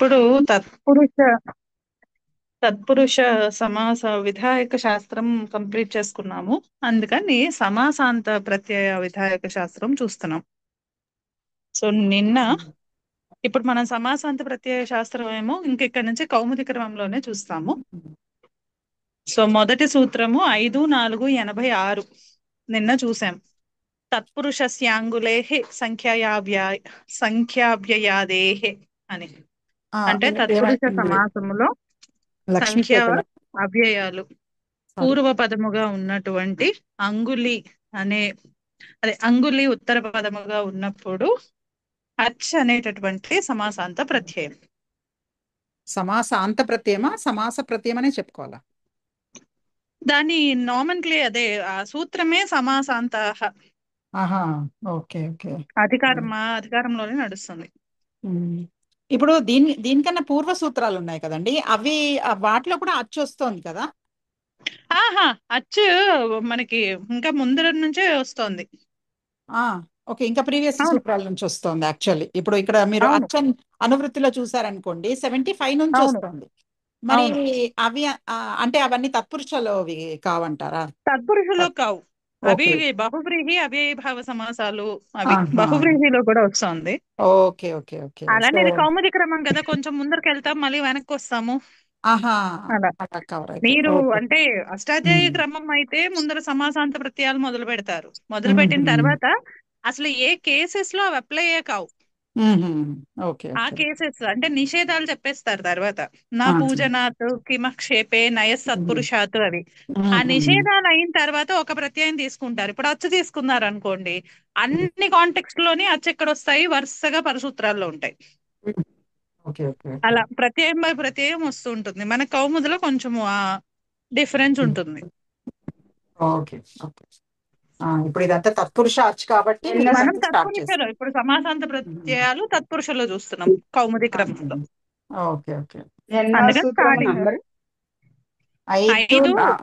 ఇప్పుడు తత్పురుష తత్పురుష సమాస విధాయక శాస్త్రం కంప్లీట్ చేసుకున్నాము. అందుకని సమాసాంత ప్రత్యయ విధాయక శాస్త్రం చూస్తున్నాం. సో నిన్న ఇప్పుడు మనం సమాసాంత ప్రత్యయ శాస్త్రం ఏమో ఇక్కడ నుంచి కౌముది క్రమంలోనే చూస్తాము. సో మొదటి సూత్రము 5, 4, 86 నిన్న చూసాం. తత్పురుషస్యాంగులేహి సంఖ్యావ్యయాదేహే అని. అంటే తత్పురుష ఏమైంది? సమాసములో లక్ష్మి సంఖ్య చేతన అవ్యయాలు సారీ. పూర్వ పదముగా ఉన్నటువంటి అంగులి అనే అంగులి ఉత్తర పదముగా ఉన్నప్పుడు అచ్ అనేటటువంటి సమాసాంత ప్రత్యయం. సమాసాంత ప్రత్యయమా సమాస ప్రత్యయం అనే చెప్పుకోవాలా? దాని నామన్క్లే అదే ఆ సూత్రమే సమాసాంత ఆహా, ఓకే ఓకే. అధికారంలోనే నడుస్తుంది. ఉమ్. ఇప్పుడు దీనికన్నా పూర్వ సూత్రాలు ఉన్నాయి కదండి, అవి వాటిలో కూడా అచ్చు వస్తోంది కదా? ఆహా, అచ్చు మనకి ఇంకా ముందర నుంచే వస్తోంది. ఆ ఓకే, ఇంకా ప్రీవియస్ అవును, సూత్రాల నుంచి వస్తోంది. యాక్చువల్లీ ఇప్పుడు ఇక్కడ మీరు అవును, అచ్చన్ అనువృత్తిలో చూసారనుకోండి, 75 నుంచి అవును, వస్తోంది. మరి అవును. అవి అంటే అవన్నీ తత్పురుషలోవి కావంటారా? తత్పురుషులో కావు. అవి ఓకే. బహువ్రీహి అవ్యయీభావ సమాసాలు. అవి ఆహా, బహువ్రీహిలో కూడా వస్తుంది. Okay okay okay. సో అలానే ఇది కౌముది క్రమం కదా, కొంచెం ముందరికి వెళ్తాం మళ్ళీ వెనక్కి వస్తాము. ఆహా, అలా అలా కవర్ అయితే మీరు ఓకే. అంటే అష్టాధ్యాయ ఉమ్, క్రమం అయితే ముందర సమాసాంత ప్రత్యయాలు మొదలు పెడతారు. మొదలు పెట్టిన ఉమ్, తర్వాత అసలు ఏ కేసెస్ లో అవి అప్లై అయ్యే కావు. ఓకే ఆ ఓకే. కేసెస్ అంటే నిషేధాలు చెప్పేస్తారు తర్వాత. నా ఆహా, పూజనాత్ కిమక్షేపే ఉమ్, నయసత్పురుషాత్ అవి. ఆ ఉమ్, నిషేధాలు అయిన తర్వాత ఒక ప్రత్యయం తీసుకుంటారు. ఇప్పుడు అచ్చు తీసుకున్నారు అనుకోండి, అన్ని కాంటెక్స్ట్ లోని అచ్చు ఎక్కడ వస్తాయి, వరుసగా పరసూత్రాల్లో ఉంటాయి. Okay okay okay. అలా ప్రత్యయం బై ప్రత్యయం వస్తూ ఉంటుంది. మన కౌముదిలో కొంచెము ఆ డిఫరెన్స్ ఉంటుంది. Okay okay. ఇప్పుడు ఇదంతా తత్పురుష అచ్చు కాబట్టి మీరు మనం ఇదంతా స్టార్ట్ తత్పురుషలో చేస్తారు. ఇప్పుడు సమాసాంత ప్రత్యయాలు తత్పురుషలో చూస్తున్నాం కౌముది క్రమంలో. Okay okay. ఎన్నో అందుకని సూత్రము స్టార్టింగ్ నంబర్ 5, ఐదు 4,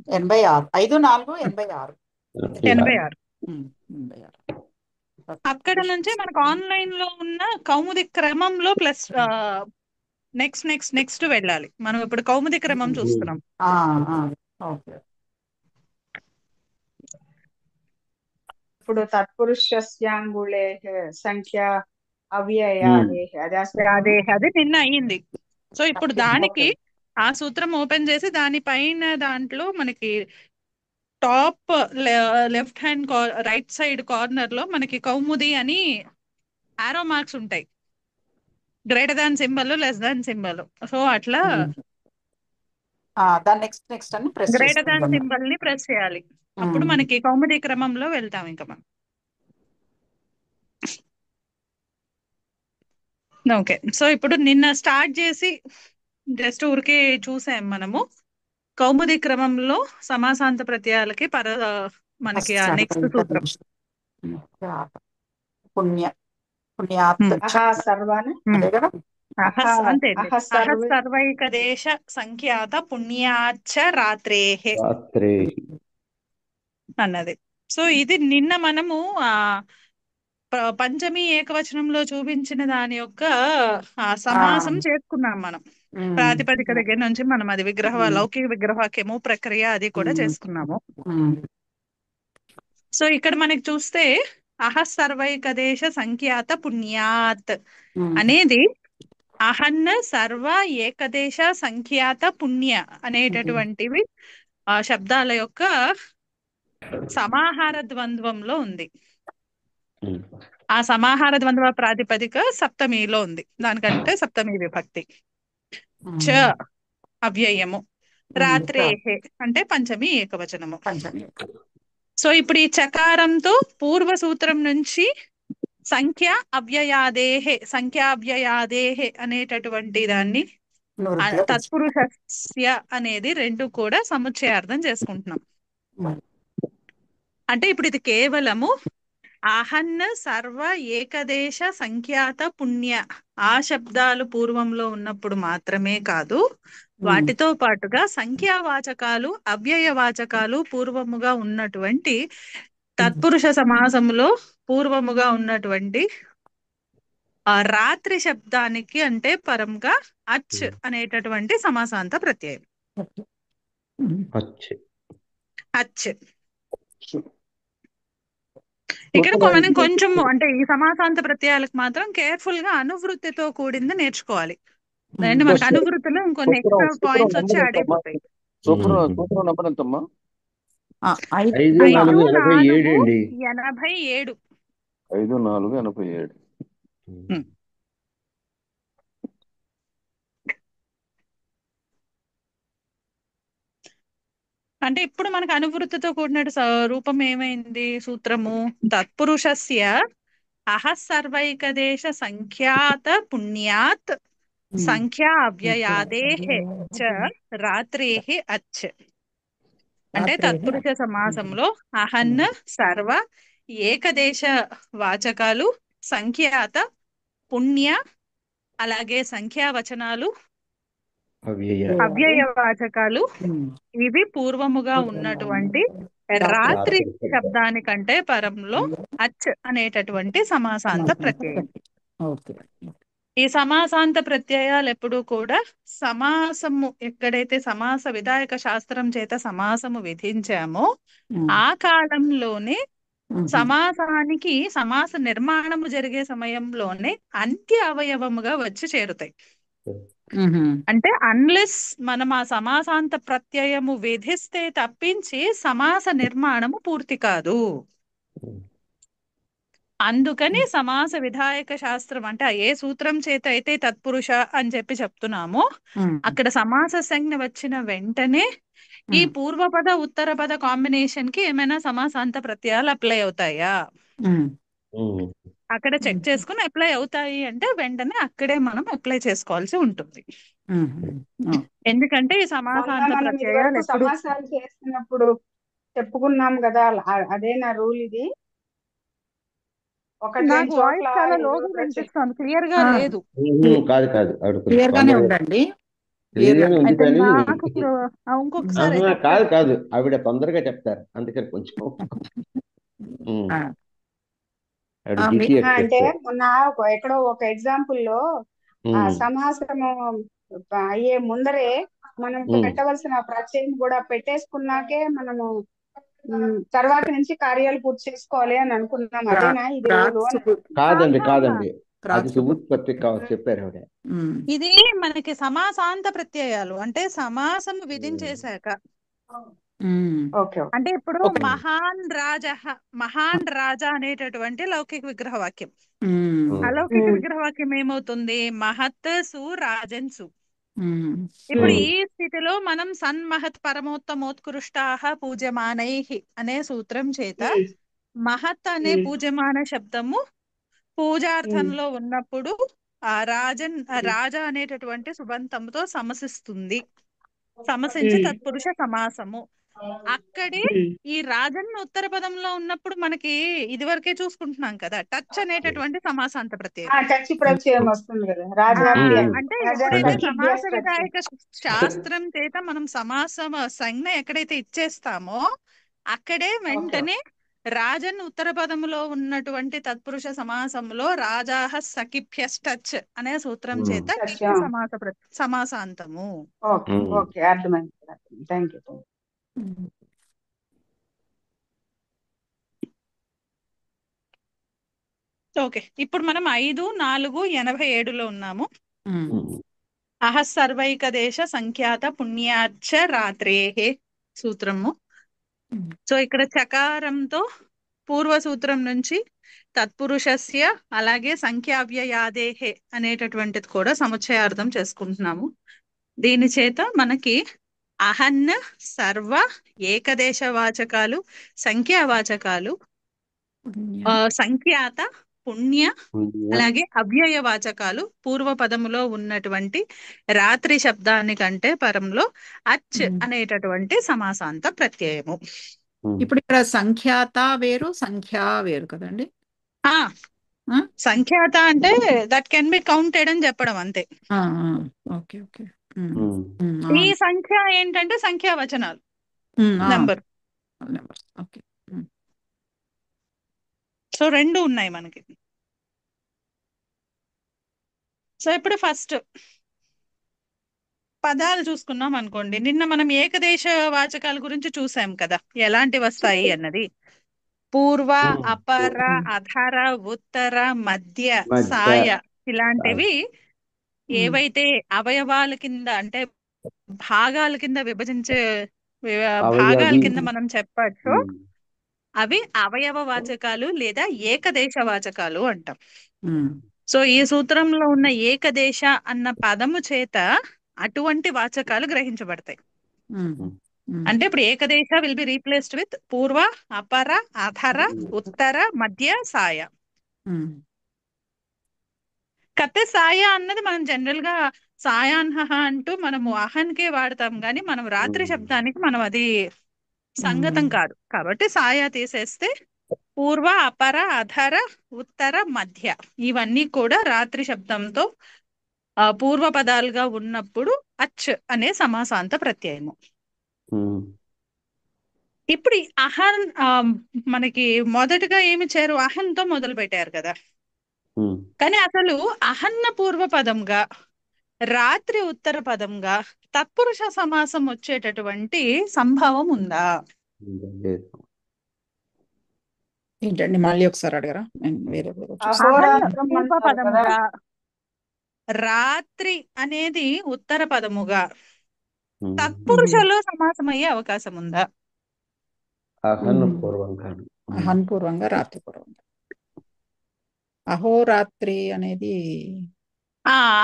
86. 5, 4, 86. 86. 86. అక్కడ నుంచి మనకు ఆన్లైన్ లో ఉన్న కౌముది క్రమంలో ప్లస్ నెక్స్ట్ నెక్స్ట్ నెక్స్ట్ వెళ్ళాలి. మనం ఇప్పుడు కౌముది క్రమం చూస్తున్నాం. ఆ, ఆ, ఓకే. ఇప్పుడు తత్పురుషస్యాంగుళే సంఖ్య అవ్యయాదే అదే ఆ సూత్రము. అది నిన్న అయ్యింది. సో ఇప్పుడు దానికి ఓకే. ఆ సూత్రం ఓపెన్ చేసి దానిపైన దాంట్లో మనకి top left hand right side corner లో మనకి కౌముది అని ఆరో మార్క్స్ ఉంటాయి. Greater than symbol, less than symbol. So అట్లా దాని నెక్స్ట్ నెక్స్ట్ అని ప్రెస్ గ్రేటర్ దాన్ చేసుకుంటున్నాను. సింబల్ ని ప్రెస్ చేయాలి. అప్పుడు మనకి కౌముది క్రమంలో వెళ్తాం ఇంకా మనం. ఓకే, సో ఇప్పుడు నిన్న స్టార్ట్ చేసి జస్ట్ ఊరికే చూసాం మనము. కౌముది క్రమంలో సమాసాంత ప్రత్యయాలకి మనకి ఆ నెక్స్ట్ సూత్రం. పుణ్య పుణ్యాత్ హ్మ్. చ. అహ సర్వాన్ అదే కదా? అహ అంతే అండి. అహ సర్వే సర్వైక దేశ సంఖ్యాత పుణ్యాచ్చ రాత్రేహే రాత్రే అన్నది. సో ఇది నిన్న మనము ఆ పంచమి ఏకవచనంలో చూపించిన దాని యొక్క ఆ సమాసం చేసుకున్నాం మనం. ప్రాతిపదిక దగ్గర నుంచి మనం అది లౌకిక విగ్రహవాక్యము ప్రక్రియ అది కూడా చేసుకున్నాము. సో ఇక్కడ మనకి చూస్తే అహ సర్వైక దేశ సంఖ్యాత పుణ్యాత్ అనేది అహన్న సర్వ ఏకదేశ సంఖ్యాత పుణ్య అనేటటువంటివి ఆ శబ్దాల యొక్క సమాహార ద్వంద్వంలో ఉంది. ఆ సమాహార ద్వంద్వ ప్రాతిపదిక సప్తమిలో ఉంది. దానికంటే సప్తమి విభక్తి. చ అవ్యయము, రాత్రేహే అంటే పంచమి ఏకవచనము. పంచమి. సో ఇప్పుడు ఈ చకారంతో పూర్వ సూత్రం నుంచి సంఖ్యావ్యయాదేహే అనేటటువంటి దాన్ని నివృత్తిగా తెచ్చుకుంటాం. తత్పురుషస్య అనేది రెండు కూడా సముచ్చయార్థం చేసుకుంటున్నాం. అంటే ఇప్పుడు ఇది కేవలము ఆహన్న సర్వ ఏకదేశ సంఖ్యాత పుణ్య ఆ శబ్దాలు పూర్వంలో ఉన్నప్పుడు మాత్రమే కాదు, వాటితో పాటుగా సంఖ్యావాచకాలు అవ్యయవాచకాలు పూర్వముగా ఉన్నటువంటి తత్పురుష సమాసములో పూర్వముగా ఉన్నటువంటి రాత్రి శబ్దానికి అంటే పరంగా అచ్ అనేటటువంటి సమాసాంత ప్రత్యయం. అచ్చే. అచ్. ఇక్కడ మనం కొంచెం అంటే ఈ సమాసాంత ప్రత్యయాలకు మాత్రం కేర్ఫుల్ గా అనువృత్తితో కూడింది నేర్చుకోవాలి. అంటే మనకు అనువృత్తిలో ఇంకొన్ని ఎక్స్ట్రా పాయింట్స్ వచ్చి యాడ్ అయిపోతాయి. సూత్రం నెంబర్ ఎంతమ్మా? 5,4,87 అండి. 5,4,87. 5,4,87. అంటే ఇప్పుడు మనకు అనువృత్తితో కూడిన రూపం ఏమైంది? సూత్రము తత్పురుషస్య అహ సర్వైకదేశ సంఖ్యాత పుణ్యాత్ సంఖ్యా అవ్యయాదేః చ రాత్రేః అచ్. అంటే తత్పురుష సమాసంలో అహన్ సర్వ ఏకదేశ వాచకాలు సంఖ్యాత పుణ్య అలాగే సంఖ్యావచనాలు అవ్యయ వాచకాలు ఇవి పూర్వముగా ఉన్నటువంటి రాత్రి శబ్దానికంటే పరంలో అచ్ అనేటటువంటి సమాసాంత ప్రత్యయం. ఈ సమాసాంత ప్రత్యయాలు ఎప్పుడూ కూడా సమాసము ఎక్కడైతే సమాస విధాయక శాస్త్రం చేత సమాసము విధించామో ఆ కాలంలోనే సమాసానికి సమాస నిర్మాణము జరిగే సమయంలోనే అంత్య అవయవముగా వచ్చి చేరుతాయి. అంటే అన్లెస్ మనం ఆ సమాసాంత ప్రత్యయము విధిస్తే తప్పించి సమాస నిర్మాణము పూర్తి కాదు. అందుకని సమాస విధాయక శాస్త్రం అంటే ఏ సూత్రం చేత అయితే తత్పురుష అని చెప్పి చెప్తున్నామో అక్కడ సమాస సంజ్ఞ వచ్చిన వెంటనే ఈ పూర్వపద ఉత్తర పద కాంబినేషన్ కి ఏమైనా సమాసాంత ప్రత్యయాలు అప్లై అవుతాయా అక్కడ చెక్ చేసుకుని అప్లై అవుతాయి అంటే వెంటనే అక్కడే మనం అప్లై చేసుకోవాల్సి ఉంటుంది. ఎందుకంటే ఈ సమాసాంత మనం ప్రత్యయాలు ఇదివరకు ఎప్పుడు సమాసాలు చేస్తున్నప్పుడు చెప్పుకున్నాం కదా, అదేనా రూల్ ఇది? ఒకటి నాకు రెండు వాయిస్ చోట్ల చాలా ఏదో లోగా వినిపిస్తుంది, క్లియర్ గా లేదు. కాదు కాదు ఆవిడ కొంచెం క్లియర్ గానే ఉందండి. క్లియర్ గానే ఉంది అయితే కానీ నాకు ఇంకొకసారి అయితే కాదు కాదు ఆవిడ తొందరగా చెప్తారు అందుకని కొంచెం ఆవిడ GTS అంటే చెప్తారు. మొన్న ఎక్కడో ఒక ఎగ్జాంపుల్ లో సమాసము అయ్యే ముందరే మనం పెట్టవలసిన ప్రత్యయం కూడా పెట్టేసుకున్నాకే మనము తర్వాత నుంచి కార్యాలు పూర్తి చేసుకోవాలి అని అనుకున్నాం. అదేనా ఇది రూలు? కాదండి అది సుబుత్పత్తి చెప్పారు ఆవిడ. ఇది మనకి సమాసాంత ప్రత్యయాలు అంటే సమాసం విధించేశాక అంటే ఇప్పుడు మహాన్ రాజా అనేటటువంటి లౌకిక విగ్రహ వాక్యం. అలౌకిక విగ్రహ వాక్యం ఏమవుతుంది? మహత్ సు రాజన్ సు. ఇప్పుడు ఈ స్థితిలో మనం సన్మహత్ పరమోత్తమోత్కృష్టాః పూజ్యమానైః అనే సూత్రం చేత మహత్ అనే పూజ్యమాన శబ్దము పూజార్థంలో ఉన్నప్పుడు ఆ రాజా అనేటటువంటి సుబంతంతో సమసిస్తుంది. సమసించి తత్పురుష సమాసము. అక్కడే ఈ రాజన్ ఉత్తర పదంలో ఉన్నప్పుడు మనకి ఇది వరకే చూసుకుంటున్నాం కదా, టచ్ అనేటటువంటి సమాసాంత ప్రత్యయం. టచ్ ప్రత్యయం వస్తుంది కదా, రాజాభ్య. అంటే ఎప్పుడైతే సమాస విధాయక శాస్త్రం చేత మనం సమాస సంజ్ఞ ఎక్కడైతే ఇచ్చేస్తామో అక్కడే వెంటనే రాజన్ ఉత్తర పదములో ఉన్నటువంటి తత్పురుష సమాసంలో రాజాహ సఖిభ్యష్టచ్ అనే సూత్రం చేత ఇది సమాసాంతము. ఓకే, అర్థమైంది. Thank you. ఓకే, ఇప్పుడు మనం 5,4,87లో ఉన్నాము. అహ సర్వైకదేశ సంఖ్యాత పుణ్యాచ్చ రాత్రేః సూత్రము. సో ఇక్కడ చకారంతో పూర్వ సూత్రం నుంచి తత్పురుషస్య అలాగే సంఖ్యావ్యయాదేః అనేటటువంటిది కూడా సముచ్చయార్థం చేసుకుంటున్నాము. దీని చేత మనకి అహన్న సర్వ ఏకదేశ వాచకాలు సంఖ్యావాచకాలు సంఖ్యాత పుణ్య అలాగే అవ్యయ వాచకాలు పూర్వ పదములో ఉన్నటువంటి రాత్రి శబ్దానికంటే పరంలో అచ్ అనేటటువంటి సమాసాంత ప్రత్యయము. ఇప్పుడు ఇక్కడ సంఖ్యాత వేరు సంఖ్యా వేరు కదండి. సంఖ్యాత అంటే దట్ కెన్ బి కౌంటెడ్ అని చెప్పడం అంతే. Okay okay. ఈ సంఖ్య ఏంటంటే సంఖ్యావచనాలు నెంబర్. ఓకే. సో రెండు ఉన్నాయి మనకి. సో ఇప్పుడు ఫస్ట్ పదాలు చూసుకున్నాం అనుకోండి. నిన్న మనం ఏకదేశ వాచకాల గురించి చూసాం కదా, ఎలాంటి వస్తాయి అన్నది. పూర్వ, అపర, అధర, ఉత్తర, మధ్య, సాయ ఇలాంటివి ఏవైతే అవయవాల కింద అంటే భాగాల కింద విభజించే భాగాల కింద మనం చెప్పచ్చో అవి అవయవ వాచకాలు లేదా ఏకదేశ వాచకాలు అంటాం. సో ఈ సూత్రంలో ఉన్న ఏకదేశ అన్న పదము చేత అటువంటి వాచకాలు గ్రహించబడతాయి. అంటే ఇప్పుడు ఏకదేశ విల్ బి రీప్లేస్డ్ విత్ పూర్వ, అపర, అధర, ఉత్తర, మధ్య, సాయ. కతే సాయ అన్నది మనం జనరల్ గా సాయాన్హ అంటూ మనము అహన్కే వాడతాం, కానీ మనం రాత్రి శబ్దానికి మనం అది సంగతం కాదు. కాబట్టి సాయ తీసేస్తే పూర్వ, అపర, అధర, ఉత్తర, మధ్య ఇవన్నీ కూడా రాత్రి శబ్దంతో పూర్వ పదాలుగా ఉన్నప్పుడు అచ్ అనే సమాసాంత ప్రత్యయము. ఇప్పుడు ఈ అహన్ మనకి మొదటగా ఏమి చేరు అహన్తో మొదలు పెట్టారు కదా, కానీ అసలు అహన్న పూర్వ పదంగా రాత్రి ఉత్తర పదంగా తత్పురుష సమాసం వచ్చేటటువంటి సంభవం ఉందా? ఏంటండి మళ్ళీ ఒకసారి అడగరా? నేను వేరే అహోరాత్రం పూర్వ అంటారు కదా. పదముగా రాత్రి అనేది ఉత్తర పదముగా తత్పురుషలో సమాసం అయ్యే అవకాశం ఉందా? అహన్ పూర్వంగా అహన్ పూర్వంగా రాత్రి పూర్వంగా. అహోరాత్రి అనేది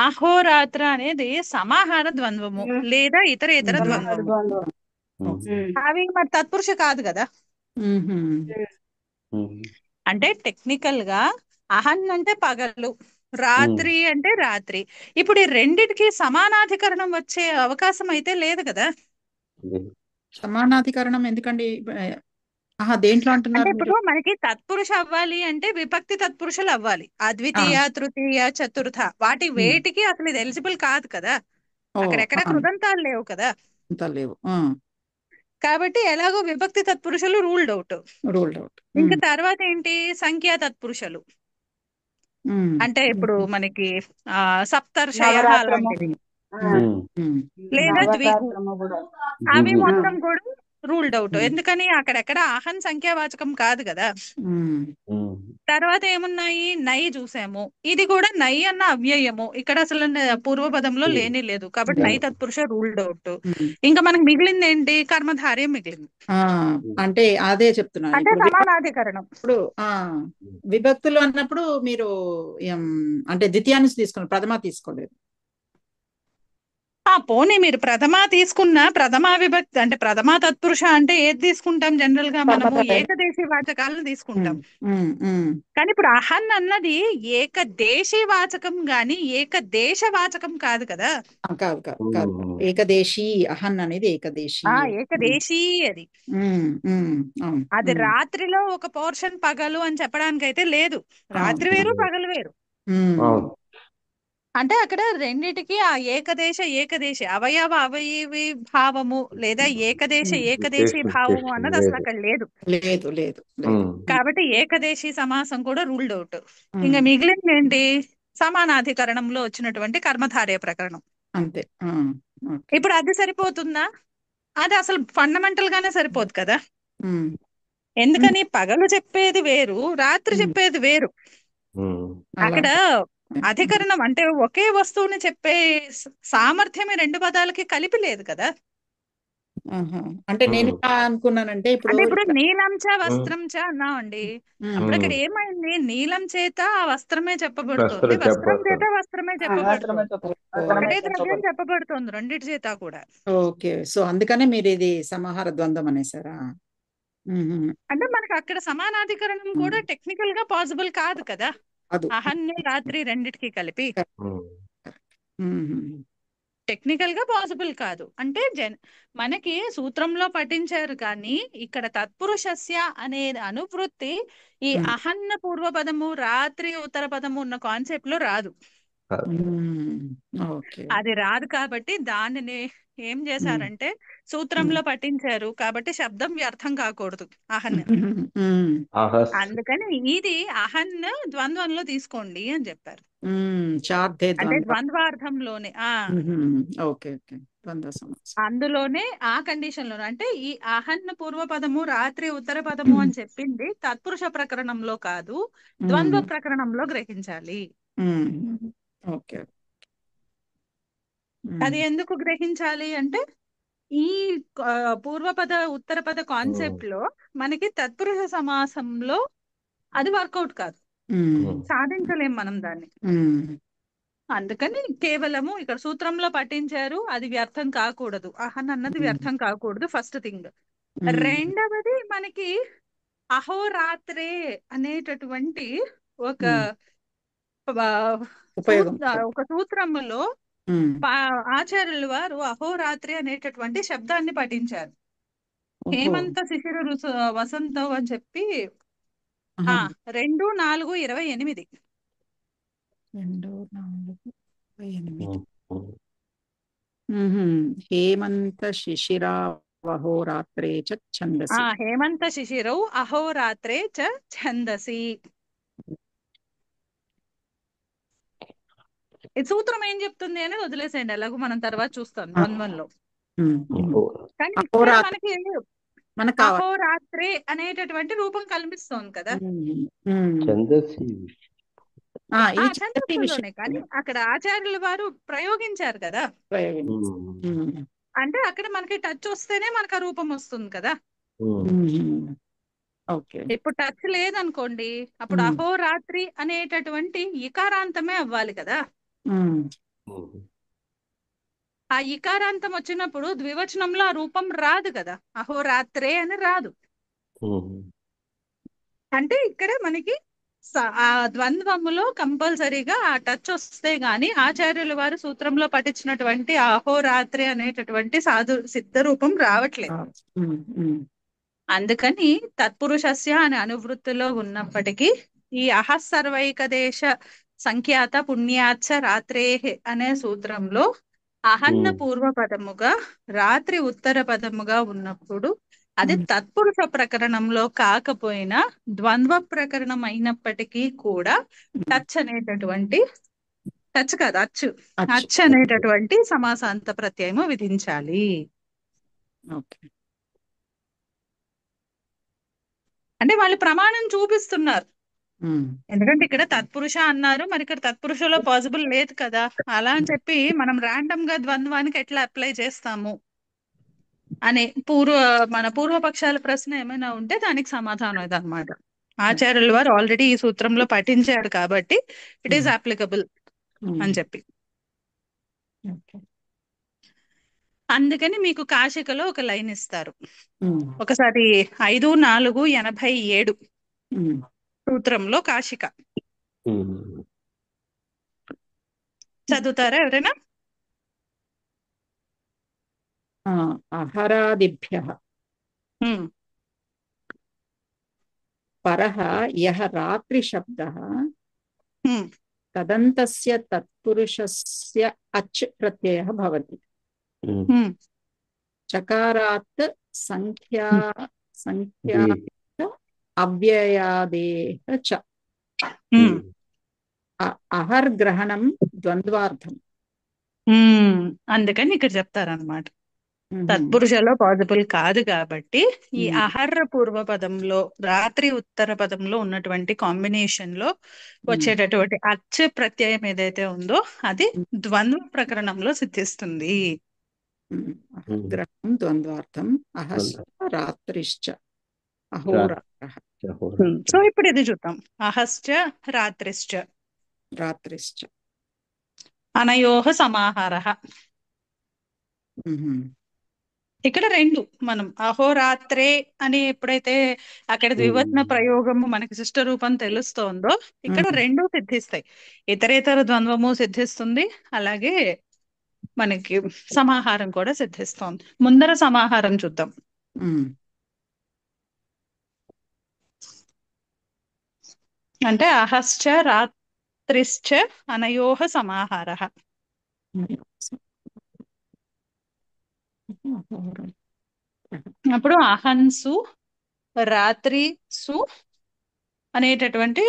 అహోరాత్ర అనేది సమాహార ద్వంద్వము లేదా ఇతర ద్వంద్వము. అవి మరి తత్పురుష కాదు కదా. అంటే టెక్నికల్ గా అహన్ అంటే పగలు, రాత్రి అంటే రాత్రి. ఇప్పుడు ఈ రెండిటికి సమానాధికరణం వచ్చే అవకాశం అయితే లేదు కదా. సమానాధికరణం ఎందుకండి? దేంట్లో అంటే అంటున్నారు? ఇప్పుడు మనకి తత్పురుష అవ్వాలి అంటే విభక్తి తత్పురుషులు అవ్వాలి. అద్వితీయ, తృతీయ, చతుర్థ వాటి వేటికి అసలు ఇది ఎలిజిబుల్ కాదు కదా. అక్కడెక్కడ కృదంతాలు లేవు కదా. లేవు. కాబట్టి ఎలాగో విభక్తి తత్పురుషులు రూల్డ్ అవుట్. ఇంకా తర్వాత ఏంటి సంఖ్యా తత్పురుషులు. అంటే ఇప్పుడు మనకి సప్తర్షయ అలాంటివి లేదా ద్విగు అవి మొత్తం కూడా రూల్డ్ అవుట్. ఎందుకని అక్కడెక్కడ అహన్ సంఖ్యావాచకం కాదు కదా. తర్వాత ఏమున్నాయి? నై చూసాము, ఇది కూడా నై అన్న అవ్యయము, ఇక్కడ అసలు పూర్వపదంలో లేని లేదు కాబట్టి నై తత్పురుష రూల్డ్ అవుట్. ఇంకా మనకు మిగిలింది ఏంటి? కర్మధార్యం మిగిలింది. అంటే అదే చెప్తున్నాను. అంటే సమానాధికరణం. ఇప్పుడు విభక్తులు అన్నప్పుడు మీరు అంటే ద్వితీయాన్ని తీసుకున్నారు, ప్రథమ తీసుకోలేదు. పోనీ మీరు ప్రథమ తీసుకున్నా ప్రథమా విభక్తి అంటే ప్రథమా తత్పురుష అంటే ఏది తీసుకుంటాం? జనరల్ గా మనము ఏకదేశీ వాచకాలను తీసుకుంటాం. కానీ ఇప్పుడు అహన్ అన్నది ఏకదేశీ వాచకం గాని ఏకదేశ వాచకం కాదు కదా. కాదు. ఏకదేశీ అహన్ అనేది ఏకదేశీ. ఏకదేశీ అది. అది రాత్రిలో ఒక పోర్షన్ పగలు అని చెప్పడానికి అయితే లేదు. రాత్రి వేరు పగలు వేరు. అంటే అక్కడ రెండిటికి ఆ ఏకదేశ అవయవి భావము లేదా ఏకదేశీ భావము అన్నది అసలు అక్కడ లేదు. కాబట్టి ఏకదేశీ సమాసం కూడా రూల్డ్ అవుట్. ఇంకా మిగిలింది ఏంటి? సమానాధికరణంలో వచ్చినటువంటి కర్మధారయ ప్రకరణం. అంతే. ఇప్పుడు అది సరిపోతుందా? అది అసలు ఫండమెంటల్ గానే సరిపోదు కదా. ఎందుకని? పగలు చెప్పేది వేరు, రాత్రి చెప్పేది వేరు. అక్కడ అధికరణం అంటే ఒకే వస్తువుని చెప్పే సామర్థ్యం రెండు పదాలకి కలిపి లేదు కదా. అంటే నేను అనుకున్నానంటే ఇప్పుడు నీలంచ వస్త్రంచ అన్నామండి. అప్పుడు ఇక్కడ ఏమైంది? నీలం చేత ఆ వస్త్రమే చెప్పబడుతుంది, వస్త్రం చేత వస్త్రమే చెప్పబడుతుంది, ఒకటే ద్రవ్యం చెప్పబడుతుంది రెండిటి చేత కూడా. ఓకే. సో అందుకనే మీరు ఇది సమాహార ద్వంద్వం అనేసారా? అంటే మనకు అక్కడ సమానాధికరణం కూడా టెక్నికల్ గా పాసిబుల్ కాదు కదా. అహన్య రాత్రి రెండిటికి కలిపి టెక్నికల్ గా పాసిబుల్ కాదు. అంటే మనకి సూత్రంలో పఠించారు కానీ ఇక్కడ తత్పురుషస్య అనే అనువృత్తి ఈ అహన్న పూర్వపదము రాత్రి ఉత్తర పదము ఉన్న కాన్సెప్ట్ లో రాదు. అది రాదు కాబట్టి దానిని ఏం ఉమ్, చేశారంటే ఉమ్, సూత్రంలో పట్టించారు కాబట్టి శబ్దం వ్యర్థం కాకూడదు అహన్. ఉమ్, అహస్. అందుకని ఇది అహన్ ద్వంద్వంలో తీసుకోండి అని చెప్పారు. చార్ధే అంటే ద్వంద్వ. ద్వంద్వార్థంలోనే ఓకే ఓకే, ద్వంద్వ సమాసం. అందులోనే ఆ కండిషన్ లోనే అంటే ఈ అహన్ పూర్వపదము రాత్రి ఉత్తర పదము అని చెప్పింది తత్పురుష ప్రకరణంలో కాదు, ద్వంద్వ ప్రకరణంలో గ్రహించాలి. ఓకే. అది ఎందుకు గ్రహించాలి అంటే ఈ పూర్వపద ఉత్తరపద కాన్సెప్ట్ లో మనకి తత్పురుష సమాసంలో అది వర్కౌట్ కాదు, సాధించలేం మనం దాన్ని. అందుకని కేవలము ఇక్కడ సూత్రంలో పట్టించారు, అది వ్యర్థం కాకూడదు, అహన్ అన్నది వ్యర్థం కాకూడదు ఫస్ట్ థింగ్. రెండవది మనకి అహోరాత్రే అనేటటువంటి ఒక ఉపయోగం. ఒక సూత్రములో ఆచార్యుల వారు అహోరాత్రి అనేటటువంటి శబ్దాన్ని పఠించారు. హేమంత శిశిర వసంతం అని చెప్పి 2-4-28. 2-4-28. హేమంత శిశిరావహోరాత్రే చ ఛందసి. హేమంత శిశిరౌ అహోరాత్రే చ ఛందసి. ఈ సూత్రం ఏం చెప్తుంది అనేది వదిలేసేయండి, ఎలాగో మనం తర్వాత చూస్తాం ద్వంద్వంలో. కానీ ఇక్కడ మనకి అహోరాత్రే అనేటటువంటి రూపం కనిపిస్తోంది కదా ఛందసి. ఛందస్సులోనే, కానీ అక్కడ ఆచార్యుల వారు ప్రయోగించారు కదా, అంటే అక్కడ మనకి టచ్ వస్తేనే మనకు ఆ రూపం వస్తుంది కదా. ఇప్పుడు టచ్ లేదనుకోండి, అప్పుడు అహోరాత్రి అనేటటువంటి ఇకారాంతమే అవ్వాలి కదా. ఆ ఇకారాంతం వచ్చినప్పుడు ద్వివచనంలో ఆ రూపం రాదు కదా, అహోరాత్రే అని రాదు. అంటే ఇక్కడ మనకి ఆ ద్వంద్వములో కంపల్సరీగా ఆ టచ్ వస్తే గాని ఆచార్యుల వారు సూత్రంలో పఠించినటువంటి అహోరాత్రి అనేటటువంటి సిద్ధ రూపం రావట్లేదు. అందుకని తత్పురుషస్య అనే అనువృత్తిలో ఉన్నప్పటికీ ఈ అహస్సర్వైకదేశ సంఖ్యాత పుణ్యాచ రాత్రేహే అనే సూత్రంలో అహన్న పూర్వపదముగా రాత్రి ఉత్తర పదముగా ఉన్నప్పుడు అది తత్పురుష ప్రకరణంలో కాకపోయినా ద్వంద్వ ప్రకరణం అయినప్పటికీ కూడా టచ్ అనేటటువంటి టచ్ కాదు అచ్చు అనేటటువంటి సమాసాంత ప్రత్యయము విధించాలి. అంటే వాళ్ళు ప్రమాణం చూపిస్తున్నారు, ఎందుకంటే ఇక్కడ తత్పురుష అన్నారు, మరి ఇక్కడ తత్పురుషలో పాసిబుల్ లేదు కదా, అలా అని చెప్పి మనం ర్యాండమ్ గా ద్వంద్వానికి ఎట్లా అప్లై చేస్తాము అనే మన పూర్వపక్షాల ప్రశ్న ఏమైనా ఉంటే దానికి సమాధానం ఇదన్నమాట. ఆచార్యుల వారు ఆల్రెడీ ఈ సూత్రంలో పఠించారు కాబట్టి ఇట్ ఈస్ అప్లికబుల్ అని చెప్పి. అందుకని మీకు కాశికలో ఒక లైన్ ఇస్తారు, ఒకసారి 5-4-87 సూత్రంలో కాశిక చదువుతారా ఎవరైనా? అహరాదిభ్యః పరః యః రాత్రి శబ్దః తదంతస్య తత్పురుషస్య అచ్ ప్రత్యయః భవతి. చకారాత్ సంఖ్యా అవ్యయాదేః చ. అహర్గ్రహణం ద్వంద్వార్థం. అందుకని ఇక్కడ చెప్తారనమాట, తత్పురుషలో పాసిబుల్ కాదు కాబట్టి ఈ అహర్ర పూర్వ పదంలో రాత్రి ఉత్తర పదంలో ఉన్నటువంటి కాంబినేషన్ లో వచ్చేటటువంటి అచ్చ ప్రత్యయం ఏదైతే ఉందో అది ద్వంద్వ ప్రకరణంలో సిద్ధిస్తుంది. గ్రహం ద్వంద్వార్థం అహశ్చ రాత్రిశ్చ అహోరాత్రః. సో ఇప్పుడు ఇది చూద్దాం, అహశ్చ రాత్రిశ్చ అనయోః సమాహారః. ఇక్కడ రెండు, మనం అహోరాత్రే అని ఎప్పుడైతే అక్కడ ద్వివచన ప్రయోగము మనకి శిష్ట రూపం తెలుస్తోందో ఇక్కడ రెండు సిద్ధిస్తాయి, ఇతరేతర ద్వంద్వము సిద్ధిస్తుంది, అలాగే మనకి సమాహారం కూడా సిద్ధిస్తోంది. ముందర సమాహారం చూద్దాం. అంటే అహశ్చ రాత్రిశ్చ అనయోః సమాహారః. అప్పుడు అహన్సు రాత్రి సు అనేటటువంటి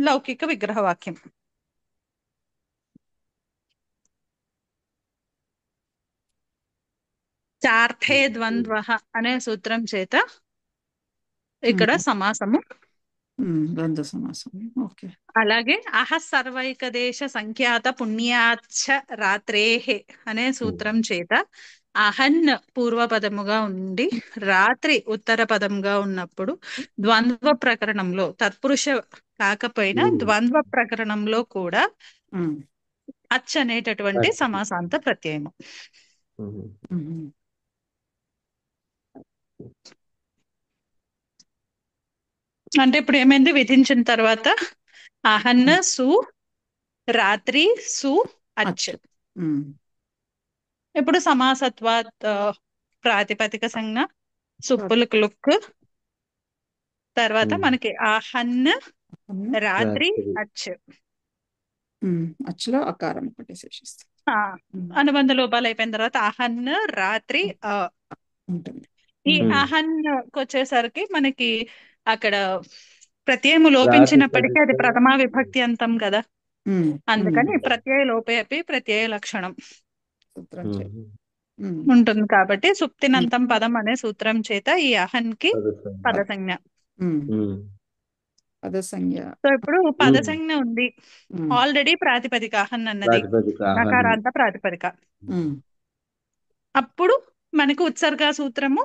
లౌకిక విగ్రహవాక్యం. చార్థే ద్వంద్వ అనే సూత్రం చేత ఇక్కడ సమాసము. ద్వంద్వ సమాసం. ఓకే. అలాగే అహ సర్వైక దేశ సంఖ్యాత పుణ్యాచ్చ రాత్రేహే అనే సూత్రం చేత అహన్ పూర్వపదముగా ఉండి రాత్రి ఉత్తర పదముగా ఉన్నప్పుడు ద్వంద్వ ప్రకరణంలో తత్పురుష కాకపోయినా ద్వంద్వ ప్రకరణంలో కూడా అచ్ అనేటటువంటి సమాసాంత ప్రత్యయము. అంటే ఇప్పుడు ఏమైంది, విధించిన తర్వాత అహన్ సు రాత్రి సు అచ్. ఇప్పుడు సమాసత్వాత్ ప్రాతిపదిక సంజ్ఞ సుప్పులు క్లుక్ తర్వాత మనకి అహన్ రాత్రి అచ్. అచ్చులో అకారం ఒకటి శేషిస్తుంది. అనుబంధ లోపాలు అయిపోయిన తర్వాత అహన్ రాత్రి ఉంటుంది. ఈ అహన్ వచ్చేసరికి మనకి అక్కడ ప్రత్యయము లోపించినప్పటికీ అది ప్రథమా విభక్తి అంతం కదా, అందుకని ప్రత్యయ లోపేపి ప్రత్యయ లక్షణం ఉంటుంది కాబట్టి సుప్తినంతం పదం అనే సూత్రం చేత ఈ అహన్ కి పదసంజ్ఞ. పదసంజ్ఞ. సో ఇప్పుడు పదసంజ్ఞ ఉంది ఆల్రెడీ, ప్రాతిపదిక అహన్ అన్నది నకారాంత ప్రాతిపదిక. అప్పుడు మనకు ఉత్సర్గ సూత్రము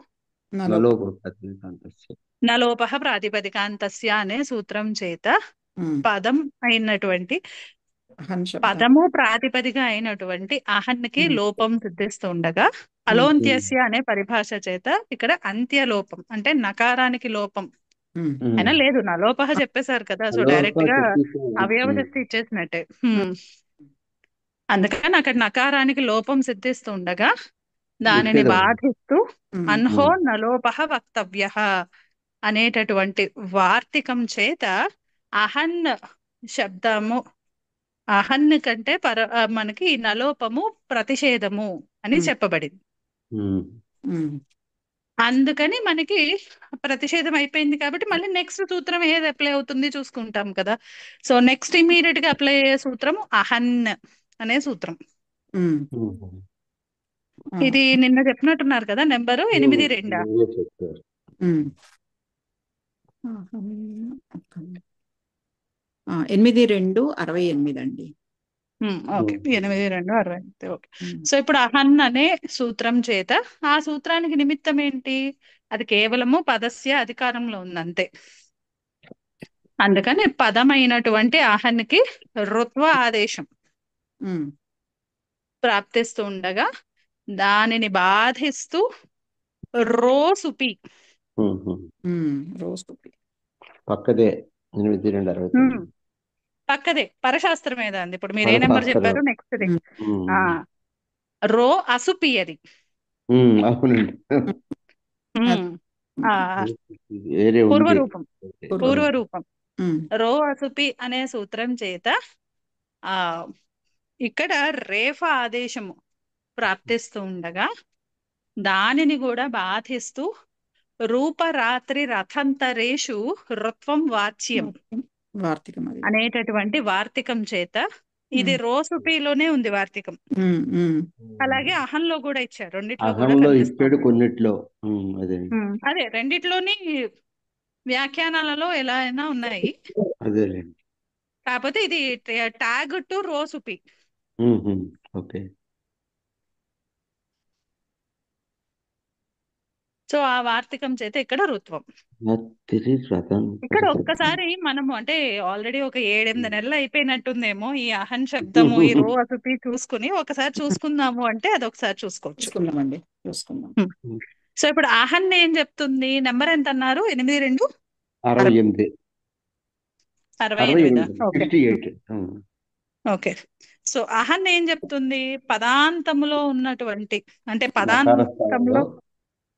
నలోపహ ప్రాతిపదికాంతస్య అనే సూత్రం చేత పదం అయినటువంటి పదము ప్రాతిపదిక అయినటువంటి అహన్కి లోపం సిద్ధిస్తూ ఉండగా అలోంత్యస్య అనే పరిభాష చేత ఇక్కడ అంత్యలోపం అంటే నకారానికి లోపం అయినా లేదు, నలోపహ చెప్పేశారు కదా, సో డైరెక్ట్ గా అవయవశక్తి ఇచ్చేసినట్టే. అందుకని అక్కడ నకారానికి లోపం సిద్ధిస్తూ ఉండగా దానిని బాధిస్తూ అన్హో నలోపహ వక్తవ్య అనేటటువంటి వార్తికం చేత అహన్ శబ్దము అహన్ కంటే మనకి నలోపము ప్రతిషేధము అని చెప్పబడింది. అందుకని మనకి ప్రతిషేధం అయిపోయింది కాబట్టి మళ్ళీ నెక్స్ట్ సూత్రం ఏది అప్లై అవుతుంది చూసుకుంటాం కదా. సో నెక్స్ట్ ఇమీడియట్ గా అప్లై అయ్యే సూత్రము అహన్ అనే సూత్రం. ఇది నిన్న చెప్పినట్టున్నారు కదా, నెంబరు 8-2. 8-2-68 అండి. ఓకే, 8-2-68. ఓకే. సో ఇప్పుడు అహన్ అనే సూత్రం చేత ఆ సూత్రానికి నిమిత్తం ఏంటి, అది కేవలము పదస్య అధికారంలో ఉంది అంతే. అందుకని పదమైనటువంటి అహన్కి రుత్వ ఆదేశం ప్రాప్తిస్తూ ఉండగా దానిని బాధిస్తూ రోసుపి పక్కదే 8-2-68. పక్కదే పరశాస్త్రం ఏదా అంది. ఇప్పుడు మీరు ఏ నెంబర్ చెప్పారు నెక్స్ట్ ది రో అసుపి అది. పూర్వరూపం పూర్వరూపం రో అసుపి అనే సూత్రం చేత ఇక్కడ రేఫ ఆదేశము ప్రాప్తిస్తూ ఉండగా దానిని కూడా బాధిస్తూ రూపరాత్రి రథంతరేషు రుత్వం వాచ్యం అనేటటువంటి వార్తికం చేత, ఇది రోసుపిలోనే ఉంది వార్తికం, అలాగే అహంలో కూడా ఇచ్చారు, రెండిట్లో కూడా ఇచ్చాడు కొన్నిట్లో. అదే రెండిట్లోని వ్యాఖ్యానాలలో ఎలా అయినా ఉన్నాయి, కాకపోతే ఇది ట్యాగ్ టు రోసుపి. ఓకే. సో ఆ వార్తికం చేత ఇక్కడ రుత్వం. ఇక్కడ ఒక్కసారి మనము అంటే ఆల్రెడీ ఒక 7-8 నెలలు అయిపోయినట్టుందేమో ఈ అహన్ శబ్దము ఈ రో అసుపి చూసుకుని ఒకసారి చూసుకుందాము అంటే అదొకసారి చూసుకోవచ్చు. సో ఇప్పుడు అహన్ ఏం చెప్తుంది, నెంబర్ ఎంత అన్నారు, 8-2-68. ఓకే. సో అహన్ ఏం చెప్తుంది, పదాంతములో ఉన్నటువంటి అంటే పదాంతంలో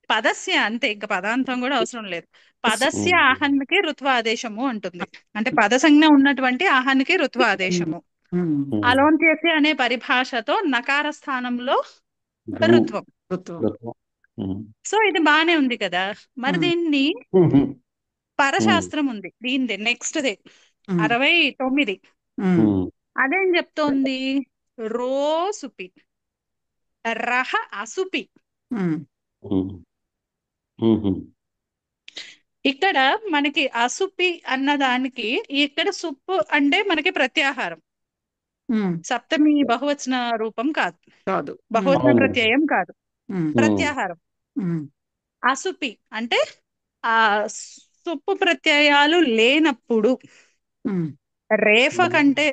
పదస్య అంతే, ఇంకా పదాంతం కూడా అవసరం లేదు, పదస్య ఆహన్కి రుత్వ ఆదేశము అంటుంది. అంటే పదసంజ్ఞ ఉన్నటువంటి ఆహన్కి రుత్వ ఆదేశము. అలోంత్యస్య అనే పరిభాషతో నకార స్థానంలో రుత్వం. ఉమ్, సో ఇది బానే ఉంది కదా. మరి ఉమ్, దీన్ని ఉమ్, ఉమ్, పరశాస్త్రం ఉంది దీనిది నెక్స్ట్దే ఉమ్, 69. ఉమ్, ఉమ్, అదేం చెప్తోంది? రోసుపి రహ అసుపి. ఉమ్, ఉమ్, ఉమ్, ఇక్కడ మనకి అసుపి అన్న దానికి ఇక్కడ సుప్పు అంటే మనకి ప్రత్యాహారం, ఉమ్. సప్తమి బహువచన రూపం కాదు, కాదు. బహువచన అవునండి. ప్రత్యయం కాదు, ఉమ్, ప్రత్యాహారం. ఉమ్, అసుపి అంటే ఆ సుప్పు ప్రత్యయాలు లేనప్పుడు, ఉమ్, రేఫ కంటే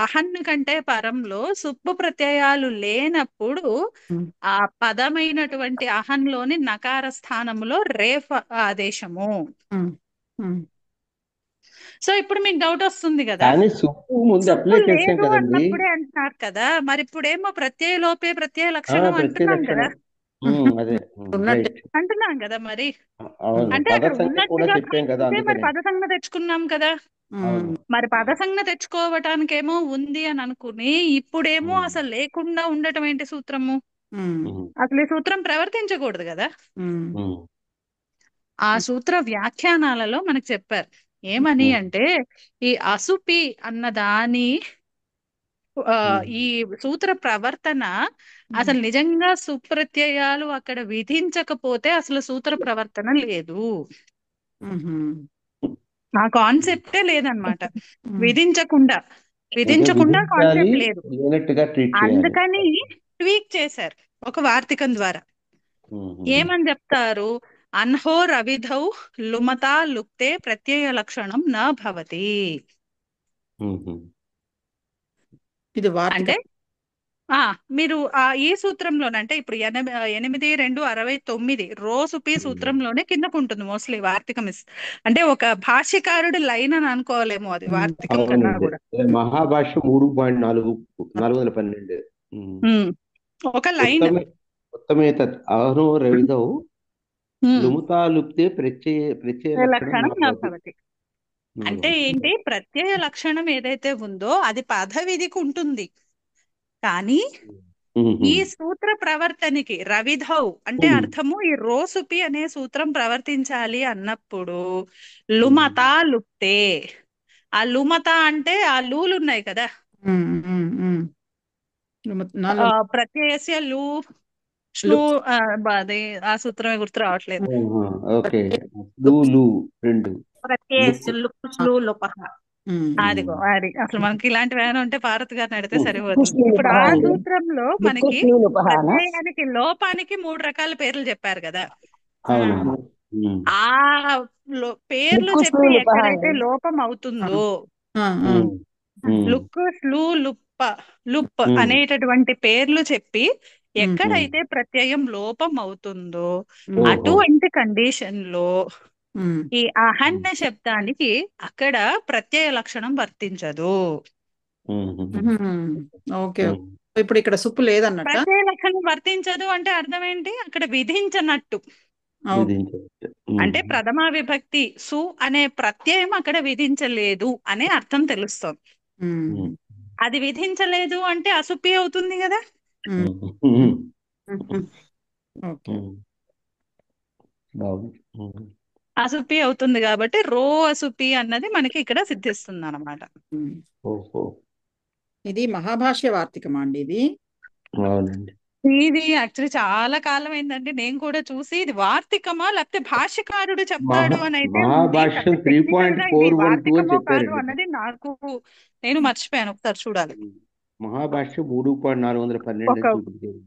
అహన్ కంటే పరంలో సుప్పు ప్రత్యయాలు లేనప్పుడు ఉమ్, ఆ పదమైనటువంటి అహన్లోని నకార స్థానంలో రేఫ ఆదేశము. ఉమ్, ఉమ్. సో ఇప్పుడు మీకు డౌట్ వస్తుంది కదా, కానీ సుప్పు ముందు సుప్పు అప్లై చేసాం లేదు కదండి. అన్నప్పుడే అంటున్నారు కదా, మరి ఇప్పుడేమో ప్రత్యయ లోపే ప్రత్యయ లక్షణం ప్రత్యయ అంటున్నాం కదా, లక్షణం. అదే ఉన్నట్టే. రైట్. అంటున్నాం కదా. మరి అవును, అంటే పద అక్కడ సంఖ్య కూడా ఉన్నట్టుగా చెప్పాం కదా, కాకపోతే మరి అందుకనే. పదసంజ్ఞ తెచ్చుకున్నాం కదా. అవును. మరి పదసంజ్ఞ తెచ్చుకోవటానికేమో ఉంది అని అనుకుని ఇప్పుడేమో ఉమ్, అసలు లేకుండా ఉండటం ఏంటి సూత్రము? ఉమ్, ఉమ్, అసలు ఈ సూత్రం ప్రవర్తించకూడదు కదా. ఉమ్, ఉమ్, ఆ సూత్ర వ్యాఖ్యానాలలో మనకు చెప్పారు ఏమని ఉమ్, అంటే, ఈ అసుపి అన్న దాని ఉమ్, ఈ సూత్ర ప్రవర్తన ఉమ్, అసలు నిజంగా సుప్రత్యయాలు అక్కడ విధించకపోతే అసలు సూత్ర ప్రవర్తన లేదు. ఉమ్, ఆ కాన్సెప్టే లేదనమాట. ఉమ్. విధించకుండా అంటే విధించకుండా విధించాలి, కాన్సెప్ట్ లేదు. లేనట్టుగా ట్రీట్ చేయాలి. అందుకని ట్వీక్ చేశారు ఒక వార్తికం ద్వారా. ఉమ్, ఏమని చెప్తారు? అన్హో రవిధౌ లుమతా లుప్తే ప్రత్యయ లక్షణం న భవతి. ఉమ్, ఉమ్, ఇది వార్తిక. అంటే మీరు ఈ సూత్రంలోనంటే ఇప్పుడు 8(2)69 రోసుపి సూత్రంలోనే కిందకు ఉంటుంది మోస్ట్లీ వార్తికం అంటే ఒక భాష్యకారుడి లైన్ అని అనుకోవాలేమో అది వార్తికం కన్నా అవునండి. కూడా. మహాభాష్యం 3.4 412. ఒక లైన్. ఉత్తమేతత్ అహో రవిధౌ లుముతా లుప్తే ప్రత్యయ లక్షణం లక్షణం నా నా భవతి. భవతి అంటే ఏంటి? ప్రత్యయ లక్షణం ఏదైతే ఉందో అది పద విధికి ఉంటుంది, కానీ ఈ సూత్ర ప్రవర్తనకి రవిధౌ అంటే అర్థము ఈ రోసుపి అనే సూత్రం ప్రవర్తించాలి అన్నప్పుడు లుమత లుప్తే, ఆ లుమత అంటే ఆ లూలు ఉన్నాయి కదా, ప్రత్యయస్య లూ ష్ణు అదే ఆ సూత్రమే గుర్తు రావట్లేదు. ఓకే, లూలు రెండు ప్రత్యయస్య లుక్ శ్లు లుపః. అదిగో అది అసలు మనకి ఇలాంటివి ఏమైనా ఉంటే భారత్ గారిని అడిగితే సరిపోతుంది. ఇప్పుడు ఆ సూత్రంలో మనకి ప్రత్యయానికి లోపానికి 3 రకాల పేర్లు చెప్పారు కదా. అవునండి. ఆ పేర్లు చెప్పి ఎక్కడైతే లోపం అవుతుందో లుక్ స్లు లుప్ప లుప్ అనేటటువంటి పేర్లు చెప్పి ఎక్కడైతే ప్రత్యయం లోపం అవుతుందో అటువంటి కండిషన్ లో ఈ అహన్న శబ్దానికి అక్కడ ప్రత్యయ లక్షణం వర్తించదు. ఓకే. ఇప్పుడు ఇక్కడ సుప్పు లేదన్నట్ట. ప్రత్యయ లక్షణం వర్తించదు అంటే అర్థం ఏంటి? అక్కడ విధించనట్టు. అంటే ప్రథమా విభక్తి సు అనే ప్రత్యయం అక్కడ విధించలేదు అనే అర్థం తెలుస్తుంది. అది విధించలేదు అంటే అసుపి అవుతుంది కదా. అసుపి అవుతుంది కాబట్టి రో అసుపి అన్నది మనకి ఇక్కడ సిద్ధిస్తుంది అన్నమాట. ఇది మహాభాష్య వార్తికమా అండి ఇది? అవునండి. ఇది యాక్చువల్లీ చాలా కాలం అయిందండి నేను కూడా చూసి, ఇది వార్తికమా లేకపోతే భాష్యకారుడు చెప్తాడు అని అయితే ఉంది. మహాభాష్యం టెక్నికల్ గా ఇది 3.412 అని వార్తికమో కాదు చెప్పారండి. అన్నది నాకు నేను మర్చిపోయాను, ఒకసారి చూడాలి. మహాభాష్యం 3.412 చూపించారు.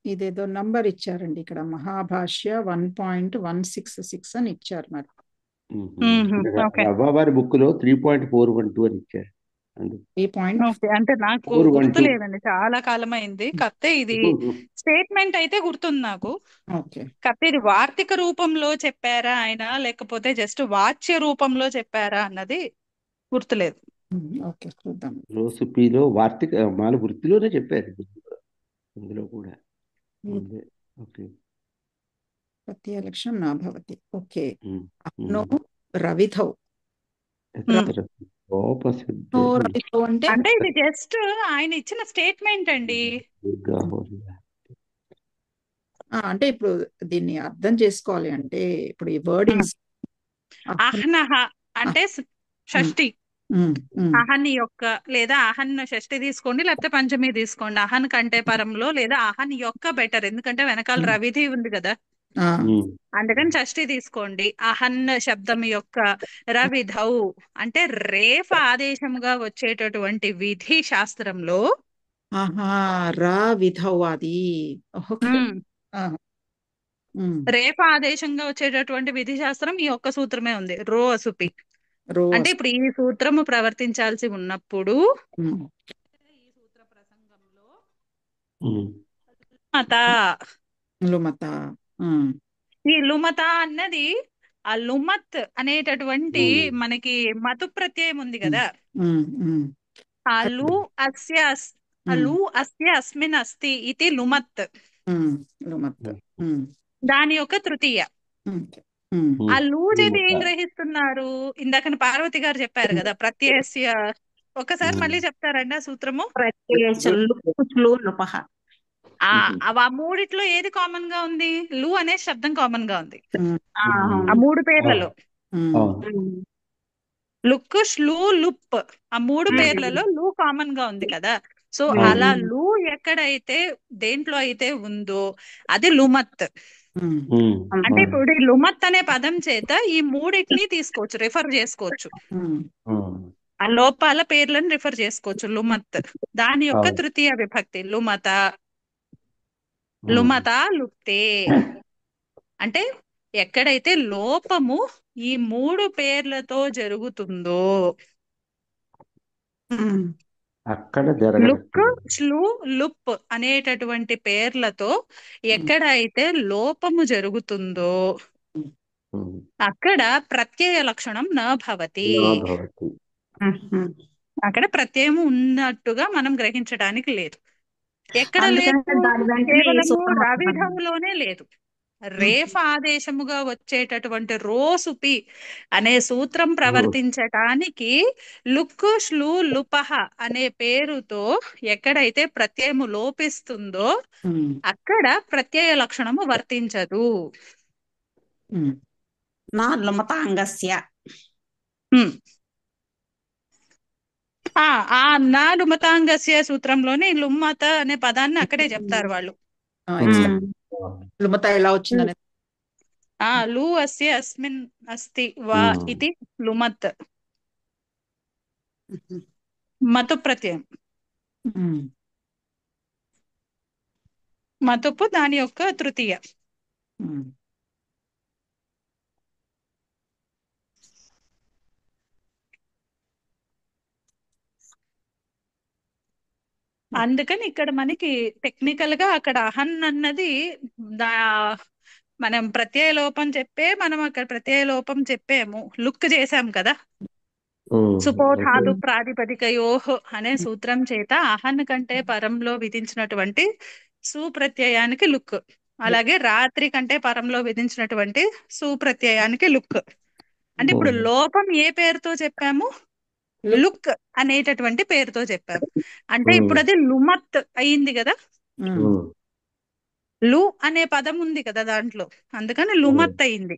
ఇదేదో నంబర్ ఇచ్చారండి ఇక్కడ, మహాభాష్య 1.166 అని ఇచ్చారు. మరి రవ్వావారి బుక్ లో 3.412 అని ఇచ్చారు. అంటే నాకు గుర్తు లేదండి, చాలా కాలం అయింది. కాకపోతే ఇది స్టేట్మెంట్ అయితే గుర్తుంది నాకు. కాకపోతే ఇది వార్తిక రూపంలో చెప్పారా ఆయన లేకపోతే జస్ట్ వాచ్య రూపంలో చెప్పారా అన్నది గుర్తులేదు. రోసుపిలో వార్తిక మాల వృత్తిలోనే చెప్పారు అందులో కూడా. ప్రత్యయ లక్షణం నా భవతి. ఓకే. రవిధౌ అంటే ఇది జస్ట్ ఆయన ఇచ్చిన స్టేట్మెంట్ అండి. అంటే ఇప్పుడు దీన్ని అర్థం చేసుకోవాలి అంటే ఇప్పుడు ఈ వర్డింగ్స్ అహ్నహ అంటే షష్ఠి. అహన్ అహన్ యొక్క లేదా అహన్ షష్ఠి తీసుకోండి, లేకపోతే పంచమి తీసుకోండి. అహన్ కంటే పరంలో లేదా అహన్ యొక్క బెటర్, ఎందుకంటే వెనకాల రవిధి ఉంది కదా, అందుకని షష్ఠి తీసుకోండి. అహన్ శబ్దం యొక్క రవిధౌ అంటే రేఫ ఆదేశముగా వచ్చేటటువంటి విధి శాస్త్రంలో రా విధౌ అది. ఓకే. రేఫ ఆదేశంగా వచ్చేటటువంటి విధి శాస్త్రం ఈ ఒక్క సూత్రమే ఉంది, రో అసుపి. అంటే ఇప్పుడు ఈ సూత్రము ప్రవర్తించాల్సి ఉన్నప్పుడు ఈ సూత్ర ప్రసంగంలో లుమత ఈ లుమత అన్నది ఆ లుమత్ అనేటటువంటి మనకి మతు ప్రత్యయం ఉంది కదా, ఆ లు అస్య అస్మిన్ అస్తి ఇది లుమత్, లుమత్ దాని యొక్క తృతీయ. ఆ లూ చేతి ఏం గ్రహిస్తున్నారు? ఇందాక పార్వతి గారు చెప్పారు కదా ప్రత్యయస్య. ఒకసారి మళ్ళీ చెప్తారండి ఆ సూత్రము. ఆ మూడిట్లో ఏది కామన్ గా ఉంది? లు అనే శబ్దం కామన్ గా ఉంది ఆ మూడు పేర్లలో. లుక్, శ్లు, లుప్, ఆ మూడు పేర్లలో లు కామన్ గా ఉంది కదా. సో అలా లు ఎక్కడైతే దేంట్లో అయితే ఉందో అది లుమత్. అంటే ఇప్పుడు ఈ లుమత్ అనే పదం చేత ఈ మూడిటిని తీసుకోవచ్చు, రిఫర్ చేసుకోవచ్చు. ఆ లోపాల పేర్లను రిఫర్ చేసుకోవచ్చు. లుమత్ దాని యొక్క తృతీయ విభక్తి లుమత, లుమత, లుప్తే. అంటే ఎక్కడైతే లోపము ఈ మూడు పేర్లతో జరుగుతుందో అక్కడ లుక్, శ్లు, లుప్ అనేటటువంటి పేర్లతో ఎక్కడైతే లోపము జరుగుతుందో అక్కడ ప్రత్యయ లక్షణం న భవతి. అక్కడ ప్రత్యయం ఉన్నట్టుగా మనం గ్రహించడానికి లేదు. ఎక్కడ లేదు? కేవలము రవిధంలోనే లేదు. రేఫ ఆదేశముగా వచ్చేటటువంటి రోసుపి అనే సూత్రం ప్రవర్తించటానికి లుక్, శ్లు, లుపహ అనే పేరుతో ఎక్కడైతే ప్రత్యయము లోపిస్తుందో అక్కడ ప్రత్యయ లక్షణము వర్తించదు. నా లుమతాంగస్య ఆ నా లుమతాంగస్య సూత్రంలోనే లుమ్మత అనే పదాన్ని అక్కడే చెప్తారు వాళ్ళు. లుమత ఎలా వచ్చిందని లు అస్య అస్మిన్ అస్తి వా ఇది లుమత్, మతు ప్రత్యయం. మతుపు దాని యొక్క తృతీయ. అందుకని ఇక్కడ మనకి టెక్నికల్ గా అక్కడ అహన్ అన్నది మనం ప్రత్యయ లోపం మనం అక్కడ ప్రత్యయ లోపం చెప్పాము, లుక్ చేసాం కదా. సుపోధాతు ప్రాతిపదికయోహ్ అనే సూత్రం చేత అహన్ కంటే పరంలో విధించినటువంటి సుప్రత్యయానికి లుక్, అలాగే రాత్రి కంటే పరంలో విధించినటువంటి సుప్రత్యయానికి లుక్. అంటే ఇప్పుడు లోపం ఏ పేరుతో చెప్పాము? లుక్ అనేటటువంటి పేరుతో చెప్పాము. అంటే ఇప్పుడు అది లుమత్ అయింది కదా, లు అనే పదం ఉంది కదా దాంట్లో, అందుకని లుమత్ అయింది.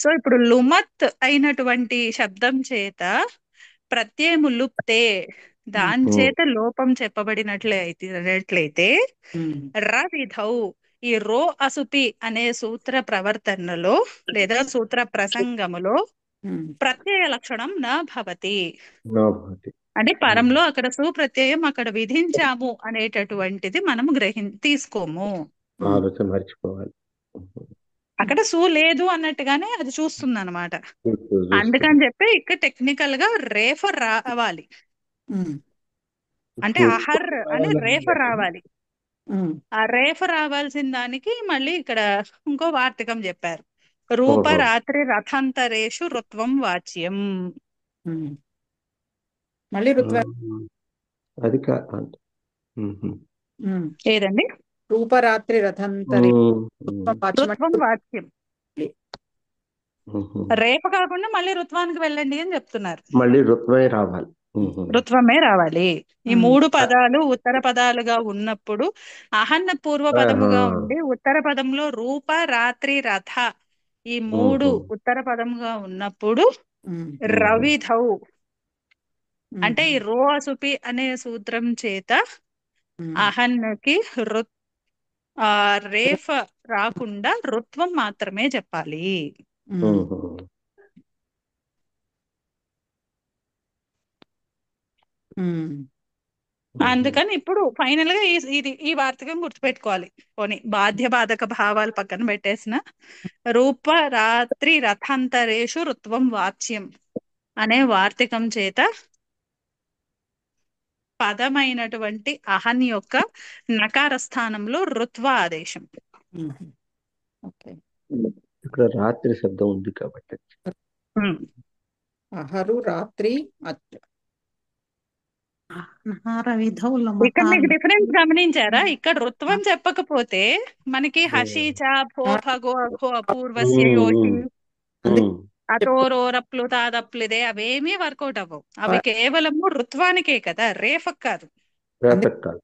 సో ఇప్పుడు లుమత్ అయినటువంటి శబ్దం చేత ప్రత్యయము లుప్తే దాని చేత లోపం చెప్పబడినట్లయితే రవిధౌ ఈ రో అసుపి అనే సూత్ర ప్రవర్తనలో లేదా సూత్ర ప్రసంగములో ప్రత్యయ లక్షణం నా భవతి. అంటే పరంలో అక్కడ సుప్రత్యయం అక్కడ విధించాము అనేటటువంటిది మనము తీసుకోము. ఆలోచన మర్చిపోవాలి. అక్కడ సు లేదు అన్నట్టుగానే అది చూస్తుంది అనమాట. అందుకని చెప్పి ఇక్కడ టెక్నికల్ గా రేఫర్ రావాలి, అంటే అహర్ అని రేఫర్ రావాలి. ఆ రేఫర్ రావాల్సిన దానికి మళ్ళీ ఇక్కడ ఇంకో వార్తకం చెప్పారు, రూప రాత్రి రథాంతరేషు రుత్వం వాచ్యం. మళ్ళీ అది ఏదండి? రూపరాత్రి రథాంతరే రుత్వం వాచ్యం. రేప కాకుండా మళ్ళీ రుత్వానికి వెళ్ళండి అని చెప్తున్నారు. మళ్ళీ రుత్వమే రావాలి. రుత్వమే రావాలి. ఈ ఉమ్. మూడు పదాలు ఉత్తర పదాలుగా ఉన్నప్పుడు అహన్న పూర్వ పదముగా ఉండి ఉత్తర పదంలో రూప రాత్రి రథ ఈ మూడు ఉత్తర పదముగా ఉన్నప్పుడు ఉమ్. రవిధౌ ఉమ్. అంటే ఈ రో అసుపి అనే సూత్రం చేత ఉమ్. అహన్నకి రేఫ రాకుండా రుత్వం మాత్రమే చెప్పాలి. ఉమ్. ఉమ్. అందుకని ఇప్పుడు ఫైనల్ గా ఈ వార్తకం గుర్తుపెట్టుకోవాలి. పోనీ బాధ్య బాధక భావాలు పక్కన పెట్టేసిన రూప రాత్రి రథాంతరేషు రుత్వం వాచ్యం అనే వార్తికం చేత పదమైనటువంటి అహన్ యొక్క నకార స్థానంలో రుత్వ ఆదేశం. ఉమ్. ఓకే. ఇక్కడ రాత్రి శబ్దం ఉంది కాబట్టి అహరు రాత్రి అచ్చ విధౌ ఇక్కడ మీకు డిఫరెన్స్ గమనించారా? ఇక్కడ రుత్వం చెప్పకపోతే మనకి హషీచ భో భగో అఘో అపూర్వస్య యోషి అతోరోరప్లు తాదప్లిదే అవేమీ వర్కౌట్ అవ్వవు. అవి కేవలము రుత్వానికే కదా, రేఫక్ కాదు. చెప్పుకున్నారు.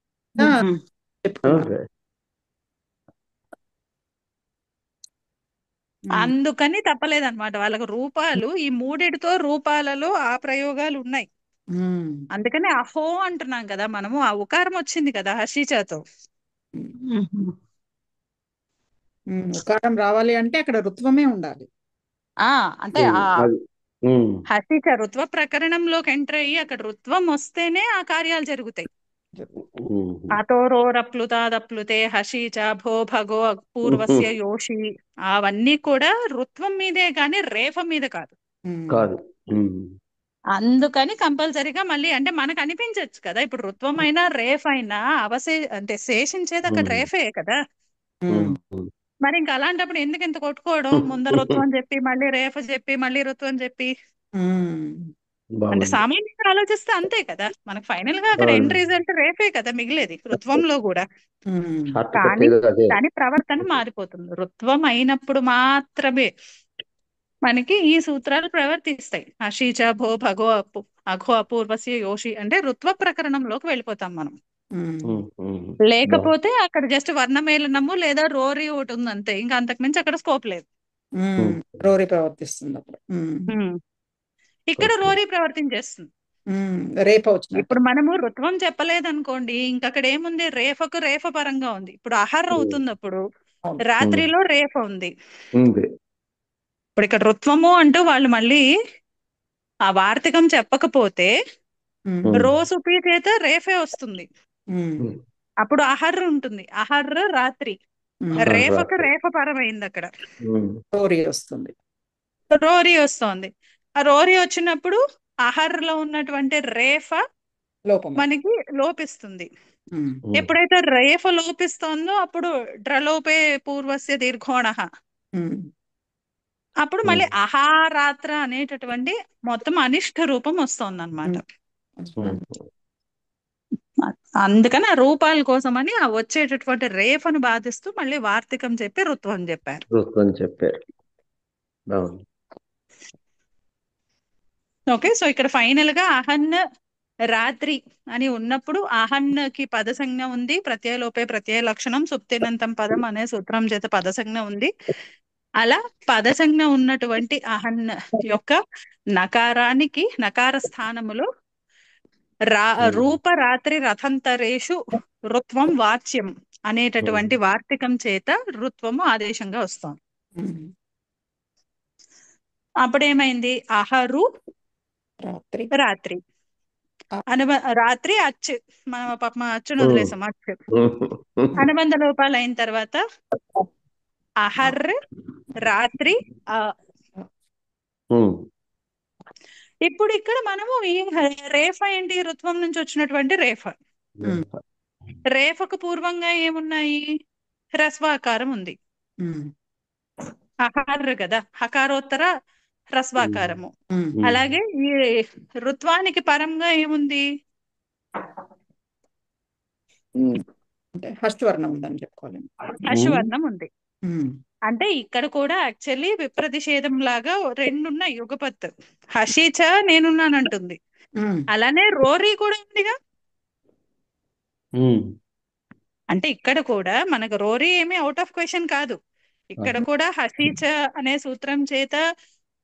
అందుకని తప్పలేదన్నమాట. వాళ్ళకు రూపాలు ఈ మూడిటితో రూపాలలో ఆ ప్రయోగాలు ఉన్నాయి. అందుకని అహో అంటున్నాం కదా మనము. ఆ ఉకారం వచ్చింది కదా హషీచతో. ఉకారం రావాలి అంటే అక్కడ రుత్వమే ఉండాలి. అంటే ఆ హషీచ రుత్వ ప్రకరణంలోకి ఎంటర్ అయ్యి అక్కడ రుత్వం వస్తేనే ఆ కార్యాలు జరుగుతాయి. అతోరోరప్లుతాదప్లుతే హషీచ భో భగో పూర్వస్య యోషి అవన్నీ కూడా రుత్వం మీదే గాని రేఫ మీద కాదు. అందుకని కంపల్సరీగా మళ్ళీ అంటే మనకు అనిపించచ్చు కదా, ఇప్పుడు రుత్వం అయినా రేఫ్ అయినా అంటే శేషించేది అక్కడ రేఫే కదా. మరి ఇంకా అలాంటప్పుడు ఎందుకు ఇంత కొట్టుకోవడం? ముందర రుత్వం చెప్పి మళ్ళీ రేఫ చెప్పి మళ్ళీ రుత్వం చెప్పి. అంటే సామాన్యంగా ఆలోచిస్తే అంతే కదా. మనకు ఫైనల్ గా అక్కడ ఎండ్ రిజల్ట్ రేపే కదా మిగిలేది రుత్వంలో కూడా. కానీ దాని ప్రవర్తన మారిపోతుంది. రుత్వం అయినప్పుడు మాత్రమే మనకి ఈ సూత్రాలు ప్రవర్తిస్తాయి. హషీచ భో భగో అఘో అపూర్వస్య యోషి అంటే రుత్వ ప్రకరణంలోకి వెళ్ళిపోతాం మనం. లేకపోతే అక్కడ జస్ట్ వర్ణమేళనము లేదా రోరీ ఒకటి ఉంది అంతే, ఇంకా అంతకు మించి అక్కడ స్కోప్ లేదు. రోరీ ప్రవర్తిస్తుంది అప్పుడు. ఇక్కడ రోరీ ప్రవర్తించేస్తుంది. ఇప్పుడు మనము రుత్వం చెప్పలేదనుకోండి, ఇంకక్కడ ఏముంది? రేఫకు రేఫ పరంగా ఉంది. ఇప్పుడు అహర్ అవుతుంది, అప్పుడు రాత్రిలో రేఫ ఉంది. ఇప్పుడు ఇక్కడ రుత్వము అంటూ వాళ్ళు మళ్ళీ ఆ వార్తికం చెప్పకపోతే రోసుపి చేత రేఫే వస్తుంది. అప్పుడు అహర్ ఉంటుంది. అహర్ రాత్రి, రేఫకు రేఫ పరమైంది. అక్కడ రోరీ వస్తుంది. రోరీ వస్తోంది. ఆ రోరీ వచ్చినప్పుడు అహర్లో ఉన్నటువంటి రేఫ మనకి లోపిస్తుంది. ఎప్పుడైతే రేఫ లోపిస్తోందో అప్పుడు డ్రలోపే పూర్వస్య దీర్ఘోణ, అప్పుడు మళ్ళీ అహారాత్ర అనేటటువంటి మొత్తం అనిష్ట రూపం వస్తోంది అన్నమాట. అందుకని ఆ రూపాల కోసమని ఆ వచ్చేటటువంటి రేఫను బాధిస్తూ మళ్ళీ వార్తికం చెప్పి రుత్వం చెప్పారు. ఓకే. సో ఇక్కడ ఫైనల్ గా అహన్ రాత్రి అని ఉన్నప్పుడు అహన్కి పదసంజ్ఞ ఉంది. ప్రత్యయలోపే ప్రత్యయ లక్షణం సుప్తినంతం పదం అనే సూత్రం చేత పదసంజ్ఞ ఉంది. అలా పదసంజ్ఞ ఉన్నటువంటి అహన్ యొక్క నకారానికి నకార స్థానములో రూప రాత్రి రథంతరేషు రుత్వం వాచ్యం అనేటటువంటి వార్తికం చేత రుత్వము ఆదేశంగా వస్తుంది. అప్పుడేమైంది? అహరు రాత్రి రాత్రి అచ్చు, మనం పాప అచ్చును వదిలేసాం. అచ్చు అనుబంధ లోపాలు అయిన తర్వాత అహర్ రాత్రి. ఇప్పుడు ఇక్కడ మనము ఈ రేఫ ఏంటి? రుత్వం నుంచి వచ్చినటువంటి రేఫ. రేఫకు పూర్వంగా ఏమున్నాయి? హ్రస్వాకారం ఉంది. అహర్ కదా, హకారోత్తర హ్రస్వాకారము. అలాగే ఈ రుత్వానికి పరంగా ఏముంది? హర్షవర్ణం ఉందని చెప్పుకోవాలి. హర్షవర్ణం ఉంది. అంటే ఇక్కడ కూడా యాక్చువల్లీ విప్రతిషేధం లాగా రెండున్నాయి. యుగపత్ హషీచ నేనున్నానంటుంది, ఉమ్, అలానే రోరీ కూడా ఉందిగా. ఉమ్, అంటే ఇక్కడ కూడా మనకు రోరీ ఏమీ అవుట్ ఆఫ్ క్వశ్చన్ కాదు. ఇక్కడ కాదు. కూడా హసీచ అనే సూత్రం చేత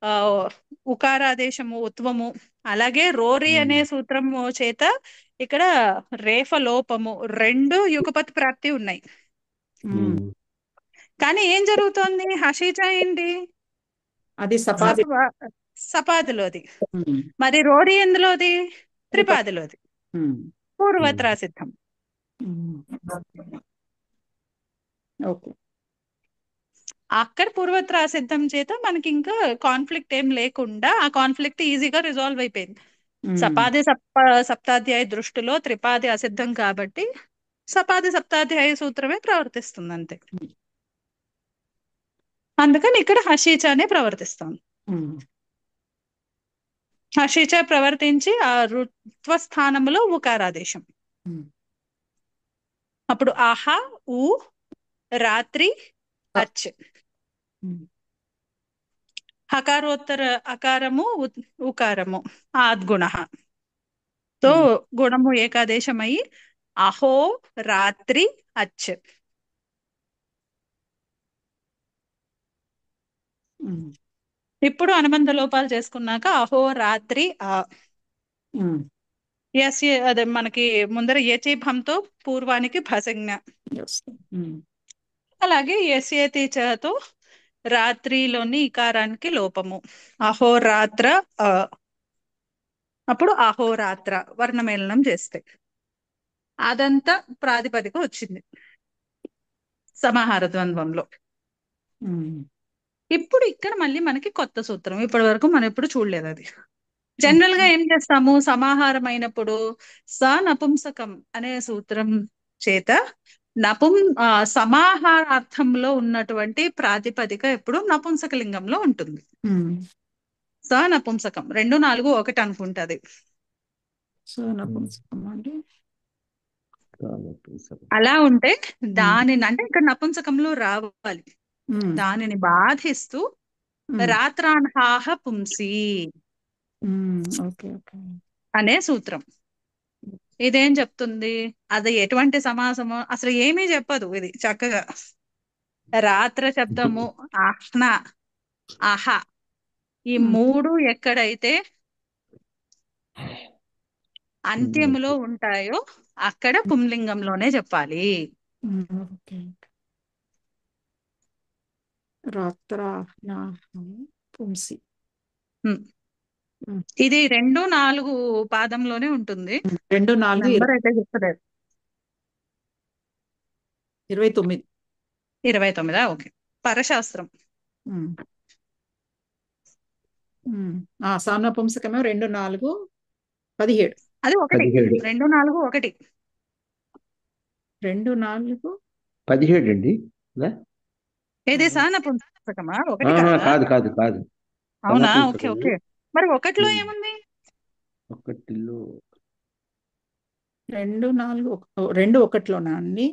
ఆ ఉకారాదేశము ఉత్వము, అలాగే రోరీ అనే సూత్రము చేత ఇక్కడ రేఫ లోపము, రెండు యుగపత్ ప్రాప్తి ఉన్నాయి. ఉమ్. ఉమ్, కానీ ఏం జరుగుతోంది? హషీచ ఏంటి? అది సపాది. సపాదిలోది. ఉమ్, మరి రోరీ ఎందులోది? త్రిపది. త్రిపాదిలోది. ఉమ్, పూర్వత్రా సిద్ధం. ఉమ్. ఓకే. అక్కడ పూర్వత్రా సిద్ధం చేత మనకి ఇంకా కాన్ఫ్లిక్ట్ ఏం లేకుండా ఆ కాన్ఫ్లిక్ట్ ఈజీగా రిజాల్వ్ అయిపోయింది. ఉమ్, సపాది సప్తాధ్యాయ దృష్టిలో త్రిపాది అసిద్ధం కాబట్టి సపాది సప్తాధ్యాయ సూత్రమే ప్రవర్తిస్తుంది అంతే. అందుకని ఇక్కడ హషీచానే ప్రవర్తిస్తాం. ఉమ్, హషీచ ప్రవర్తించి ఆ రుత్వ స్థానంలో ఉకారాదేశం. ఉమ్. అప్పుడు ఆహా, ఊ, రాత్రి, అచ్. ఉమ్, హకారోత్తర అకారము ఉకారము ఆద్గుణ తో ఉమ్, గుణము ఏకాదేశమై అహో రాత్రి అచ్. ఉమ్, ఇప్పుడు అనుబంధ లోపాలు చేసుకున్నాక అహో రాత్రి ఆ. ఉమ్. ఎస్ అదే మనకి ముందర యచీభంతో పూర్వానికి భసజ్ఞ. Yes. ఉమ్, అలాగే యస్యేతి చతో రాత్రిలోని ఇకారానికి లోపము అహోరాత్ర ఆ. అప్పుడు అహోరాత్ర వర్ణమేళనం చేస్తే అదంతా ప్రాతిపదిక వచ్చింది సమాహార ద్వంద్వంలో. ఉమ్. ఇప్పుడు ఇక్కడ మళ్ళీ మనకి కొత్త సూత్రం, ఇప్పటి వరకు మనం ఎప్పుడు చూడలేదు అది. జనరల్ గా ఏం చేస్తాము, సమాహారం అయినప్పుడు స నపుంసకం అనే సూత్రం చేత సమాహారార్థంలో ఉన్నటువంటి ప్రాతిపదిక ఎప్పుడు నపుంసక లింగంలో ఉంటుంది. ఉమ్. స నపుంసకం 2, 4, 1 అనుకుంటది. సో నపుంసకం అంటే అలా ఉంటే దానిని అంటే ఇక్కడ నపుంసకంలో రావాలి, ఉమ్, దానిని బాధిస్తూ ఉమ్, రాత్రాన్హాహ పుంసి ఉమ్. Okay okay. అనే సూత్రం. ఇదేం చెప్తుంది? అది ఎటువంటి సమాసము అసలు ఏమీ చెప్పదు. ఇది చక్కగా రాత్ర శబ్దము, ఆహ్న, అహ ఈ ఉమ్, మూడు ఎక్కడైతే అంత్యములో ఉంటాయో అక్కడ పుంలింగంలోనే చెప్పాలి. ఉమ్. ఓకే. రాత్రాహ్నాహం పుంసి. ఉమ్. ఉమ్. ఇది 2, 4 పాదంలోనే ఉంటుంది. 2, 4, నెంబర్ అయితే చెప్పలేదు. 29. 29. ఓకే. పరశాస్త్రం. ఉమ్. ఉమ్. సానపుంసకమేమో 2, 4, 17. అది 1. 17. 2, 4, 1. 2, 4. 17 అండి. ఏది సానపుంసకమా? 1 కాదా? కాదు కాదు కాదు. అవునా? ఓకే సన్నపుంసకము ఓకే. మరి 1లో ఏముంది? 1లో 2, 4, 2, 1లోనా అండి?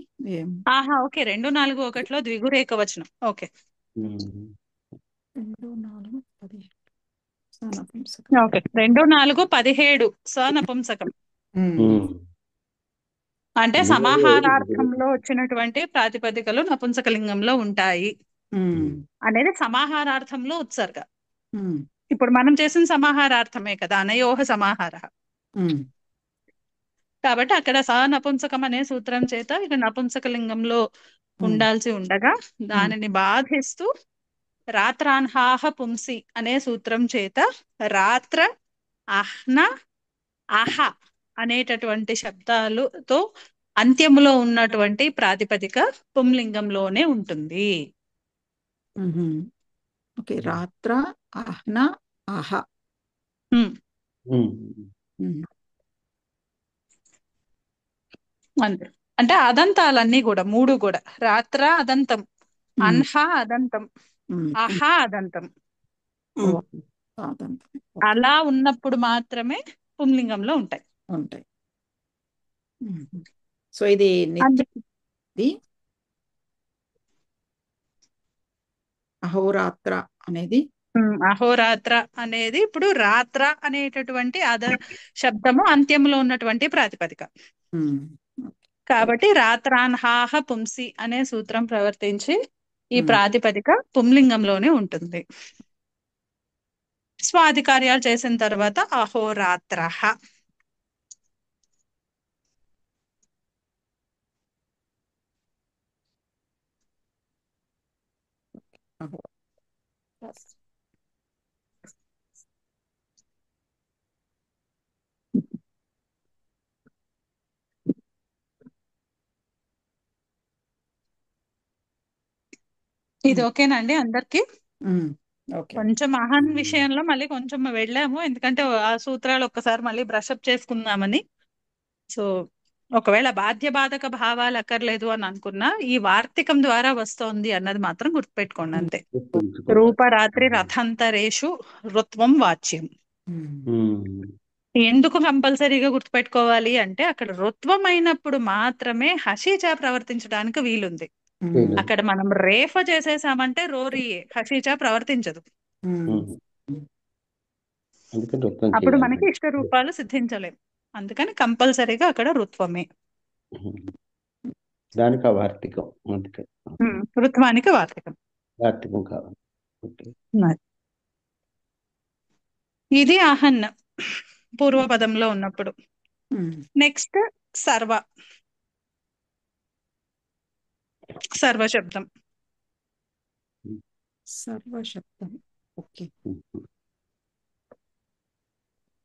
ఆహా, ఓకే. 2, 4, 1లో ద్విగురేక వచనం. ఓకే 2, 4, 17 సానపుంసకం. ఓకే. 2, 4, 17 సనపుంసకం. ఉమ్. అంటే అందులో సమాహారార్థంలో వచ్చినటువంటి ప్రాతిపదికలు నపుంసకలింగంలో ఉంటాయి ఉమ్. అనేది సమాహారార్థంలో ఉత్సర్గ. ఉమ్. ఇప్పుడు మనం చేసిన సమాహారార్థమే కదా, అనయోహ సమాహార. ఉమ్. కాబట్టి అక్కడ నపుంసకం అనే సూత్రం చేత ఇక నపుంసకలింగంలో ఉమ్. ఉండాల్సి ఉండగా దానిని బాధిస్తూ రాత్రాన్హాహ పుంసి అనే సూత్రం చేత రాత్ర, అహ్న, అహ అనేటటువంటి శబ్దాలతో అంత్యములో ఉన్నటువంటి ప్రాతిపదిక పుంలింగంలోనే ఉంటుంది. ఉహుం. ఓకే. రాత్ర, అహ్న, అహ. ఉమ్. ఉమ్. అంతే. అంటే అదంతాలన్నీ కూడా 3 కూడా రాత్ర అదంతం, అన్హ అదంతం, ఉమ్. అహ అదంతం. ఓ, అదంతా. ఓకే. అలా ఉన్నప్పుడు మాత్రమే పుంలింగంలో ఉంటాయి. ఉంటాయి. సో ఇది అందు- నిత్య అహోరాత్ర అనేది అహోరాత్ర అనేది ఇప్పుడు రాత్ర అనేటటువంటి శబ్దము అంత్యంలో ఉన్నటువంటి ప్రాతిపదిక. ఉమ్, కాబట్టి రాత్రాన్హాహ పుంసి అనే సూత్రం ప్రవర్తించి ఈ ఉమ్, ప్రాతిపదిక పుంలింగంలోనే ఉంటుంది. స్వాది కార్యాలు చేసిన తర్వాత అహోరాత్ర. అహో. ఇది ఓకేనండి అందరికి? ఉమ్, ఓకే. కొంచెం మహాన్ విషయంలో మళ్ళీ కొంచెం వెళ్ళాము, ఎందుకంటే ఆ సూత్రాలు ఒక్కసారి మళ్ళీ బ్రషప్ చేసుకుందామని. సో ఒకవేళ బాధ్యబాధక భావాలు అక్కర్లేదు అని అనుకున్నా ఈ వార్తికం ద్వారా వస్తోంది అన్నది మాత్రం గుర్తుపెట్టుకోండి అంతే. గుర్తుంచుకోవాలి. రూపరాత్రి రథంతరేషు ఋత్వం వాచ్యం. ఉమ్, ఎందుకు కంపల్సరీగా గుర్తుపెట్టుకోవాలి అంటే అక్కడ ఋత్వం అయినప్పుడు మాత్రమే హషీచా ప్రవర్తించడానికి వీలుంది. ఉమ్, అక్కడ మనం రేఫ చేసేసామంటే రోరియే, హషీచా ప్రవర్తించదు. ఉమ్, అందుకని వృత్తం అప్పుడు చేయాలి. మనకి ఇష్ట రూపాలు సిద్ధించలేం. అందుకని కంపల్సరీగా అక్కడ ఋత్వమే. దానికి ఆ వార్తికం. అందుకని ఋత్వానికి వార్తికం. వార్తికం కావాలి. ఓకే. మరి ఇది ఆహన్ పూర్వపదంలో ఉన్నప్పుడు. ఉమ్, నెక్స్ట్ సర్వ. సర్వశబ్దం. సర్వశబ్దం. ఓకే.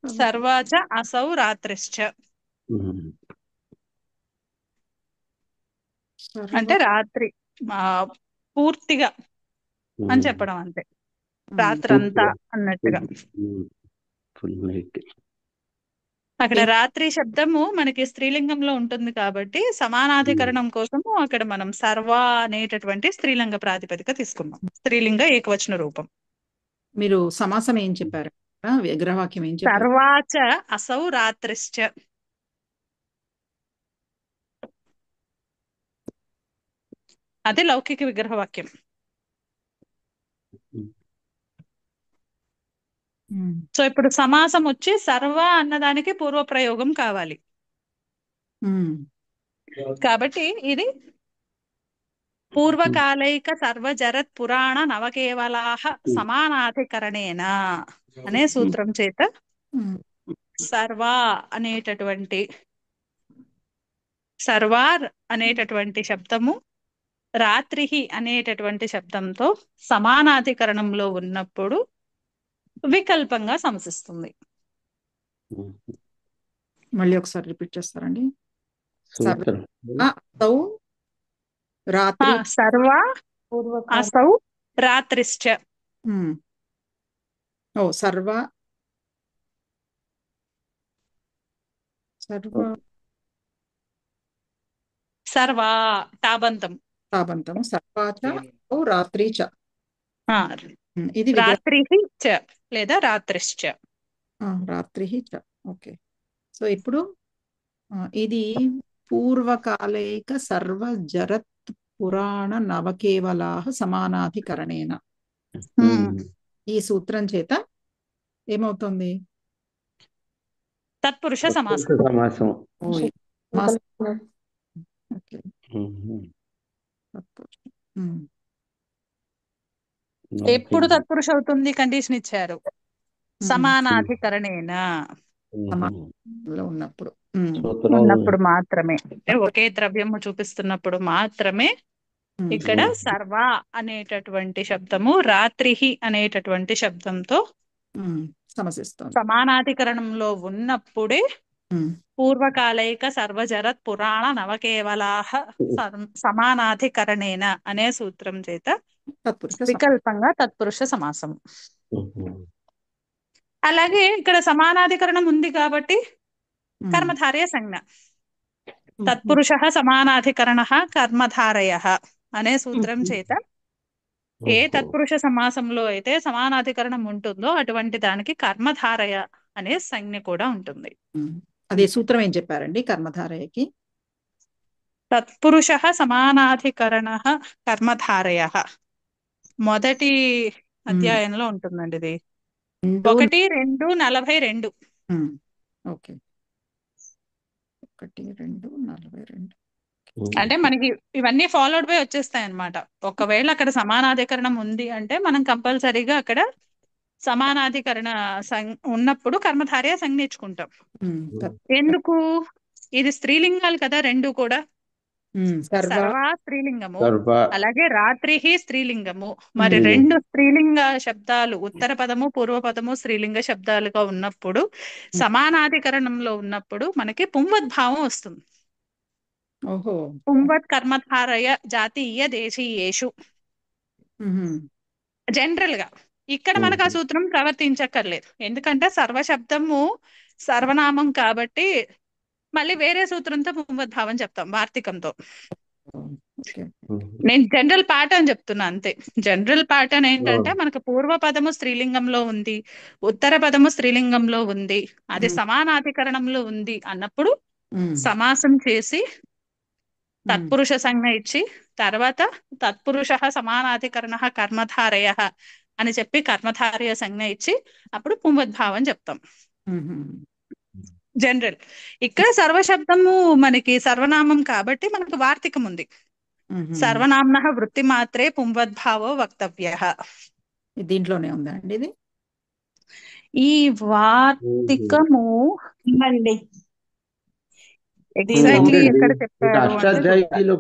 సర్వాచ అసౌ రాత్రిశ్చ. సర్వ. అంటే రాత్రి పూర్తిగా అని చెప్పడం అంతే. రాత్రంతా అన్నట్టుగా. Full night. అక్కడ రాత్రి శబ్దము మనకి స్త్రీలింగంలో ఉంటుంది కాబట్టి సమానాధికరణం కోసము అక్కడ మనం సర్వ అనేటటువంటి స్త్రీలింగ ప్రాతిపదిక తీసుకున్నాం. స్త్రీలింగ ఏకవచన రూపం. మీరు సమాసం ఏం చెప్పారు? విగ్రహవాక్యం ఏం చెప్పారు? సర్వాచ అసౌ రాత్రిశ్చ. అదే లౌకిక విగ్రహవాక్యం. సో ఇప్పుడు సమాసం వచ్చి సర్వ అన్నదానికి పూర్వ ప్రయోగం కావాలి. కాబట్టి ఇది పూర్వకాలైక సర్వజరత్ పురాణ నవకేవలాహ సమానాధికరణేన అనే సూత్రం చేత సర్వ అనేటటువంటి సర్వార్ అనేటటువంటి శబ్దము రాత్రిహి అనేటటువంటి శబ్దంతో సమానాధికరణంలో ఉన్నప్పుడు వికల్పంగా సమసిస్తుంది. మళ్ళీ ఒకసారి రిపీట్ చేస్తారండి. సూత్రం. అసౌ రాత్రి. సర్వ అసౌ రాత్రిశ్చ. ఓ సర్వ సర్వ సర్వా టాబంతం. తాబంతము. సర్వాచ రాత్రి చ. ఇది రాత్రిహి చ లేదా రాత్రిశ్చ. రాత్రి చ. ఓకే. సో ఇప్పుడు ఇది పూర్వకాలైక సర్వజరత్ పురాణ నవకేవలాహ సమానాధికరణేన. ఈ సూత్రం చేత ఏమవుతుంది? తత్పురుష సమాసం. ఎప్పుడు తత్పురుష అవుతుంది? కండిషన్ ఇచ్చారు, సమానాధికరణేన ఉన్నప్పుడు మాత్రమే. ఒకే ద్రవ్యము చూపిస్తున్నప్పుడు మాత్రమే ఇక్కడ సర్వ అనేటటువంటి శబ్దము రాత్రిహి అనేటటువంటి శబ్దంతో సమసిస్తుంది. సమానాధికరణంలో ఉన్నప్పుడే పూర్వకాలైక సర్వజరత్ పురాణ నవకేవలాహ సమానాధికరణేన అనే సూత్రం చేత వికల్పంగా తత్పురుష సమాసం. అలాగే ఇక్కడ సమానాధికరణం ఉంది కాబట్టి కర్మధారయ సంజ్ఞ. తత్పురుష సమానాధికరణ కర్మధారయ అనే సూత్రం చేత ఏ తత్పురుష సమాసంలో అయితే సమానాధికరణం ఉంటుందో అటువంటి దానికి కర్మధారయ అనే సంజ్ఞ కూడా ఉంటుంది. అదే సూత్రం ఏం చెప్పారండి కర్మధారయకి? తత్పురుష సమానాధికరణ కర్మధారయ. మొదటి అధ్యాయంలో ఉంటుందండి ఇది. 2 1, 2, 42. ఓకే 1 2 42 అంటే మనకి ఇవన్నీ ఫాలోడ్ బై వచ్చేస్తాయి అన్నమాట. ఒకవేళ అక్కడ సమానాధికరణం ఉంది అంటే మనం కంపల్సరీగా అక్కడ సమానాధికరణ ఉన్నప్పుడు కర్మధారయ సంజ్ఞ నేర్చుకుంటాం. ఎందుకు? ఇది స్త్రీలింగాలు కదా రెండు కూడా. సర్వ స్త్రీలింగము, అలాగే రాత్రి స్త్రీలింగము. మరి రెండు స్త్రీలింగ శబ్దాలు ఉత్తర పదము పూర్వ పదము స్త్రీలింగ శబ్దాలుగా ఉన్నప్పుడు సమానాధికరణంలో ఉన్నప్పుడు మనకి పుంవద్భావం వస్తుంది. ఓహో పుంవత్ కర్మధారయ జాతీయ దేశీయేషు జనరల్ గా. ఇక్కడ మనకు ఆ సూత్రం ప్రవర్తించక్కర్లేదు, ఎందుకంటే సర్వశబ్దము సర్వనామం కాబట్టి మళ్ళీ వేరే సూత్రంతో పుంవద్భావం చెప్తాం వార్తికంతో. నేను జనరల్ ప్యాటర్న్ చెప్తున్నా అంతే. జనరల్ ప్యాటర్న్ ఏంటంటే మనకు పూర్వ పదము స్త్రీలింగంలో ఉంది, ఉత్తర పదము స్త్రీలింగంలో ఉంది, అది సమానాధికరణంలో ఉంది అన్నప్పుడు సమాసం చేసి తత్పురుష సంజ్ఞ ఇచ్చి తర్వాత తత్పురుష సమానాధికరణ కర్మధారయ అని చెప్పి కర్మధారయ సంజ్ఞ ఇచ్చి అప్పుడు పుంవద్భావం చెప్తాం జనరల్. ఇక్కడ సర్వశబ్దము మనకి సర్వనామం కాబట్టి మనకు వార్తికం ఉంది. సర్వనామ్న వృత్తి మాత్రే పుంవద్భావో వక్తవ్యః. దీంట్లోనే ఉందా అండి ఇది? ఈ వార్తికము ఉందండి. ఎగ్జాక్ట్లీ ఎక్కడ చెప్పారు అంటే అష్టాధ్యాయిలో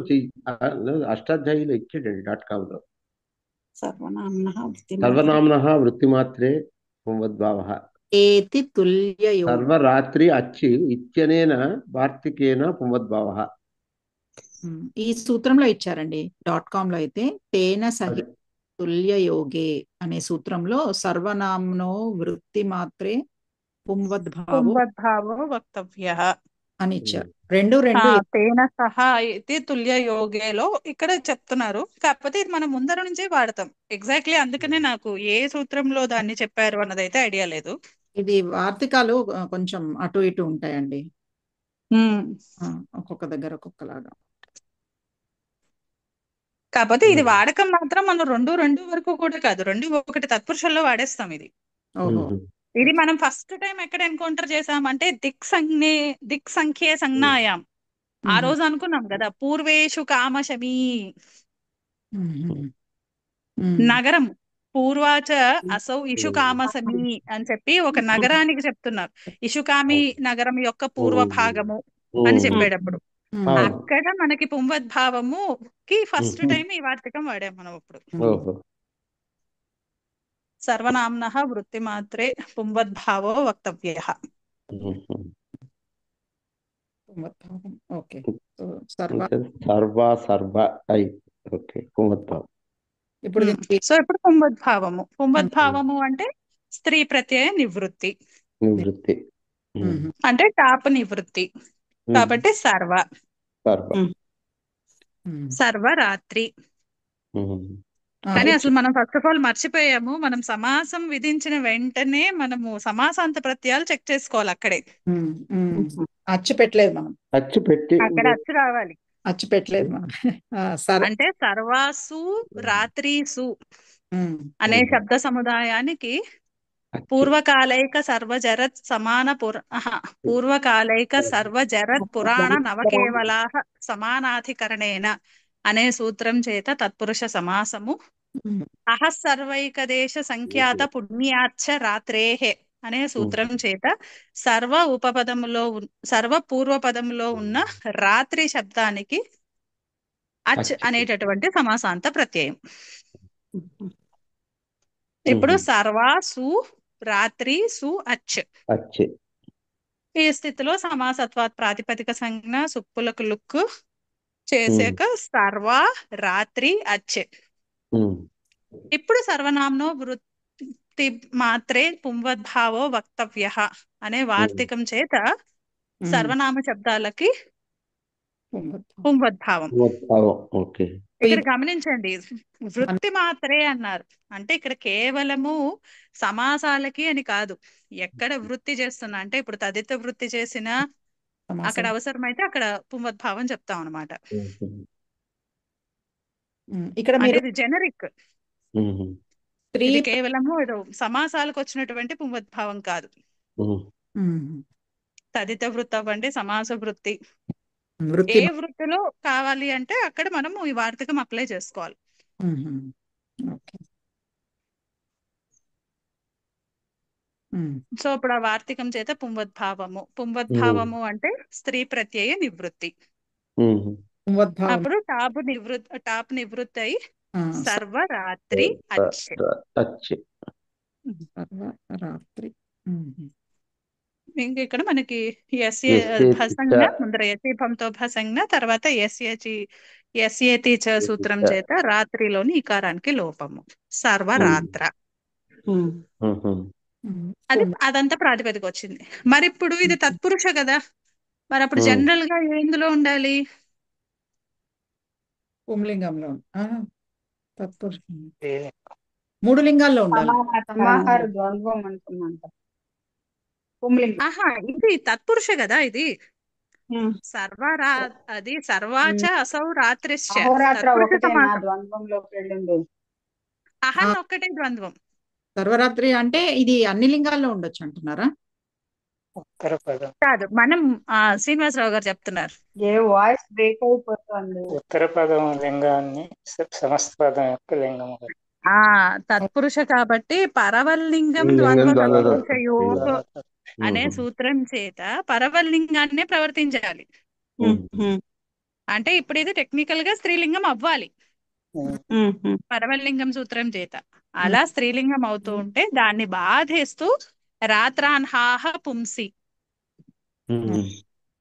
అష్టాధ్యాయిలో ఇచ్చాడు .com లో. సర్వనామ్న వృత్తి మాత్రే పుంవద్భావః ఏతి తుల్యయో సర్వరాత్రి అచ్చి ఇత్యనేన వార్తికేన పుంవద్భావః. ఈ సూత్రంలో ఇచ్చారండి. .com లో అయితే తేన సహి తుల్యయోగే అనే సూత్రంలో సర్వనామ్నో వృత్తి మాత్రే పుంవద్భావో వక్తవ్యః అని ఇచ్చారు. రెండు తేన సహా ఇది తుల్య యోగేలో ఇక్కడ చెప్తున్నారు. కాకపోతే ఇది మనం ముందర నుంచే వాడతాం ఎగ్జాక్ట్లీ. అందుకనే నాకు ఏ సూత్రంలో దాన్ని చెప్పారు అన్నదైతే ఐడియా లేదు. ఇది వార్తికాలు కొంచెం అటు ఇటు ఉంటాయండి, ఒక్కొక్క దగ్గర ఒక్కొక్కలాగా. కాకపోతే ఇది వాడకం మాత్రం మనం రెండు వరకు కూడా కాదు, 2 తత్పురుషంలో వాడేస్తాం ఇది. ఇది మనం ఫస్ట్ టైం ఎక్కడ ఎన్కౌంటర్ చేసామంటే దిక్ సంఖ్యే సంజ్ఞాయాం. ఆ రోజు అనుకున్నాం కదా పూర్వేషు కామశమీ నగరం పూర్వాచ అసౌ ఇషుకామశమీ అని చెప్పి ఒక నగరానికి చెప్తున్నారు. ఇషుకామి నగరం యొక్క పూర్వ భాగము అని చెప్పేటప్పుడు అక్కడ మనకి పుంవద్భావము కి ఫస్ట్ టైం ఈ వార్తికం వాడాం మనం. ఇప్పుడు సర్వనామ్న వృత్తి మాత్రే పుంవద్భావో వక్తవ్యః. ఇప్పుడు సో ఇప్పుడు పుంవద్భావము అంటే స్త్రీ ప్రత్యయ నివృత్తి అంటే టాప్ నివృత్తి కాబట్టి సర్వరాత్రి. కానీ అసలు మనం ఫస్ట్ ఆఫ్ ఆల్ మర్చిపోయాము, మనం సమాసం విధించిన వెంటనే మనము సమాసాంత ప్రత్యయాలు చెక్ చేసుకోవాలి అక్కడే. అచ్చు పెట్టలేదు మనం, అక్కడ అచ్చు రావాలి. అచ్చు పెట్టలేదు మనం. అంటే సర్వాసు రాత్రిసు అనే శబ్ద సముదాయానికి పూర్వకాలైక సర్వజరత్ పూర్వకాలైక సర్వజరత్ పురాణ నవకేవలాః సమానాధికరణేన అనే సూత్రం చేత తత్పురుష సమాసము సర్వైకదేశ సంఖ్యాత పుణ్యాచ్చ రాత్రేః అనే సూత్రం చేత సర్వ పూర్వ పదములో ఉన్న రాత్రి శబ్దానికి అచ్ అనేటటువంటి సమాసాంత ప్రత్యయం. ఇప్పుడు సర్వాసు రాత్రి సు అచ్ ఈ స్థితిలో సమాసత్వాత్ ప్రాతిపదిక సంజ్ఞ సుప్పులకు లుక్ చేసాక సర్వ రాత్రి అచ్. ఇప్పుడు సర్వనామ్నో వృత్తి మాత్రే పుంవద్భావో వక్తవ్యః అనే వార్తికం చేత సర్వనామ శబ్దాలకి పుంవద్భావం. ఇక్కడ గమనించండి, వృత్తి మాత్రే అన్నారు అంటే ఇక్కడ కేవలము సమాసాలకి అని కాదు, ఎక్కడ వృత్తి చేస్తున్నా అంటే ఇప్పుడు తదిత వృత్తి చేసినా అక్కడ అవసరమైతే అక్కడ పుంవద్భావం చెప్తాం అనమాట. ఇక్కడ ఇది జెనరిక్. స్త్రీ ఇది కేవలము సమాసాలకు వచ్చినటువంటి పుంవద్భావం కాదు. తదిత వృత్తి అవ్వండి, సమాస వృత్తి, వృత్తి ఏ వృత్తిలో కావాలి అంటే అక్కడ మనము ఈ వార్తికం అప్లై చేసుకోవాలి. ఓకే. సో ఇప్పుడు ఆ వార్తికం చేత పుంవద్భావము అంటే స్త్రీ ప్రత్యయ నివృత్తి. అప్పుడు టాప్ నివృత్తి అయి సర్వరాత్రి అచ్చ. రాత్రి. ఇంక ఇక్కడ మనకి భసంగ ముందర యశీభంతో భసంగ, తర్వాత యస్యేతి చ సూత్రం చేత రాత్రిలోని ఇకారానికి లోపము సర్వరాత్ర. అదంతా ప్రాతిపదిక వచ్చింది. మరి ఇప్పుడు ఇది తత్పురుష కదా, మరి అప్పుడు జనరల్ గా ఎందులో ఉండాలి? పుంలింగంలో. తత్పురుషం 3 లింగాల్లో ఉండాలి. సమాహార ద్వంద్వం అనుకున్నాను. ఆహా, ఇది తత్పురుష కదా, ఇది అది సర్వాచ అసౌ రాత్రిశ్చ. అహన్ ఒక్కటే ద్వంద్వం. సర్వరాత్రి అంటే ఇది అన్ని లింగాల్లో ఉండొచ్చు అంటున్నారా? కాదు, మనం శ్రీనివాసరావు గారు చెప్తున్నారు. ఏ వాయిస్ బ్రేక్ అయిపోతుంది. ఉత్తర పదం లింగాన్ని సమస్త పదం యొక్క లింగం తత్పురుష కాబట్టి పరవల్లింగం ద్వంద్వయోః అనే సూత్రం చేత పరవల్లింగాన్నే ప్రవర్తించాలి. అంటే ఇప్పుడు ఇది టెక్నికల్ గా స్త్రీలింగం అవ్వాలి పరవల్లింగం సూత్రం చేత. అలా స్త్రీలింగం అవుతూ ఉంటే దాన్ని బాధేస్తూ రాత్రాన్హాహ పుంసి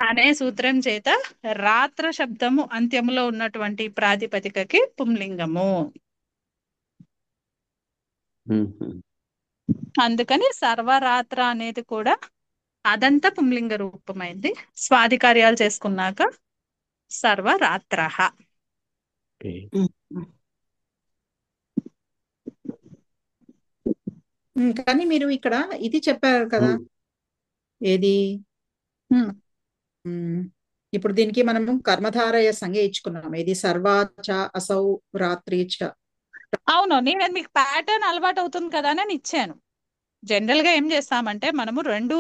అనే సూత్రం చేత రాత్ర శబ్దము అంత్యములో ఉన్నటువంటి ప్రాతిపదికకి పుంలింగము. అందుకని సర్వరాత్ర అనేది కూడా అదంతా పుంలింగ రూపమైంది. స్వాది కార్యాలు చేసుకున్నాక సర్వరాత్ర. కానీ మీరు ఇక్కడ ఇది చెప్పారు కదా, ఏది ఇప్పుడు దీనికి మనము కర్మధారయ సంజ్ఞ ఇచ్చుకున్నాం. ఇది సర్వాచ అసౌ రాత్రి చ. అవును, నేను మీకు ప్యాటర్న్ అలవాటు అవుతుంది కదా అని ఇచ్చాను. జనరల్ గా ఏం చేస్తామంటే మనము రెండు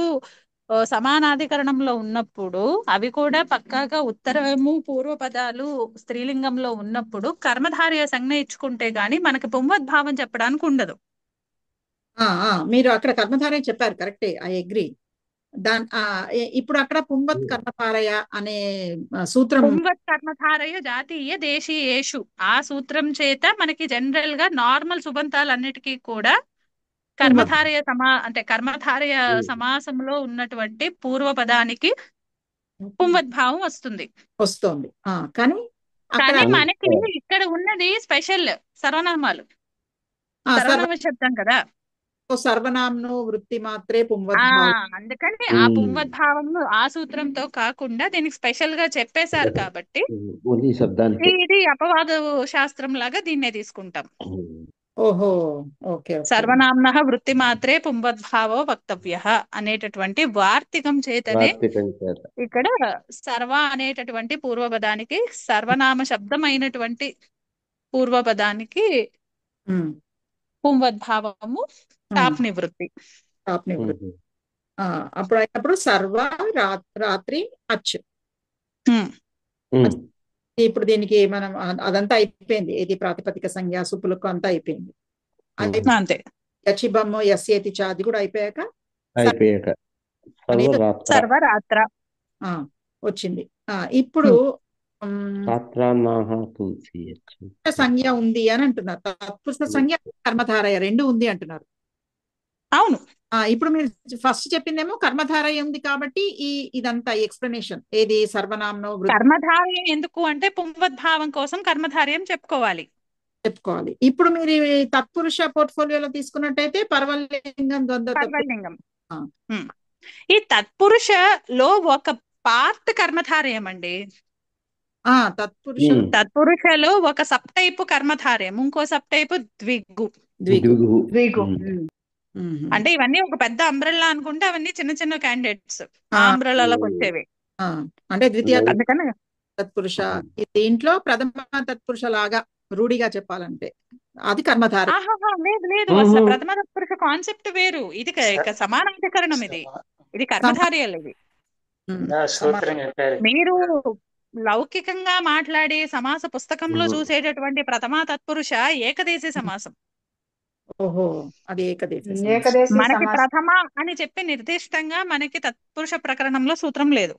సమానాధికరణంలో ఉన్నప్పుడు అవి కూడా పక్కాగా ఉత్తరము పూర్వ పదాలు స్త్రీలింగంలో ఉన్నప్పుడు కర్మధారయ సంజ్ఞ ఇచ్చుకుంటే గానీ మనకి పుంవద్భావం చెప్పడానికి ఉండదు. మీరు అక్కడ కర్మధారయ చెప్పారు, కరెక్టే, ఐ అగ్రి. ఇప్పుడు అక్కడ పుంవత్ కర్మధారయ అనే సూత్రం, పుంవత్ కర్మధారయ జాతీయ దేశీయేషు ఆ సూత్రం చేత మనకి జనరల్ గా నార్మల్ సుబంతాలన్నిటికీ కూడా కర్మధారయ అంటే కర్మధారయ సమాసంలో ఉన్నటువంటి పూర్వ పదానికి పుంవద్భావం వస్తుంది. కానీ మనకి ఇక్కడ ఉన్నది స్పెషల్ సర్వనామాలు, సర్వనామ శబ్దం కదా. సర్వనామను వృత్తి మాత్రే పుంవద్భావం. అందుకని ఆ పుంవద్భావం ఆ సూత్రంతో కాకుండా దీనికి స్పెషల్ గా చెప్పేశారు కాబట్టి ఇది అపవాద శాస్త్రం లాగా దీన్నే తీసుకుంటాం. ఓహో, ఓకే. సర్వనామ్నః వృత్తి మాత్రే పుంవద్భావో వక్తవ్యః అనేటటువంటి వార్తికం చేతనే ఇక్కడ సర్వ అనేటటువంటి పూర్వపదానికి సర్వనామ శబ్దమైనటువంటి పూర్వపదానికి పుంవద్భావము టాప్ నివృత్తి. అప్పుడు సర్వ రాత్రి అచ్. ఇప్పుడు దీనికి మనం అదంతా అయిపోయింది, ఇది ప్రాతిపదిక సంజ్ఞ సుపులకు అంతా అయిపోయింది. అంతే. యచిబమ్మ యస్యేతి చ అది కూడా అయిపోయాక సర్వరాత్ర వచ్చింది. ఇప్పుడు సంజ్ఞ ఉంది అని అంటున్నారు. తత్పురుష సంజ్ఞ కర్మధారయ రెండు ఉంది అంటున్నారు. అవును. ఇప్పుడు మీరు ఫస్ట్ చెప్పిందేమో కర్మధారయ ఉంది కాబట్టి ఇదంతా ఎక్స్ప్లెనేషన్ ఏది సర్వనామం కర్మధారయం ఎందుకు అంటే పుంవద్భావం కోసం కర్మధారయం చెప్పుకోవాలి. ఇప్పుడు మీరు తత్పురుష పోర్ట్ఫోలియోలో తీసుకున్నట్టయితే పర్వలింగం పర్వలింగం. ఈ తత్పురుషలో ఒక పార్ట్ కర్మధారయం అండి. తత్పురుషలో ఒక సబ్ టైప్ కర్మధారయం, ఇంకో సబ్ టైప్ ద్విగు. అంటే ఇవన్నీ ఒక పెద్ద అంబ్రెల్లా అనుకుంటే అవన్నీ చిన్న చిన్న క్యాండిడేట్స్ అంబ్రెల్లాలకు వచ్చేవి. అంటే ద్వితీయ తత్పురుష, దీంట్లో ప్రథమ తత్పురుష లాగా రూఢిగా చెప్పాలంటే అది కర్మధార. ఆహాహా, లేదు లేదు, అసలు ప్రథమ తత్పురుష కాన్సెప్ట్ వేరు. ఇది సమానాధికరణం. ఇది కర్మధారయాలు. ఇది సూత్రం చెప్పారు. మీరు లౌకికంగా మాట్లాడే సమాస పుస్తకంలో చూసేటటువంటి ప్రథమా తత్పురుష ఏకదేశీ సమాసం. ఓహో, అది ఏకదేశీ ఏకదేశీ మనకి సమాసం. ప్రథమ అని చెప్పి నిర్దిష్టంగా మనకి తత్పురుష ప్రకరణంలో సూత్రం లేదు.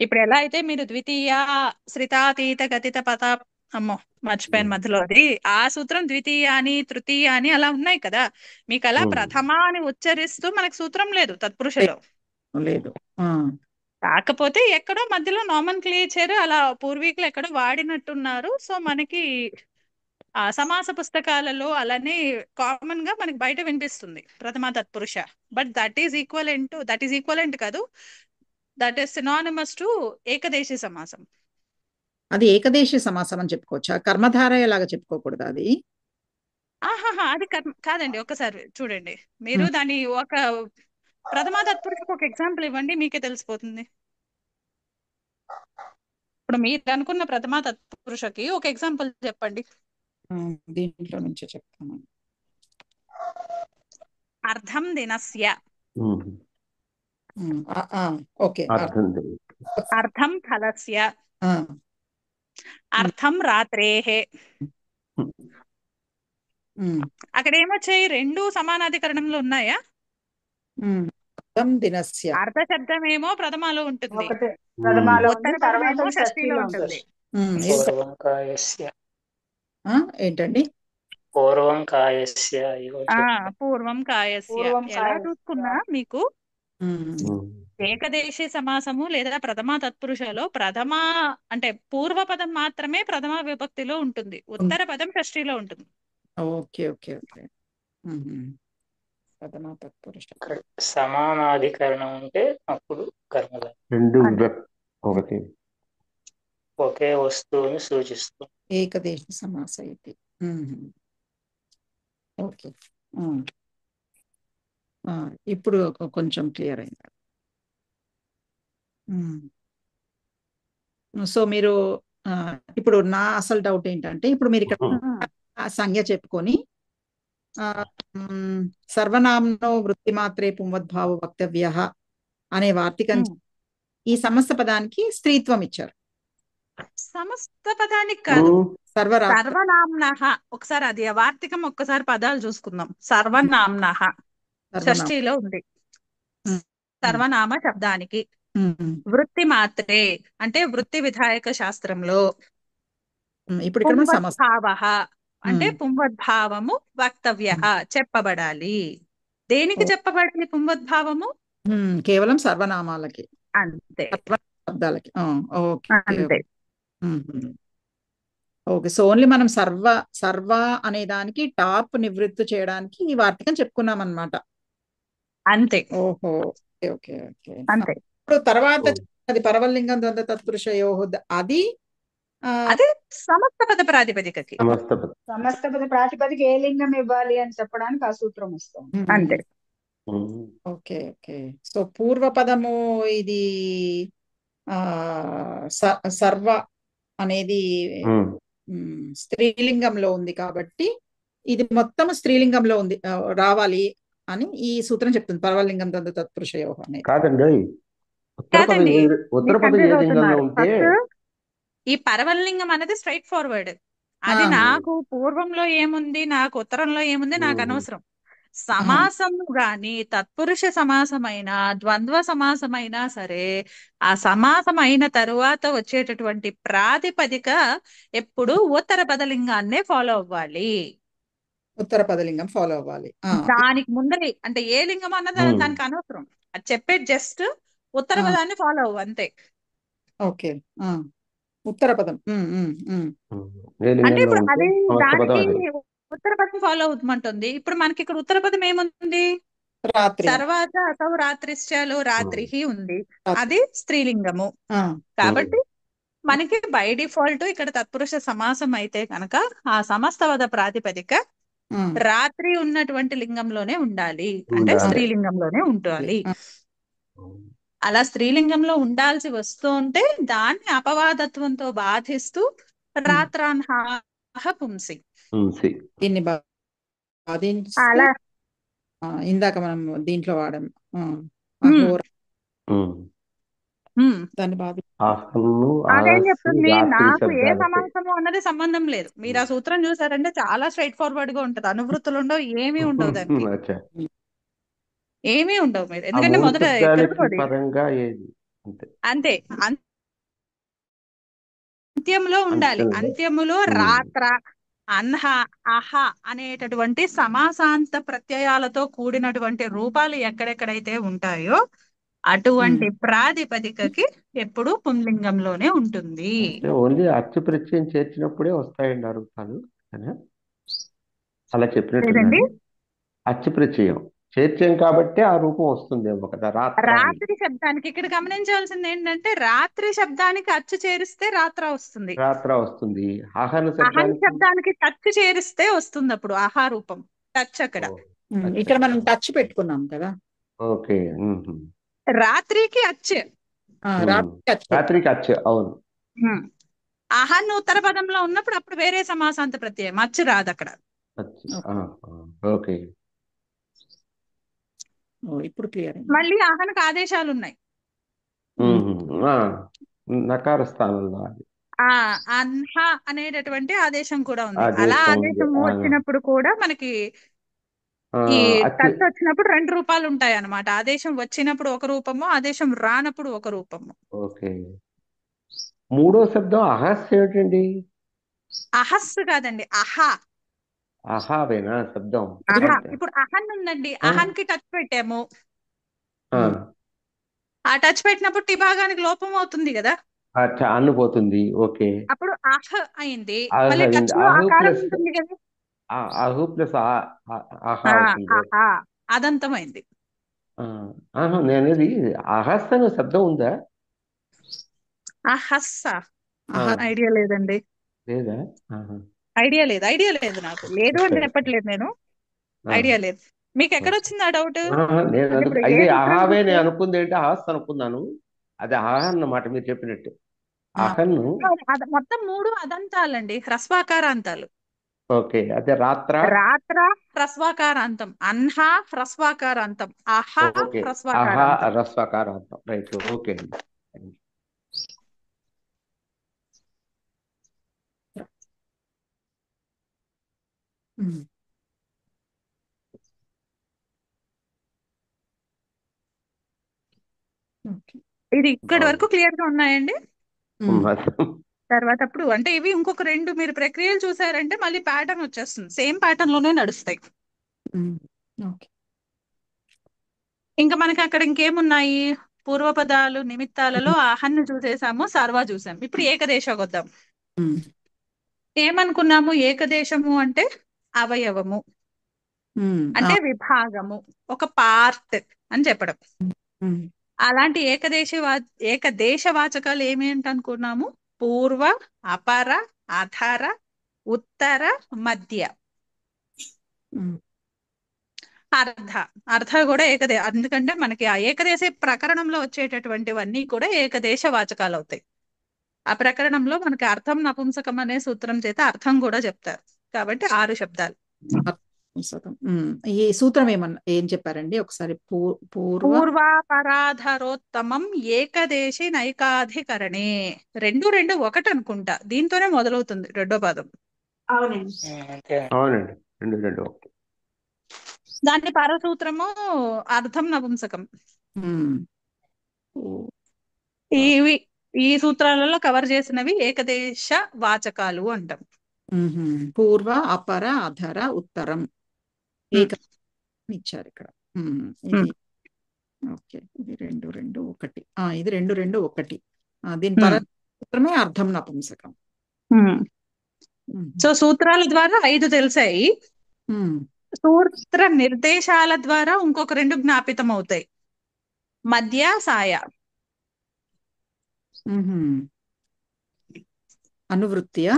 ఇప్పుడు ఎలా అయితే మీరు ద్వితీయ శ్రితాతీత గతిత పత, అమ్మో మర్చిపోయాను మధ్యలో, అది ఆ సూత్రం ద్వితీయ అని తృతీయ అని అలా ఉన్నాయి కదా, మీకు అలా ప్రథమ అని ఉచ్చరిస్తూ మనకు సూత్రం లేదు తత్పురుషలో. లేదు. కాకపోతే ఎక్కడో మధ్యలో నామన్ క్లియేచర్ అలా పూర్వీకులు ఎక్కడో వాడినట్టున్నారు. సో మనకి ఆ సమాస పుస్తకాలలో అలానే కామన్ గా మనకి బయట వినిపిస్తుంది ప్రథమా తత్పురుష. బట్ దట్ ఈస్ ఈక్వలెంట్ కాదు, దట్ ఈస్ సినానిమస్ టు ఏకదేశీ సమాసం. అది ఏకదేశీ సమాసం అని చెప్పుకోవచ్చా? కర్మధారయ లాగా చెప్పుకోకూడదు అది? ఆహాహా, అది కాదండి. ఒక్కసారి చూడండి మీరు దాని ఒక ప్రథమా తత్పురుషకు ఒక ఎగ్జాంపుల్ ఇవ్వండి, మీకే తెలిసిపోతుంది. ఇప్పుడు మీరు అనుకున్న ప్రథమా తత్పురుషకి ఒక ఎగ్జాంపుల్ చెప్పండి. దీంట్లో నుంచే చెప్తాను. అర్థం దినస్య, ఓకే. అర్థం ఫలస్య, అర్థం రాత్రేహే. అక్కడ ఏమొచ్చాయి? రెండు సమానాధికరణంలో ఉన్నాయా? అర్థం దినస్య, అర్థ శబ్దం ఏమో ప్రథమాలో ఉంటుంది, ప్రథమాలో ఉత్తర ఉంది, పదం తర్వాత ఏమో షష్ఠీలో షష్ఠీలో ఉంటుంది. పూర్వం కాయస్య, ఏంటండి? పూర్వం కాయస్య, పూర్వం కాయస్య. ఎలా చూసుకున్నా మీకు ఏకదేశీ సమాసము లేదా ప్రథమా తత్పురుషలో ప్రథమ అంటే పూర్వ పదం మాత్రమే ప్రథమ విభక్తిలో ఉంటుంది, ఉత్తర పదం షష్ఠీలో ఉంటుంది. Okay okay okay. ప్రథమా తత్పురుష సమానాధికరణం ఉంటే అప్పుడు కర్మధారయ. రెండు ఒకటి ఒకే వస్తువుని సూచిస్తుంది. ఏకదేశీ సమాస ఇది. ఓకే, ఇప్పుడు కొంచెం క్లియర్ అయింది. సో మీరు ఇప్పుడు నా అసలు డౌట్ ఏంటంటే, ఇప్పుడు మీరు ఇక్కడ సంజ్ఞ చెప్పుకొని సర్వనామ్నో వృత్తి మాత్రే పుంవద్భావ వక్తవ్య అనే వార్తికం ఈ సమస్త పదానికి స్త్రీత్వం ఇచ్చారు. సమస్త పదానికి కాదు, సర్వనామ్న. ఒకసారి అది వార్తికం, ఒక్కసారి పదాలు చూసుకుందాం. సర్వనామ్న షష్ఠీలో ఉంది, సర్వనామ శబ్దానికి. వృత్తి మాత్రే అంటే వృత్తి విధాయక శాస్త్రంలో. ఇప్పుడు పుంవద్భావః అంటే పుంవద్భావము వక్తవ్య చెప్పబడాలి. దేనికి చెప్పబడాలి పుంవద్భావము? కేవలం సర్వనామాలకి, అంతే, శబ్దాలకి. అంతే. ఓకే, సో ఓన్లీ మనం సర్వ అనే దానికి టాప్ నివృత్తి చేయడానికి ఈ వార్తికం చెప్పుకున్నాం అన్నమాట. అంతే. ఓహో, ఓకే ఓకే ఓకే. అంతే. ఇప్పుడు తర్వాత అది పరవలింగం ద్వంద్వ తత్పురుషయో, అది అదే సమస్త పద ప్రాతిపదికకి. సమస్త పద ప్రాతిపదిక ఏ లింగం ఇవ్వాలి అని చెప్పడానికి ఆ సూత్రం వస్తుంది. అంతే. Okay okay. సో పూర్వపదము ఇది సర్వ అనేది స్త్రీలింగంలో ఉంది కాబట్టి ఇది మొత్తం స్త్రీలింగంలో ఉంది రావాలి అని ఈ సూత్రం చెప్తుంది. పరవలింగం ద్వంద్వ తత్పురుషయో అనేది. కాదండి, ఉత్తర పదం ఏ లింగంలో ఉంటే ఈ పరవలింగం అనేది స్ట్రైట్ ఫార్వర్డ్. అది నాకు పూర్వంలో ఏముంది, నాకు ఉత్తరంలో ఏముంది నాకు అనవసరం. సమాసము గాని తత్పురుష సమాసమైన ద్వంద్వ సమాసమైనా సరే, ఆ సమాసం అయిన తరువాత వచ్చేటటువంటి ప్రాతిపదిక ఎప్పుడు ఉత్తర పదలింగాన్నే ఫాలో అవ్వాలి. ఉత్తర పదలింగం ఫాలో అవ్వాలి. దానికి ముందరి అంటే ఏ లింగం అన్నది దానికి అనవసరం. అది చెప్పేది జస్ట్ ఉత్తర పదాన్ని ఫాలో అవ్వు అంతే. ఓకే, ఉత్తర పదం. అంటే ఇప్పుడు అది దానికి ఉత్తర పదం ఫాలో అవుతుంటుంది. ఇప్పుడు మనకి ఇక్కడ ఉత్తర పదం ఏముంది? తర్వాత అసౌ రాత్రిశ్చలో రాత్రిహి ఉంది, అది స్త్రీలింగము. కాబట్టి మనకి బై డిఫాల్ట్ ఇక్కడ తత్పురుష సమాసం అయితే కనుక ఆ సమస్త పద ప్రాతిపదిక రాత్రి ఉన్నటువంటి లింగంలోనే ఉండాలి, అంటే స్త్రీలింగంలోనే ఉండాలి. అలా స్త్రీలింగంలో ఉండాల్సి వస్తూ ఉంటే దాన్ని అపవాదత్వంతో బాధిస్తూ రాత్రాన్హ పుంసి సి. దీన్ని బాధిస్తే అలా ఇందాక మనం దీంట్లో వాడాం ఉమ్, అహోర ఉమ్. దాన్ని బాధి ఆహన్ను అదేం ఆగస్సు చెప్తుంది, రాత్రి నాకు ఏ శబ్దాలకి. సమాసము అన్నది సంబంధం లేదు. మీరు ఆ సూత్రం చూసారంటే చాలా స్ట్రైట్ ఫార్వర్డ్ గా ఉంటది. అనువృత్తులు ఉండవు, ఏమీ ఉండవు దానికి, అచ్చా. ఏమీ ఉండవు. మీరు ఆ ఎందుకంటే 3 మొదట శబ్దాలకి తెలుగు పరంగా ఏది అంతే. అంతే, అంత్యంలో ఉండాలి. అంతేనా? అంత్యములో రాత్ర, అన్హ, అహ అనేటటువంటి సమాసాంత ప్రత్యయాలతో కూడినటువంటి రూపాలు ఎక్కడెక్కడైతే ఉంటాయో అటువంటి ప్రాతిపదికకి ఎప్పుడు పుంలింగంలోనే ఉంటుంది. అంటే ఓన్లీ అచ్చు ప్రత్యయం చేర్చినప్పుడే వస్తాయండి ఆ రూపాలు. కదా? అలా లేదండి, చెప్పినట్టున్నారు. అచ్చు ప్రత్యయం చేర్చాం కాబట్టి ఆ రూపం వస్తుందేమో కదా, రాత్ర అని. రాత్రి శబ్దానికి ఇక్కడ గమనించాల్సింది ఏంటంటే, రాత్రి శబ్దానికి అచ్చు చేరిస్తే రాత్ర వస్తుంది, రాత్ర వస్తుంది. ఆహన అహం శబ్దానికి శబ్దానికి టచ్ చేరిస్తే వస్తుంది అప్పుడు ఆహా రూపం. టచ్ అక్కడ ఓ, అచ్చా. ఇక్కడ మనం టచ్ పెట్టుకున్నాం కదా, ఓకే. రాత్రికి అచ్, రాత్రి టచ్ రాత్రికి అచ్చు. అవును. అహన్ ఉత్తర పదంలో ఉన్నప్పుడు అప్పుడు వేరే సమాసాంత ప్రత్యయం, అచ్చు రాదు అక్కడ. అచ్చు. ఓకే. ఇప్పుడు క్లియర్ మళ్ళీ అహన్కి ఆదేశాలు ఉన్నాయి. నకార స్థానంలో అది. ఆ అన్హ అనేటటువంటి ఆదేశం కూడా ఉంది. ఆదేశం అలా ఉంది. ఆదేశం వచ్చినప్పుడు కూడా మనకి ఈ అచ్చు. టచ్ వచ్చినప్పుడు రెండు రూపాలు ఉంటాయి అన్నమాట. ఆదేశం వచ్చినప్పుడు ఒక రూపము, ఆదేశం రానప్పుడు ఒక రూపము. ఓకే. మూడో శబ్దం అహస్ ఏమిటండి? అహస్ కాదండి, అహ. అహావేనా శబ్దం? అహ. రైట్. ఇప్పుడు అహన్ ఉందండి, అహన్ కి టచ్ పెట్టాము, ఆ, ఆ టచ్ పెట్టినప్పుడు టి భాగానికి లోపం అవుతుంది కదా, అచ్చా, అన్నుపోతుంది. ఓకే. అప్పుడు అహ అయింది. అహ మళ్ళీ టచ్ అయింది. లో అహు ఆకారం ప్లస్ ఉంటుంది కదా, అహు ప్లస్ అహా ఆ, అవుతుంది. ఆహా అదంతమైంది. నేనేది అహస్ అనే శబ్దం ఉందా? అహస్స ఆ, ఐడియా లేదండి, లేదా? ఐడియా లేదు నాకు. లేదు అని చెప్పట్లేదు నేను, ఐడియా లేదు. మీకు ఎక్కడ వచ్చింది ఆ డౌట్? నేను అంటే ఇప్పుడు ఏ ఇది సూత్రం అహావే చూస్తే నేను అనుకుంది ఏంటి, అహస్ అనుకున్నాను. అది అహ అన్నమాట మీరు చెప్పినట్టు. అహన్ను. మొత్తం మూడు అదంతాలండి, హ్రస్వాకారాంతాలు. ఓకే. అదే రాత్ర. రాత్ర హ్రస్వాకారాంతం, అన్హ హ్రస్వాకారాంతం, అహ ఓకే. అహ హ్రస్వాకారాంతం. రస్వకారాంతం. రైట్. ఓకే అండి. ఇది ఇక్కడి వరకు క్లియర్ గా ఉన్నాయండి. బాగుంది. తర్వాత అప్పుడు అంటే ఇవి ఇంకొక రెండు మీరు ప్రక్రియలు చూసారంటే మళ్ళీ ప్యాటర్న్ వచ్చేస్తుంది, సేమ్ ప్యాటర్న్ లోనే నడుస్తాయి. ఇంకా మనకి అక్కడ ఇంకేమున్నాయి, పూర్వపదాలు నిమిత్తాలలో ఆహన్ను చూసేసాము, సర్వా చూసాము. ఇప్పుడు ఏకదేశకు వద్దాం. ఏమనుకున్నాము, ఏకదేశము అంటే అవయవము, అంటే విభాగము, ఒక పార్ట్ అని చెప్పడం. అలాంటి ఏకదేశ వాచకాలు ఏమేంటి అనుకున్నాము, పూర్వ, అపర, అధర, ఉత్తర, మధ్య, అర్ధ కూడా ఎందుకంటే మనకి ఆ ఏకదేశ ప్రకరణంలో వచ్చేటటువంటివన్నీ కూడా ఏకదేశ వాచకాలు అవుతాయి. ఆ ప్రకరణంలో మనకి అర్థం నపుంసకం అనే సూత్రం చేత అర్థం కూడా చెప్తారు. కాబట్టి 6 శబ్దాలు. ఈ సూత్రం ఏం చెప్పారండి ఒకసారి? పూర్వాపరాధరోత్తమం ఏకదేశి నైకాధికరణే. 2 2 1 అనుకుంటా, దీంతోనే మొదలవుతుంది రెండో పదం. అవునండి. అవునండి. 2 2 1. దాన్ని పరసూత్రము అర్థం నపుంసకం. ఇవి ఈ సూత్రాలలో కవర్ చేసినవి ఏకదేశ వాచకాలు అంటాం. పూర్వ, అపర, అధర, ఉత్తరం ఇచ్చారు ఇక్కడ. ఇది ఓకే, ఇది 2 2 1. ఇది 2 2 1. దీని పరసూత్రమే అర్థం నపుంసకం. సో సూత్రాల ద్వారా 5 తెలిసాయి. సూత్ర నిర్దేశాల ద్వారా ఇంకొక 2 జ్ఞాపితం అవుతాయి, మధ్య, సాయ. అనువృత్తియా?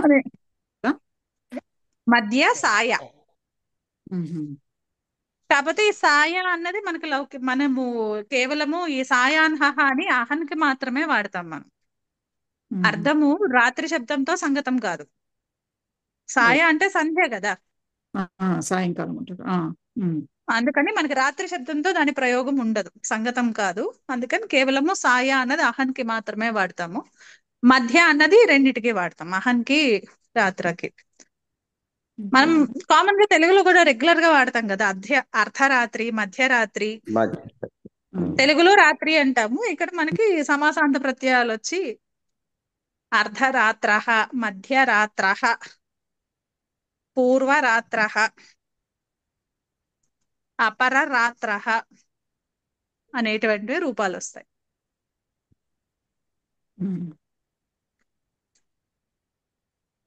మధ్య, సాయ. కాకపోతే ఈ సాయ అన్నది మనకి మనము కేవలము ఈ సాయాన్హ అని అహన్కి మాత్రమే వాడతాం మనం. అర్థము రాత్రి శబ్దంతో సంగతం కాదు. సాయ అంటే సంధ్య కదా, సాయంకాలం ఉంటుంది. అందుకని మనకి రాత్రి శబ్దంతో దాని ప్రయోగం ఉండదు, సంగతం కాదు. అందుకని కేవలము సాయ అన్నది అహన్కి మాత్రమే వాడతాము. మధ్య అన్నది రెండిటికి వాడతాం, అహన్కి రాత్రకి. మనం కామన్ గా తెలుగులో కూడా రెగ్యులర్ గా వాడతాం కదా, అర్ధరాత్రి, మధ్యరాత్రి. తెలుగులో రాత్రి అంటాము, ఇక్కడ మనకి సమాసాంత ప్రత్యయాలు వచ్చి అర్ధరాత్రః, మధ్యరాత్రః, పూర్వరాత్రః, అపరరాత్రః అనేటువంటి రూపాలు వస్తాయి.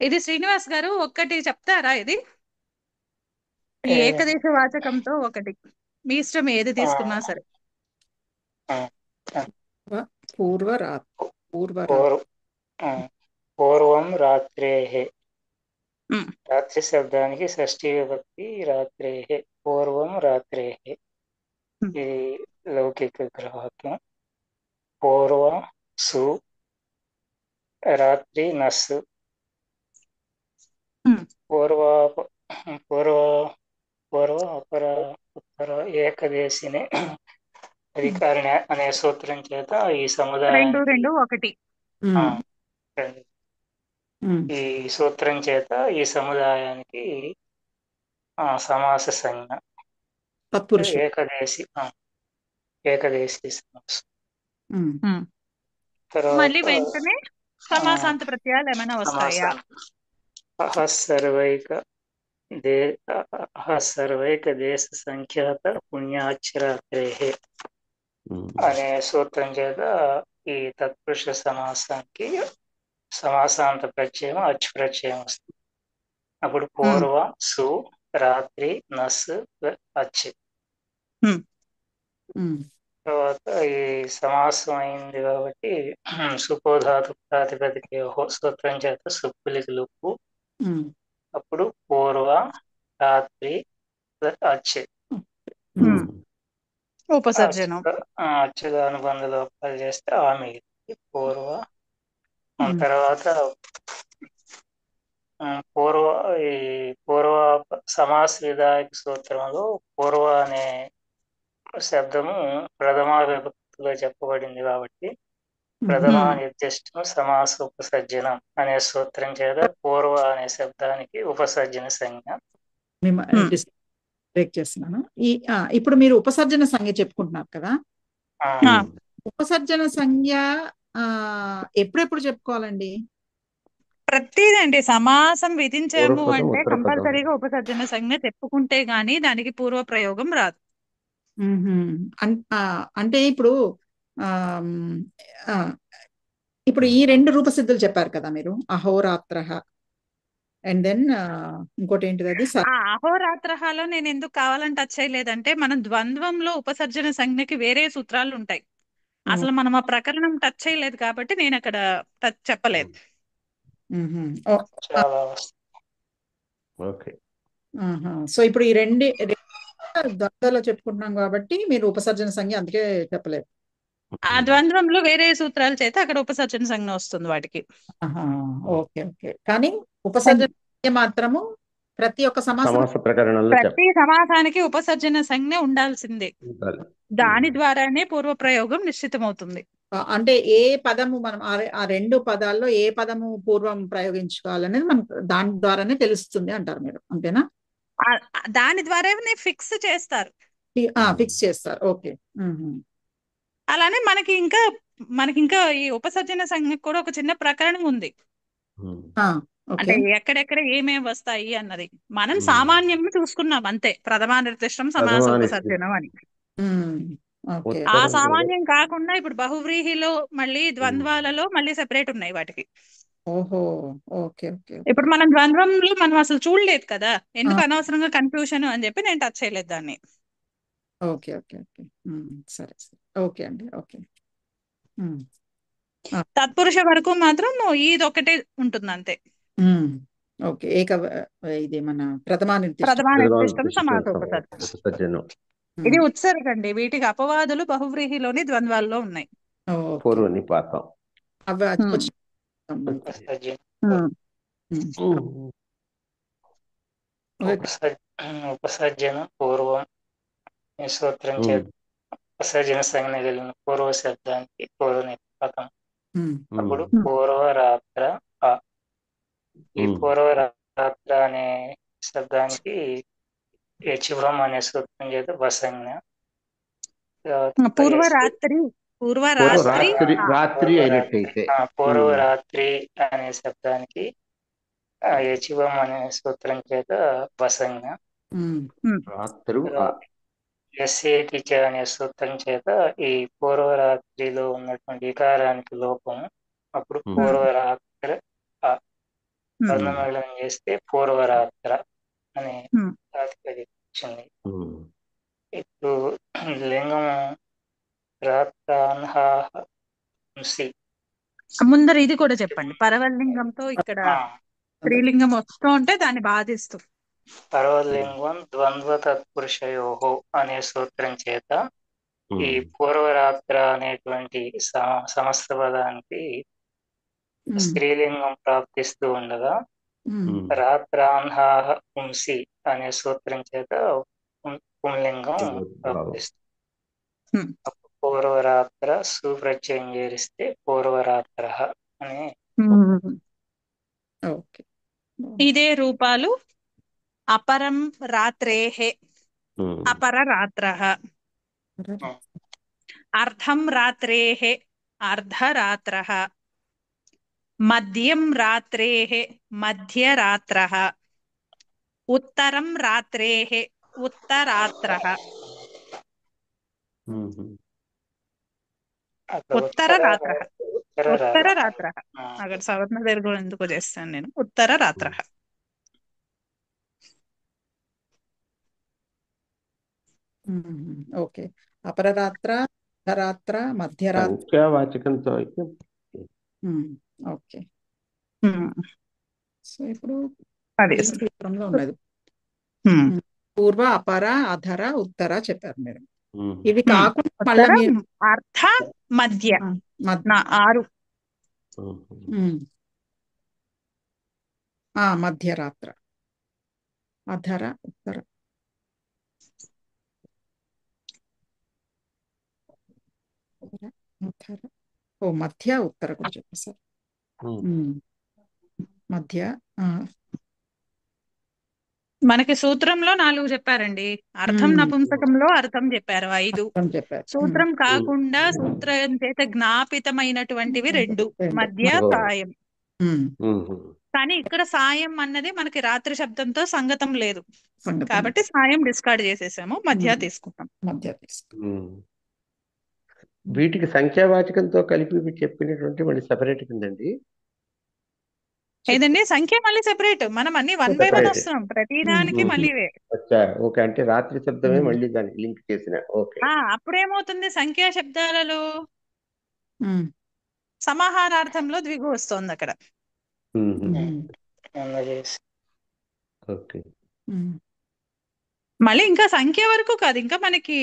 ఇది శ్రీనివాస్ గారు ఒక్కటి చెప్తారా? ఇది ఈ ఏకదేశ వాచకంతో ఒకటి, మీ ఇష్టం ఏది తీసుకున్నా సరే. పూర్వం రాత్రేః. రాత్రి శబ్దానికి షష్ఠీ విభక్తి రాత్రేః. పూర్వం రాత్రేః, ఇది లౌకిక గ్రహవాక్యం. పూర్వ సు, రాత్రి నస్సు. పూర్వ అపర ఉత్తర ఏకదేశిని అధికారిణి అనే సూత్రం చేత ఈ సముదాయానికి ఈ సూత్రం చేత ఈ సముదాయానికి సమాస సంజ్ఞ ఏకదేశీ సమాసం. మళ్ళీ వెంటనే సమాసాంత ప్రత్యయాలు ఏమైనా వస్తాయా? సర్వైక దేశ సంఖ్యాత పుణ్యాక్షరాత్రేః అనే సూత్రం చేత ఈ తత్పురుష సమాసానికి సమాసాంత ప్రత్యయం అచ్చు ప్రత్యయం వస్తుంది. అప్పుడు పూర్వ సు, రాత్రి నస్, అచ్చు. తర్వాత ఈ సమాసం అయింది కాబట్టి సుపోధాతు ప్రాతిపదిక సూత్రం చేత సుప్పులికి లుప్పు. అప్పుడు పూర్వ, రాత్రి, అచ్చు. ఉపసర్జనం అచ్చుగా అనుబంధ లోపాలు చేస్తే ఆమె పూర్వ. తర్వాత పూర్వ సమాస విధాయక సూత్రంలో పూర్వ అనే శబ్దము ప్రథమా విభక్తిగా చెప్పబడింది కాబట్టి ప్రథమా నిర్దిష్టం సమాస ఉపసర్జనం అనే సూత్రం చేత పూర్వ అనే శబ్దానికి ఉపసర్జన సంజ్ఞ. బ్రేక్ చేస్తున్నాను. ఇప్పుడు మీరు ఉపసర్జన సంజ్ఞ చెప్పుకుంటున్నారు కదా, ఉపసర్జన సంజ్ఞ ఎప్పుడెప్పుడు చెప్పుకోవాలండి? ప్రతిదండి. సమాసం విధించాము అంటే కంపల్సరీగా ఉపసర్జన సంజ్ఞ చెప్పుకుంటే గానీ దానికి పూర్వ ప్రయోగం రాదు. అంటే ఇప్పుడు ఈ రెండు రూపసిద్ధులు చెప్పారు కదా మీరు, అహోరాత్రః అండ్ దెన్ ఇంకోటి ఏంటిది అది? అహోరాత్రహాలో నేను ఎందుకు కావాలని టచ్ చేయలేదంటే మనం ద్వంద్వంలో ఉపసర్జన సంజ్ఞకి వేరే సూత్రాలు ఉంటాయి. అసలు మనం ఆ ప్రకరణం టచ్ చేయలేదు కాబట్టి నేను అక్కడ టచ్ చెప్పలేదు. సో ఇప్పుడు ఈ రెండు ద్వంద్వలో చెప్పుకుంటున్నాం కాబట్టి మీరు ఉపసర్జన సంజ్ఞ అందుకే చెప్పలేదు. ఆ ద్వంద్వంలో వేరే సూత్రాల చేత అక్కడ ఉపసర్జన సంజ్ఞ వస్తుంది వాటికి. Okay okay. కానీ ఉపసర్జన సంజ్ఞ మాత్రము ప్రతి ఒక్క ప్రతి సమాసానికి ఉపసర్జన సంజ్ఞ ఉండాల్సిందే. దాని ద్వారానే పూర్వ ప్రయోగం నిశ్చితమవుతుంది. అంటే ఏ పదము మనం ఆ రెండు పదాల్లో ఏ పదము పూర్వం ప్రయోగించుకోవాలనేది మనకు దాని ద్వారానే తెలుస్తుంది అంటారు మీరు, అంతేనా? దాని ద్వారానే ఫిక్స్ చేస్తారు. ఓకే. అలానే మనకి ఇంకా ఈ ఉపసర్జన సంజ్ఞకు కూడా ఒక చిన్న ప్రకరణం ఉంది. అంటే ఎక్కడెక్కడ ఏమేమి వస్తాయి అన్నది మనం సామాన్యం చూసుకున్నాం అంతే, ప్రథమా నిర్దిష్టం సమాస ఉపసర్జనం అని. ఆ సామాన్యం కాకుండా ఇప్పుడు బహువ్రీహిలో మళ్ళీ ద్వంద్వాలలో మళ్ళీ సెపరేట్ ఉన్నాయి వాటికి. ఇప్పుడు మనం ద్వంద్వంలో మనం అసలు చూడలేదు కదా, ఎందుకు అనవసరంగా కన్ఫ్యూషన్ అని చెప్పి నేను టచ్ చేయలేదు దాన్ని. ఓకే ఓకే ఓకే, సరే సరే, ఓకే అండి, ఓకే. తత్పురుష వరకు మాత్రం ఇది ఒకటే ఉంటుంది అంతే. ఓకే. ఇది మన ప్రథమా నిర్దిష్టం సమాసోపసర్జనం. ఇది ఉత్సర్గండి. వీటికి అపవాదులు బహువ్రీహిలోని ద్వంద్వాల్లో ఉన్నాయి. పూర్వ నిపాతం. ఉపసర్జన పూర్వం ఈ సూత్రం చేత ఉపసర్జన సంజ్ఞ కలిగిన పూర్వ శబ్దానికి పూర్వ నిపాతం. అప్పుడు పూర్వరాత్ర ఆ. ఈ పూర్వరాత్ర అనే శబ్దానికి యచివం అనే సూత్రం చేత వసంజ్ఞ. పూర్వరాత్రి రాత్రి అయినట్టయితే పూర్వరాత్రి అనే శబ్దానికి యచివం అనే సూత్రం చేత వసంజ్ఞ. రాత్రు ఎస్ఏటిచ అనే సూత్రం చేత ఈ పూర్వరాత్రిలో ఉన్నటువంటి వికారానికి లోపం. అప్పుడు పూర్వరాత్ర వర్ణమేళనం చేస్తే పూర్వరాత్ర అనే ప్రాతిపదిక వచ్చింది. ఇప్పుడు లింగం రాత్రాన్హాంసి. ముందర ఇది కూడా చెప్పండి. పరవలింగంతో ఇక్కడ స్త్రీలింగం వస్తూ ఉంటే దాన్ని బాధిస్తూ. పరవలింగం ద్వంద్వ తత్పురుషయోహో అనే సూత్రం చేత ఈ పూర్వరాత్ర అనేటువంటి సమస్త పదానికి స్త్రీలింగం ప్రాప్తిస్తూ ఉండగా రాత్రాన్హాహ పుంసి అనే సూత్రం చేత పుంలింగం ప్రాప్తిస్తుంది. పూర్వరాత్ర సుప్రత్యయం చేరిస్తే పూర్వరాత్ర అని. ఇదే రూపాలు అపరం రాత్రేహే అపరరాత్రః, అర్ధం రాత్రేహే అర్ధరాత్రః, మధ్యం రాత్రేహే మధ్యరాత్రః, ఉత్తరం రాత్రేహే ఉత్తరాత్రః. ఉత్తరరాత్రః ఉత్తరరాత్రః అక్కడ సవర్ణ దీర్ఘం ఎందుకో చేస్తాను నేను. ఉత్తరరాత్రః. ఓకే. అపరరాత్ర, అర్ధరాత్ర, మధ్యరాత్ర. సంఖ్యావాచకంతో అయితే ఓకే. సో ఇప్పుడు అదే సూత్రంలో ఉన్నది పూర్వ, అపర, అధర, ఉత్తర చెప్పారు మీరు. ఇవి కాకుండా మళ్ళీ మీరు అర్ధ మధ్య 6 మధ్యరాత్ర, అధర, ఉత్తర. మధ్య ఉత్తర కూడా చెప్పేసారు. మధ్య మనకి సూత్రంలో 4 చెప్పారండి. అర్థం నపుంసకంలో అర్థం చెప్పారు 5. సూత్రం కాకుండా సూత్రం చేత జ్ఞాపితమైనటువంటివి 2, మధ్య, సాయం. కానీ ఇక్కడ సాయం అన్నది మనకి రాత్రి శబ్దంతో సంగతం లేదు కాబట్టి సాయం డిస్కార్డ్ చేసేసాము, మధ్య తీసుకుంటాం. వీటికి సంఖ్యావాచకంతో కలిపి చెప్పినటువంటి మళ్ళీ సెపరేట్ కిందండి. ఏదండి సంఖ్య మళ్ళీ సెపరేట్. మనం అన్ని 1 by 1 వస్తున్నాం ప్రతిదానికి మళ్ళీ. ఓకే, అంటే రాత్రి శబ్దమే మళ్ళీ దానికి లింక్ చేసిన. ఓకే, అప్పుడేమవుతుంది సంఖ్యా శబ్దాలలో సమాహారార్థంలో ద్విగు వస్తుంది అక్కడ. ఓకే, మళ్ళీ ఇంకా సంఖ్య వరకు కాదు, ఇంకా మనకి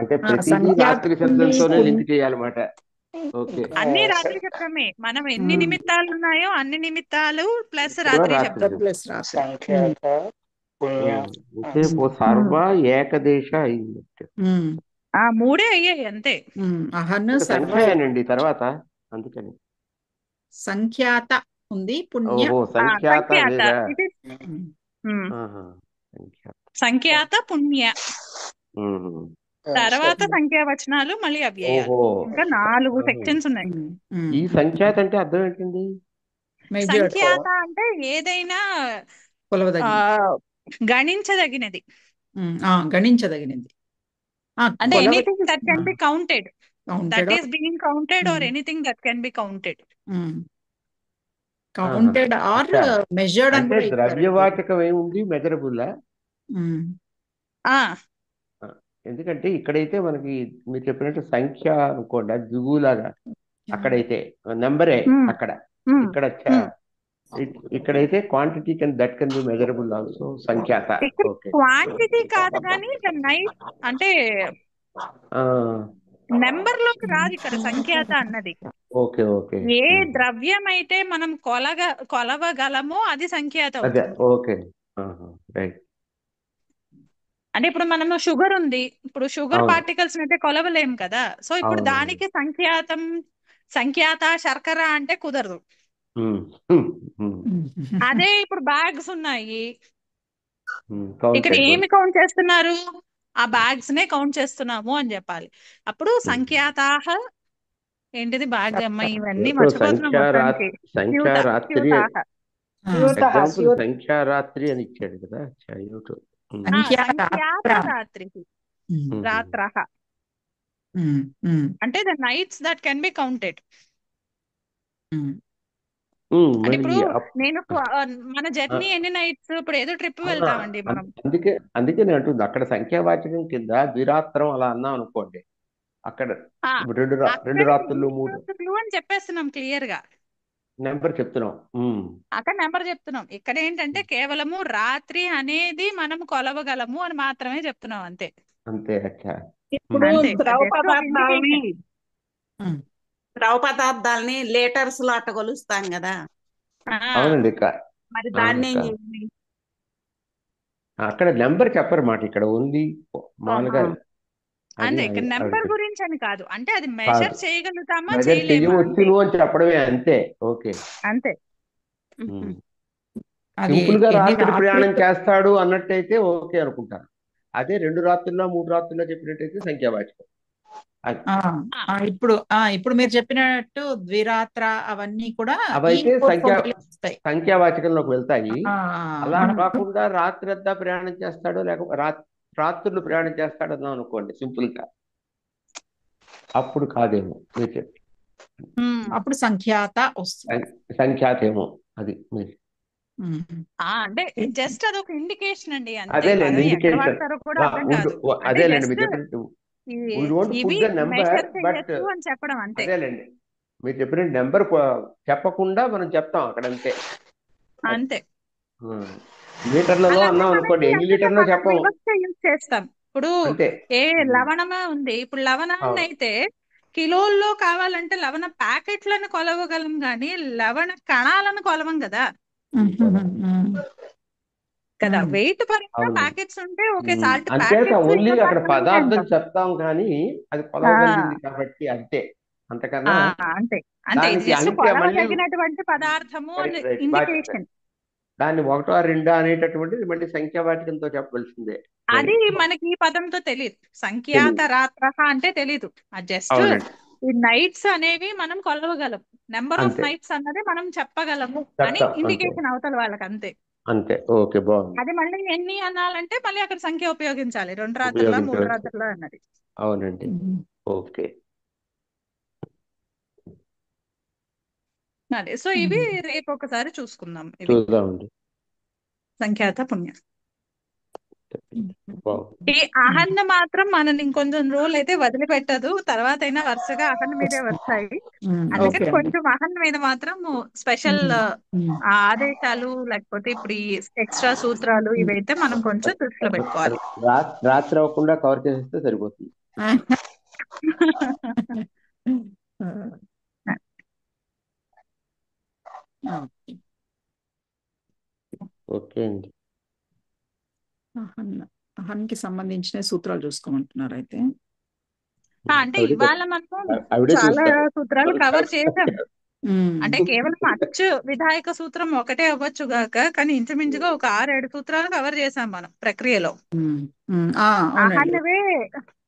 అంటే ప్రతిదీ రాత్రి శబ్దంతోనే లింక్ చేయాలన్నమాట. అన్ని రాత్రి శబ్దమే. మనం ఎన్ని నిమిత్తాలు ఉన్నాయో అన్ని నిమిత్తాలు ప్లస్ రాత్రి శబ్దం. సర్వ ఏకదేశ అయింది. 3 అయ్యాయి అంతే. సంఖ్యానండి తర్వాత, అందుకని సంఖ్యాత ఉంది, పుణ్య. సంఖ్యాత సంఖ్యాత పుణ్య, తర్వాత సంఖ్యావచనాలు, మళ్ళీ అవ్యయాలు. ఇంకా 4 సెక్షన్స్ ఉన్నాయి. ఈ సంఖ్యాత అంటే అర్థం ఏంటండి? సంఖ్యాత అంటే ఏదైనా గణించదగినది. గణించదగినది అంటే anything that can be counted, that is being counted, or anything that can be counted. Counted or measured. అంటే ద్రవ్యవాచకం ఏముంది, మెజరబుల్. ఎందుకంటే ఇక్కడైతే మనకి మీరు చెప్పినట్టు సంఖ్య అనుకోండి, అది దిగులాగా. అక్కడైతే నెంబరే, అక్కడ ఇక్కడైతే quantity that can be measurable also, సంఖ్యాత. క్వాంటిటీ కాదు కానీ అంటే నెంబర్ లోకి రాదు ఇక్కడ సంఖ్యాత అన్నది. Okay okay. ఏ ద్రవ్యం అయితే మనం కొలవగలమో అది సంఖ్యాత. ఓకే. రైట్. అంటే ఇప్పుడు మనము షుగర్ ఉంది, ఇప్పుడు షుగర్ అవును పార్టికల్స్ అయితే కొలవలేం కదా. సో ఇప్పుడు అవును. దానికి సంఖ్యాత శర్కర అంటే కుదరదు. ఉమ్, ఉమ్, ఉమ్, అదే ఇప్పుడు బ్యాగ్స్ ఉన్నాయి, కౌంట్ ఇక్కడ అయిపోయింది. ఏమి కౌంట్ చేస్తున్నారు, ఆ బ్యాగ్స్ నే కౌంట్ చేస్తున్నాము అని చెప్పాలి. అప్పుడు సంఖ్యాతాహ ఏంటిది బ్యాగ్ అమ్మాయి, ఇవన్నీ సో మర్చిపోతున్నాం మొత్తానికి. సంఖ్యారాత్రి స్యూతాహ స్యూతః ఎగ్జాంపుల్ స్యూత సంఖ్యారాత్రి అని ఇచ్చాడు కదా. యూట్ సంఖ్యాత రాత్రి రాత్రః అంటే the nights that can be counted. అంటే మళ్ళీ ఇప్పుడు నేను మన జర్నీ ఎన్ని నైట్స్, ఇప్పుడు ఏదో ట్రిప్ అవునా, వెళ్తామండి మనం. అందుకే నేను అంటుంది అక్కడ సంఖ్యావాచకం కింద ద్విరాత్రం అలా అన్నాం అనుకోండి, అక్కడ ఆ, రెండు అక్కడ రాత్రులు 3 రోజులు అని చెప్పేస్తున్నాం క్లియర్ గా, నెంబర్ చెప్తున్నాం. అక్కడ నెంబర్ చెప్తున్నాం. ఇక్కడ ఏంటంటే కేవలము రాత్రి అనేది మనం కొలవగలము అని మాత్రమే చెప్తున్నాం అంతే. అంతే. అచ్చా. ఇప్పుడు అంతే, ద్రవ just ఒక పదార్థాలని indication. ద్రవ పదార్థాలని లీటర్స్ లో అట్ట కొలుస్తాం కదా, ఆ, అవునండి. మరి దాన్ని ఏం అవును. చేయాలి? అక్కడ నెంబర్ చెప్పరు మాట, ఇక్కడ ఉంది మామూలుగా. అది అంతే. ఇక్కడ నెంబర్ ఆవిడ గురించి అని కాదు, అంటే అది కాదు, మెజర్ చేయగలుగుతామా మెజర్ చేయలేమా అంతే. చెయ్యవచ్చును అని చెప్పడమే అంతే. ఓకే. అంతే. అది సింపుల్ గా ఎన్ని రాత్రి ప్రయాణం రాత్రులు చేస్తాడు అన్నట్టయితే ఓకే అనుకుంటాను. అదే 2 రాత్రుల్లో 3 రాత్రుల్లో చెప్పినట్టయితే సంఖ్యావాచకం. అది ఇప్పుడు మీరు చెప్పినట్టు ద్విరాత్ర అవన్నీ కూడా ఈ అవైతే పోర్ట్ఫోలియోలో వస్తాయి. సంఖ్యావాచకంలోకి వెళ్తాయి. అలా మనం కాకుండా రాత్రి అంతా ప్రయాణం చేస్తాడు, లేకపోతే రాత్రులు ప్రయాణం చేస్తాడు అన్నాం అనుకోండి సింపుల్ గా, అప్పుడు కాదేమో మీరు చెప్పి అప్పుడు సంఖ్యాత వస్తుంది. సంఖ్యాతేమో అది మీరు. అంటే జస్ట్ అదొక ఇండికేషన్ అండి అంతే. అదేలేండి, మనం ఎక్కడ ఇండికేషన్. వాడతారో కూడా అర్థం కాదు. అంటే అదేలేండి మీరు జస్ట్ చెప్పినట్టు we don't put ఇవి the number, మెషర్ but చేయొచ్చు అని చెప్పడం అంతే. అదేలేండి మీరు చెప్పిన నెంబర్ చెప్పకుండా మనం చెప్తాం అక్కడ అంతే. అంతే. లీటర్లలో అలాగే అన్నాం అనుకోండి, మనకి ఎన్ని అందుకే లీటర్లో మనం చెప్పం వివక్ష యూజ్ చేస్తాం. ఇప్పుడు అంతే. లవణమే ఉంది, ఇప్పుడు లవణాన్ని అవును. అయితే కిలోల్లో కావాలంటే లవణ ప్యాకెట్లను కొలవగలం కానీ లవణ కణాలను కొలవం కదా. వెయిట్ పరంగా అవును. ప్యాకెట్స్ ఉంటే ఓకే, సాల్ట్ అంచేత ప్యాకెట్స్ ఓన్లీ ఇంకా అక్కడ దాంట్లో పదార్థం ఉంటాయి. చెప్తాం కానీ అది కొలవగలిగింది కాబట్టి అంతే. అంతకన్నా అంతే అంతే. ఇది దానికి జస్ట్ అందుకే మళ్ళీ కొలవదగినటువంటి పదార్థము అని రైట్ ఇండికేషన్. దాన్ని 1 2 అనేటటువంటిది మళ్ళీ సంఖ్యావాచకంతో చెప్పవలసిందే. అది మనకి ఈ పదంతో తెలియదు. సంఖ్యాత రాత్ర అంటే తెలీదు. జస్ట్ అవునండి, ఈ నైట్స్ అనేవి మనం కొలవగలం, నెంబర్ ఆఫ్ అంతే నైట్స్ అన్నది మనం చెప్పగలము అని చెప్తాం. అంతే ఇండికేషన్ అవతల వాళ్ళకి అంతే. అంతే. ఓకే, బాగుంది. అది మళ్ళీ ఎన్ని అనాలంటే మళ్ళీ అక్కడ సంఖ్య ఉపయోగించాలి, 2 రాత్రుల 3 ఉపయోగించవచ్చు. రాత్రుల అన్నది. అవునండి. ఓకే. అదే. సో ఇవి రేపు ఒకసారి చూసుకుందాం. ఇవి చూద్దామండి. సంఖ్యాత పుణ్యం. బాగుంది. ఈ అహన్న మాత్రం మనని ఇంకొంచెం రోజులు అయితే వదిలిపెట్టదు, తర్వాత అయినా వరుసగా అహన్న మీదే వస్తాయి. అందుకని కొంచెం అహన్న మీద మాత్రం స్పెషల్ ఆదేశాలు లేకపోతే ఇప్పుడు ఈ ఎక్స్ట్రా సూత్రాలు ఇవైతే మనం కొంచెం దృష్టిలో పెట్టుకోవాలి. రాత్రి అవ్వకుండా కవర్ చేసేస్తే సరిపోతుంది. ఓకే అండి. అహన్కి సంబంధించిన సూత్రాలు చూసుకోమంటున్నారు అయితే. అంటే ఇవాళ మనం ఆవిడే చాలా చూస్తారు. సూత్రాలు కవర్ చేసాం. అంటే కేవలం అచ్చు విధాయక సూత్రం ఒకటే అవ్వచ్చు గాక, కానీ ఇంచుమించుగా ఒక 6-7 సూత్రాలు కవర్ చేసాం మనం ప్రక్రియలో. అహన్నవే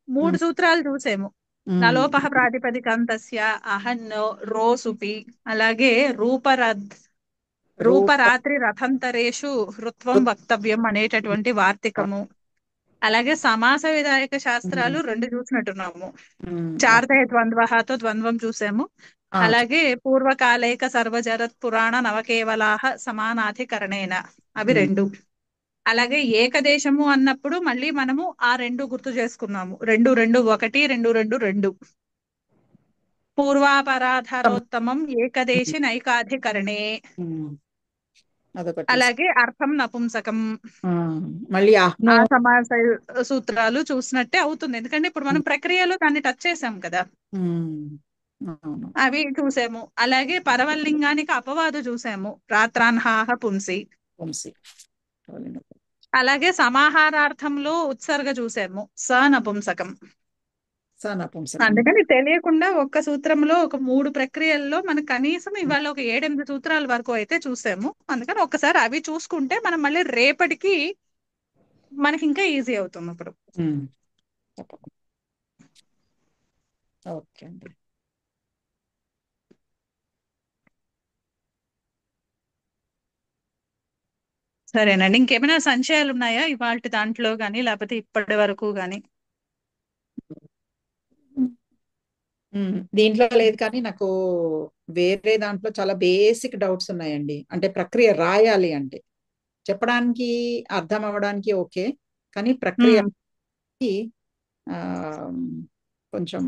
3 సూత్రాలు చూసాము. నలోపహ ప్రాతిపదికాంతస్య అహన్నో రోసుపి, అలాగే రూపరాత్రి రథంతరేషు హృత్వం వక్తవ్యం అనేటటువంటి వార్తికము, అలాగే సమాస విధాయక శాస్త్రాలు 2 చూసినట్టున్నాము. చార్దయ ద్వంద్వతో ద్వంద్వం చూసాము. అలాగే పూర్వకాలైక సర్వజరత్ పురాణ నవకేవలాహ సమానాధికరణేన అవి 2. అలాగే ఏకదేశము అన్నప్పుడు మళ్ళీ మనము ఆ 2 గుర్తు చేసుకున్నాము. 2 2 1 2 2 2. పూర్వాపరాధారోత్తమం ఏకదేశి నైకాధికరణే. అలాగే అర్థం నపుంసకం. మళ్ళీ ఆ సమాస సూత్రాలు చూసినట్టే అవుతుంది, ఎందుకంటే ఇప్పుడు మనం ప్రక్రియలో దాన్ని టచ్ చేసాం కదా, అవి చూసాము. అలాగే పరవల్లింగానికి అపవాదు చూసాము, రాత్రాన్హాహ పుంసి. అలాగే సమాహారార్థంలో ఉత్సర్గ చూసాము, స నపుంసకం. స నపుంసకం. అందుకని తెలియకుండా ఒక్క సూత్రంలో ఒక 3 ప్రక్రియల్లో మనకు కనీసం ఇవాళ ఒక 7-8 సూత్రాల వరకు అయితే చూసాము. అందుకని ఒక్కసారి అవి చూసుకుంటే మనం మళ్ళీ రేపటికి మనకి ఇంకా ఈజీ అవుతుంది ఇప్పుడు. ఓకే అండి. సరేనండి, ఇంకేమైనా సంశయాలు ఉన్నాయా ఇవాళ దాంట్లో కానీ, లేకపోతే ఇప్పటి వరకు కానీ? దీంట్లో లేదు, కానీ నాకు వేరే దాంట్లో చాలా బేసిక్ డౌట్స్ ఉన్నాయండి. అంటే ప్రక్రియ రాయాలి అంటే చెప్పడానికి అర్థం అవ్వడానికి ఓకే, కానీ ప్రక్రియ కొంచెం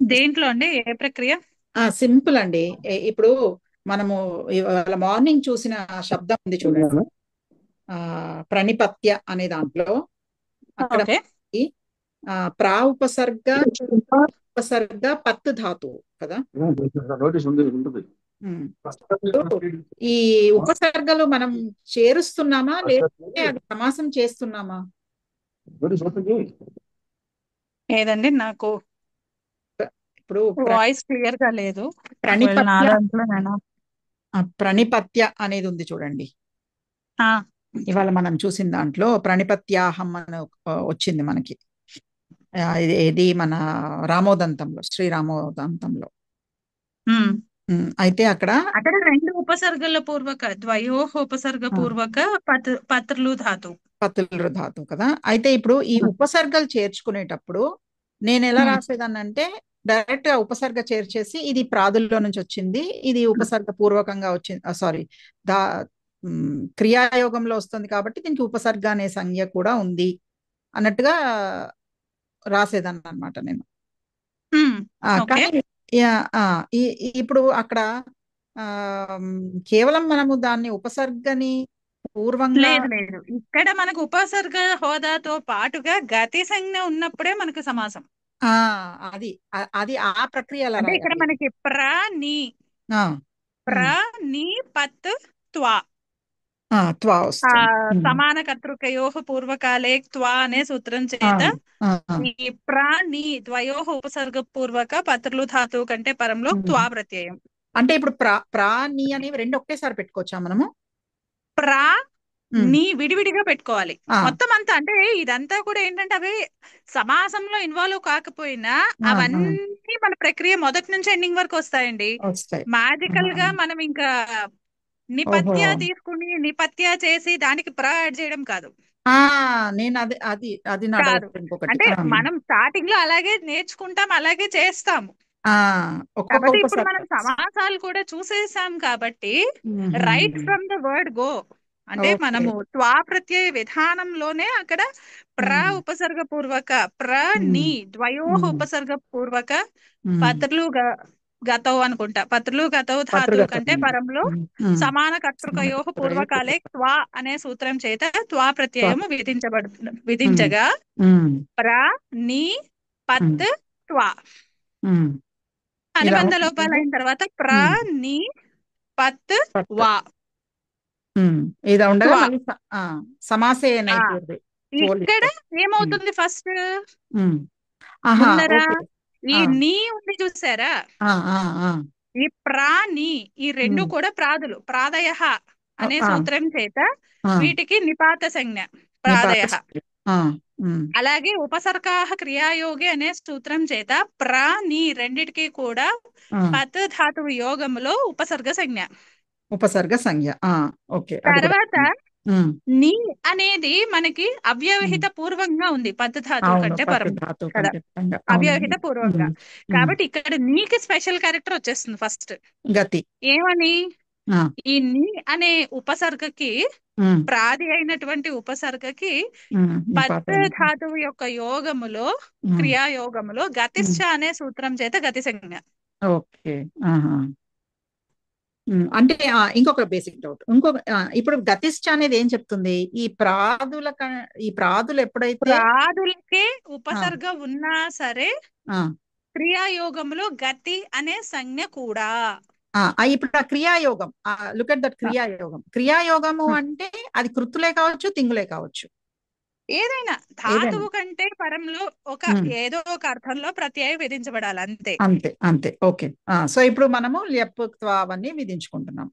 దేంట్లో అండి, ఏ ప్రక్రియ? సింపుల్ అండి. ఇప్పుడు మనము ఇవాళ మార్నింగ్ చూసిన శబ్దం ఉంది చూడండి, ప్రణిపత్య అనే దాంట్లో అక్కడ ప్రా ఉపసర్గ ఉపసర్గ పత్ ధాతువు కదా. ఈ ఉపసర్గలు మనం చేరుస్తున్నామా లేదంటే అది సమాసం చేస్తున్నామా? ఏదండి, నాకు ఇప్పుడు వాయిస్ క్లియర్ గా లేదు. ప్రణిపత్య అనేది ఉంది చూడండి, ఇవాళ మనం చూసిన దాంట్లో ప్రణిపత్యాహం అని వచ్చింది మనకి. ఇది మన రామోదంతంలో, శ్రీరామోదంతంలో. అయితే అక్కడ 2 ఉపసర్గల పూర్వక, ద్వయోః ఉపసర్గ పూర్వక పత్రులు ధాతు కదా. అయితే ఇప్పుడు ఈ ఉపసర్గలు చేర్చుకునేటప్పుడు నేను ఎలా రాసేదాన్నంటే డైరెక్ట్ గా ఉపసర్గ చేర్చేసి ఇది ప్రాదుల్లో నుంచి వచ్చింది, ఇది ఉపసర్గ పూర్వకంగా వచ్చింది, సారీ క్రియాయోగంలో వస్తుంది కాబట్టి దీనికి ఉపసర్గ అనే సంజ్ఞ కూడా ఉంది అన్నట్టుగా రాసేదాన్ని అనమాట నేను. కానీ ఇప్పుడు అక్కడ కేవలం మనము దాన్ని ఉపసర్గని పూర్వంగా లేదు, ఇక్కడ మనకు ఉపసర్గ హోదాతో పాటుగా గతి సంజ్ఞ ఉన్నప్పుడే మనకు సమాసం. అది అది ఆ ప్రక్రియ అంటే ఇక్కడ మనకి ప్ర ని పత్ త్వా సమాన కర్తృకయోః పూర్వకాలే త్వా అనే సూత్రం చేత ఈ ప్రాణి ద్వయోః ఉపసర్గ పూర్వక పత్రులు ధాతువు కంటే పరంలో త్వా ప్రత్యయం. అంటే ఇప్పుడు ప్రాణి అనేవి రెండు ఒకేసారి పెట్టుకోవచ్చా మనము? ప్రా నీ విడివిడిగా పెట్టుకోవాలి మొత్తం అంతా. అంటే ఇదంతా కూడా ఏంటంటే అవి సమాసంలో ఇన్వాల్వ్ కాకపోయినా అవన్నీ మన ప్రక్రియ మొదటి నుంచి ఎండింగ్ వరకు వస్తాయండి. మ్యాజికల్ గా మనం ఇంకా నిపత్య తీసుకుని నిపత్య చేసి దానికి ప్ర యాడ్ చేయడం కాదు. నేను అది కాదు, అంటే మనం స్టార్టింగ్ లో అలాగే నేర్చుకుంటాం, అలాగే చేస్తాము. కాబట్టి ఇప్పుడు మనం సమాసాలు కూడా చూసేసాం కాబట్టి right from the word go అంటే మనము త్వా ప్రత్యయ విధానంలోనే అక్కడ ప్ర ఉపసర్గ పూర్వక ప్ర ని ద్వయోః ఉపసర్గ పూర్వక పత్రులు గతౌ అనుకుంటా, పత్రులు గతౌ ధాతువు కంటే పరంలో సమాన కర్తృకయోః పూర్వకాలే త్వా అనే సూత్రం చేత త్వా ప్రత్యయము విధించగా ప్ర ని పత్ త్వా అనుబంధ లోపాలు అయిన తర్వాత ప్ర ని పత్ వా ఇది ఉండగా సమాసే ఇక్కడ ఏమవుతుంది ఫస్ట్ ముందర ఈ నీ ఉంది చూసారా, ఈ ప్రాణి ఈ రెండు కూడా ప్రాదులు ప్రాదయ అనే సూత్రం చేత వీటికి నిపాత సంజ్ఞ ప్రాదయ. అలాగే ఉపసర్గాః క్రియాయోగి అనే సూత్రం చేత ప్రాణి రెండిటికి కూడా పత్ ధాతువు యోగములో ఉపసర్గ సంజ్ఞ. తర్వాత నీ అనేది మనకి అవ్యవహిత పూర్వంగా ఉంది, పత్ ధాతువు కంటే పరం కదా, అవ్యవహిత పూర్వంగా. కాబట్టి ఇక్కడ నీకి స్పెషల్ క్యారెక్టర్ వచ్చేస్తుంది ఫస్ట్. గతి ఏమని, ఈ నీ అనే ఉపసర్గకి ప్రాది అయినటువంటి ఉపసర్గకి పత్ ధాతువు యొక్క యోగములో క్రియాయోగములో గతిశ్చ అనే సూత్రం చేత గతి సంజ్ఞ. అంటే ఇంకొక బేసిక్ డౌట్, ఇప్పుడు గతిష్ట అనేది ఏం చెప్తుంది? ఈ ప్రాదులు ఎప్పుడైతే ప్రాదులకే ఉపసర్గ ఉన్నా సరే క్రియాయోగములో గతి అనే సంజ్ఞ కూడా ఇప్పుడు ఆ క్రియాయోగం, లుక్ ఎట్ దట్ క్రియాయోగం. క్రియాయోగము అంటే అది కృత్తులే కావచ్చు, తింగులే కావచ్చు, ఏదైనా ఏదైనా. ధాతువు కంటే పరంలో ఒక ఏదో ఒక అర్థంలో ప్రత్యయం విధించబడాలి అంతే. అంతే అంతే. ఓకే. సో ఇప్పుడు మనము ల్యప్ త్వా అవన్నీ విధించుకుంటున్నాం.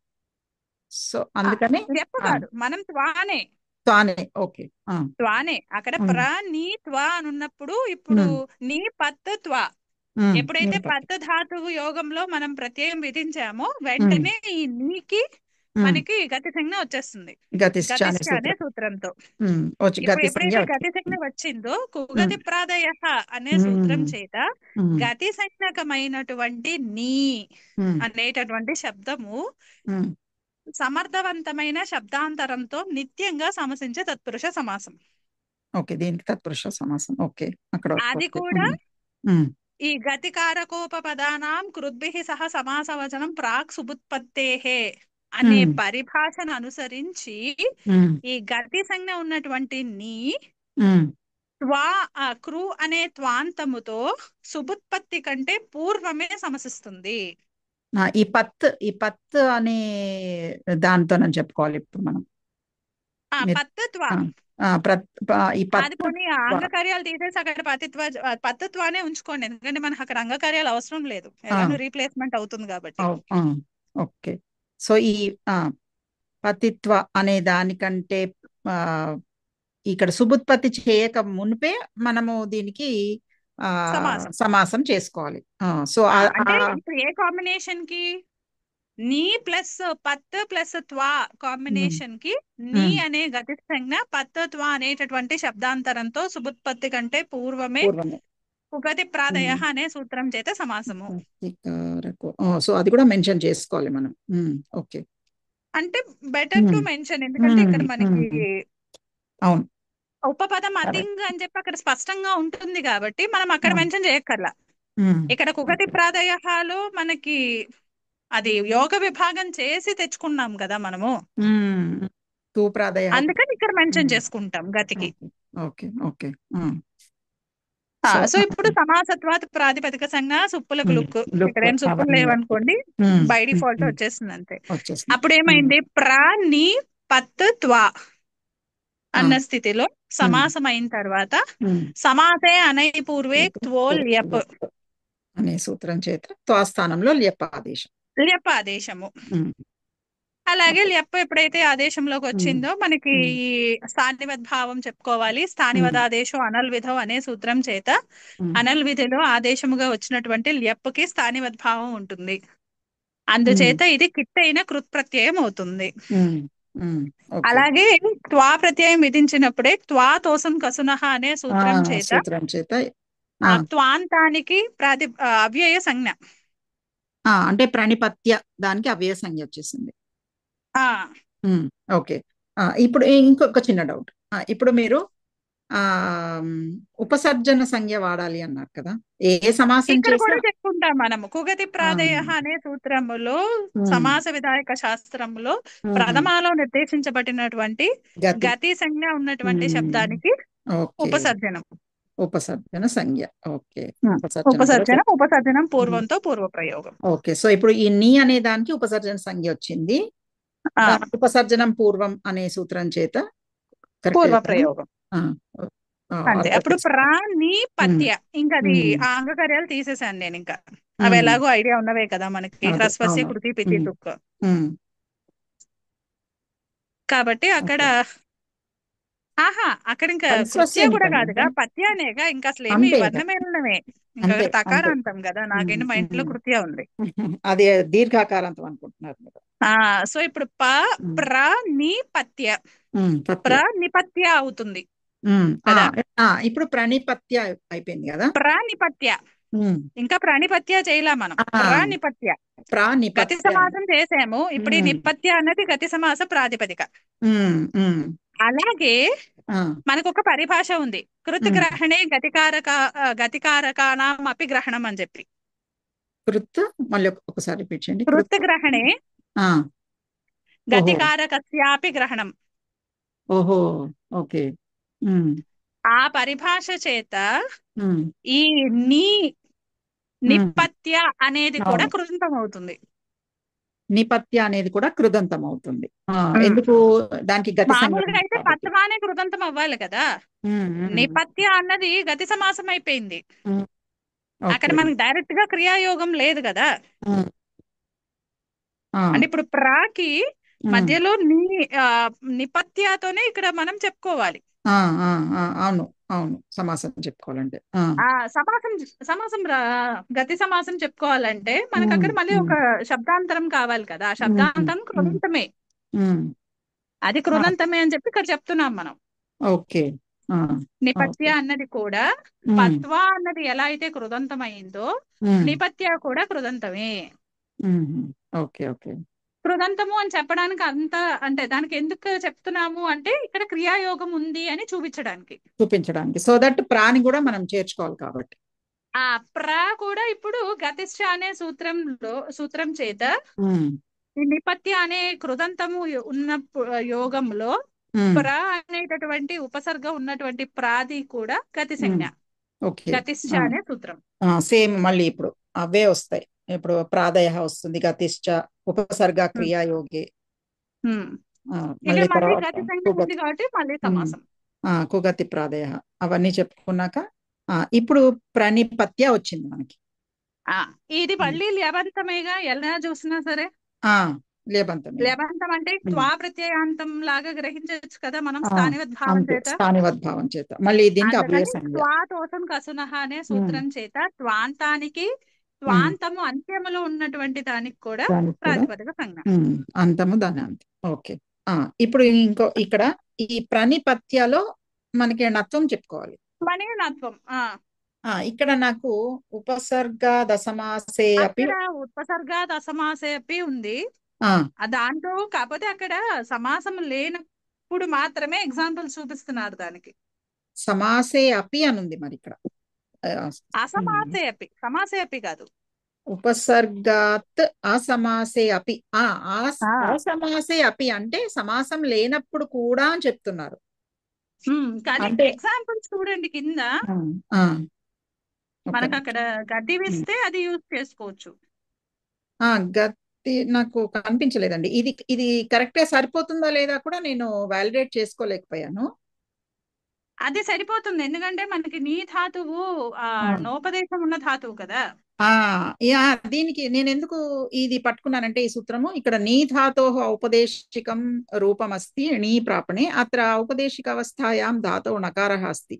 సో అందుకని ల్యప్ కాదు, మనం త్వానే త్వానే. ఓకే. త్వానే అక్కడ ప్ర నీ త్వా అని ఉన్నప్పుడు ఇప్పుడు నీ పత్ త్వా. ఎప్పుడైతే పత్ ధాతువు యోగంలో మనం ప్రత్యయం విధించామో వెంటనే ఈ నీకి మనకి గతి సంజ్ఞ వచ్చేస్తుంది, గతిశ్చ అనే సూత్రంతో. గతి ఎప్పుడైతే గతి సంజ్ఞ వచ్చిందో కుగతి ప్రాదయ అనే సూత్రం చేత గతి సంజ్ఞకమైనటువంటి నీ అనేటటువంటి శబ్దము సమర్థవంతమైన శబ్దాంతరంతో నిత్యంగా సమసించే తత్పురుష సమాసం. ఓకే, దీనికి తత్పురుష సమాసం. ఓకే, అక్కడ అది కూడా ఈ గతికారకోపపదానాం కృద్భిః సహ సమాసవచనం ప్రాక్ సుబుత్పత్తేహే అనే పరిభాషను అనుసరించి ఈ గతి సంజ్ఞ ఉన్నటువంటి నీ త్వా క్రు అనే త్వాంతముతో సుబుత్పత్తి కంటే పూర్వమే సమసిస్తుంది. ఈ పత్ అనే దాంతోనని చెప్పుకోవాలి ఇప్పుడు మనం. పత్ త్వా అది పోనీ అంగకార్యాలు తీసేసి అక్కడ పత్తుత్వానే ఉంచుకోండి, ఎందుకంటే మనకు అక్కడ అంగకార్యాలు అవసరం లేదు, ఎలానో రీప్లేస్మెంట్ అవుతుంది కాబట్టి. ఓకే. సో ఈ పతిత్వ అనే దానికంటే ఇక్కడ సుబుత్పత్తి చేయక మునిపే మనము దీనికి సమాసం చేసుకోవాలి. సో ఇప్పుడు ఏ కాంబినేషన్ కి నీ ప్లస్ పత్ ప్లస్ త్వా కాంబినేషన్ కి నీ అనే గతి సంజ్ఞ పత్ త్వా అనేటటువంటి శబ్దాంతరంతో సుబుత్పత్తి కంటే పూర్వమే ఉగతి ప్రాదయ అనే సూత్రం చేత సమాసము. సో అది కూడా మెన్షన్ చేసుకోవాలి మనం. ఓకే, అంటే బెటర్ టు మెన్షన్, ఎందుకంటే ఇక్కడ మనకి అవును ఉపపదం అతింగ్ అని చెప్పి అక్కడ స్పష్టంగా ఉంటుంది కాబట్టి మనం అక్కడ మెన్షన్ చేయక్కర్లా. ఇక్కడ కుగతి ప్రాదయలో మనకి అది యోగ విభాగం చేసి తెచ్చుకున్నాం కదా మనము, అందుకని ఇక్కడ మెన్షన్ చేసుకుంటాం గతికి. Okay okay. సో ఇప్పుడు సమాసత్వాత ప్రాతిపదిక సంజ్ఞ సుప్పులకు లుక్, ఇక్కడ ఏం సుప్పులు లేవనుకోండి, బై డిఫాల్ట్ వచ్చేస్తుంది అంతే. అప్పుడు ఏమైంది, ప్రా నీ పత్ త్వా అన్న స్థితిలో సమాసం అయిన తర్వాత సమాసే అనై పూర్వే త్వో ల్యప్ అనే సూత్రం చేత త్వా స్థానంలో ల్యప్ ఆదేశము. అలాగే ల్యప్ ఎప్పుడైతే ఆదేశంలోకి వచ్చిందో మనకి ఈ స్థానివద్భావం చెప్పుకోవాలి. స్థానివదాదేశం అనల్విధం అనే సూత్రం చేత అనల్విధిలో ఆదేశముగా వచ్చినటువంటి ల్యప్కి స్థానివద్భావం ఉంటుంది, అందుచేత ఇది కిట్టైన కృత్ ప్రత్యయం అవుతుంది. అలాగే త్వా ప్రత్యయం విధించినప్పుడే త్వా తోసం కసునః అనే సూత్రం చేత త్వాంతానికి అవ్యయ సంజ్ఞ, అంటే ప్రణిపత్య దానికి అవ్యయ సంజ్ఞ వచ్చేసింది. ఓకే. ఇప్పుడు ఇంకొక చిన్న డౌట్, ఇప్పుడు మీరు ఉపసర్జన సంజ్ఞ వాడాలి అన్నారు కదా, ఏ సమాసం ఇక్కడ కూడా చెప్పుకుంటాం మనము. కుగతి ప్రాదయ అనే సూత్రములో సమాస విధాయక శాస్త్రములో ప్రథమాలో నిర్దేశించబడినటువంటి గతి సంజ్ఞ ఉన్నటువంటి శబ్దానికి ఉపసర్జన సంజ్ఞ. ఓకే, ఉపసర్జనం పూర్వంతో పూర్వ ప్రయోగం. ఓకే, సో ఇప్పుడు ఈ నీ అనే దానికి ఉపసర్జన సంజ్ఞ వచ్చింది, ఉపసర్జనం పూర్వం అనే సూత్రం చేత పూర్వ ప్రయోగం అంతే. అప్పుడు ప్రా నీ పత్య, ఇంకా అది ఆ అంగకార్యాలు తీసేసాను నేను, ఇంకా అవి ఎలాగో ఐడియా ఉన్నవే కదా మనకి, హ్రస్వస్య కృతి పితి తుక్. కాబట్టి అక్కడ అక్కడ ఇంకా కృత్య కూడా కాదుగా, పత్యానేగా, ఇంకా అసలు ఏమి వర్ణమేనమే, ఇంకా తకారాంతం కదా, నాకేంటి మా ఇంట్లో కృత్య ఉంది, అది దీర్ఘాకారాంతం అనుకుంటున్నారు. సో ఇప్పుడు ప్ర నీ పత్య, ప్రనిపత్య అవుతుంది కదా. ఇప్పుడు ప్రణిపత్య అయిపోయింది కదా, ప్రానిపత్య. ఇంకా ప్రాణిపత్య చేయలే మనం, ప్రానిపత్య గతి సమాసం చేసాము. ఇప్పుడు ఈ నిపత్య అన్నది గతి సమాస ప్రాతిపదిక. అలాగే మనకు ఒక పరిభాష ఉంది, కృత్ గ్రహణే గతికారకానాం అపి గ్రహణం అని చెప్పి. కృత్ మళ్ళీ ఒకసారి రిపీట్ చేయండి. కృత్ గ్రహణే గతికారకస్యాపి గ్రహణం. ఓహో, ఓకే. ఆ పరిభాష చేత ఈ నీ నిపత్య అనేది కూడా కృతం అవుతుంది. నిపత్య అనేది కూడా కృదంతం అవుతుంది. ఎందుకు? దానికి గతి సంజ్ఞ మామూలుగా ఉంది అయితే కాబట్టి. పత్వానే కృదంతం అవ్వాలి కదా. నిపత్య అన్నది గతి సమాసం అయిపోయింది. అక్కడ ఓకే. మనకి డైరెక్ట్ గా క్రియాయోగం లేదు కదా. అంటే ఇప్పుడు ప్రాకి మధ్యలో నిపత్యతోనే ఇక్కడ మనం చెప్పుకోవాలి. అవును అవును, సమాసం చెప్పుకోవాలంటే సమాసం సమాసం గతి సమాసం చెప్పుకోవాలంటే మనకు అక్కడ మళ్ళీ ఒక శబ్దాంతరం కావాలి కదా. ఆ శబ్దాంతరం కృదంతమే, అది కృదంతమే అని చెప్పి ఇక్కడ చెప్తున్నాం మనం. ఓకే. నిపత్య అన్నది కూడా పత్వ అన్నది ఎలా అయితే కృదంతమైందో నిపత్య కూడా కృదంతమే. Okay okay. కృదంతము అని చెప్పడానికి అంత అంటే దానికి ఎందుకు చెప్తున్నాము అంటే ఇక్కడ క్రియాయోగం ఉంది అని చూపించడానికి, సో దట్ ప్రాని కూడా మనం చేర్చుకోవాలి కాబట్టి. ఆ ప్రా కూడా ఇప్పుడు గతిష్ట అనే సూత్రం చేత ఈ నిపత్య అనే కృదంతము ఉన్న యోగంలో ప్ర అనేటటువంటి ఉపసర్గ ఉన్నటువంటి ప్రాది కూడా గతి సంజ్ఞ, గతిష్ట అనే సూత్రం. సేమ్ మళ్ళీ ఇప్పుడు అవే వస్తాయి. ఇప్పుడు ప్రాదయ వస్తుంది, గతిష్ట, ఉపసర్గ, క్రియాయోగి, మళ్ళీ మళ్ళీ గతి సంజ్ఞ ఉంది కాబట్టి మళ్ళీ సమాసం, కుగతి, ప్రాదయ అవన్నీ చెప్పుకున్నాక ఇప్పుడు ప్రణిపత్య వచ్చింది మనకి. ఇది మళ్ళీ లేబంతమేగా ఎలా చూసినా సరే. లేబంతం అంటే త్వా ప్రత్యయాంతం లాగా గ్రహించవచ్చు కదా మనం స్థానివద్భావం చేత. మళ్ళీ దీనికి త్వాతోసం కసునః అనే సూత్రం చేత త్వాంతానికి త్వాంతము అంత్యములో ఉన్నటువంటి దానికి కూడా ప్రాతిపదిక సంజ్ఞ, అంతము దాని అంతం. ఓకే. ఇప్పుడు ఇక్కడ ఈ ప్రణిపత్యలో మనకి నత్వం చెప్పుకోవాలి. నత్వం ఇక్కడ నాకు ఉపసర్గ దశమాసే అపి, ఉపసర్గ దశమాసే అపి ఉంది దాంట్లో. కాకపోతే అక్కడ సమాసం లేనప్పుడు మాత్రమే ఎగ్జాంపుల్ చూపిస్తున్నారు దానికి. సమాసే అపి అని ఉంది మరి ఇక్కడ. అసమాసే అపి, సమాసే అపి కాదు. ఉపసర్గాత్ అసమాసే అపి. అసమాసే అపి అంటే సమాసం లేనప్పుడు కూడా అని చెప్తున్నారు. కానీ ఎగ్జాంపుల్ చూడండి కింద మనకు అక్కడ గతి ఇస్తే అది యూజ్ చేసుకోవచ్చు. గతి నాకు కనిపించలేదండి. ఇది కరెక్ట్ గా సరిపోతుందా లేదా కూడా నేను వాలిడేట్ చేసుకోలేకపోయాను. అది సరిపోతుంది, ఎందుకంటే మనకి నీ ధాతువు నోపదేశం ఉన్న ధాతువు కదా. దీనికి నేను ఎందుకు ఇది పట్టుకున్నానంటే ఈ సూత్రము ఇక్కడ నీ ధాతో ఔపదేశికం రూపమస్తి నీ ప్రాపణే అత్ర ఔపదేశిక అవస్థాయాం ధాతో నకారः అస్తి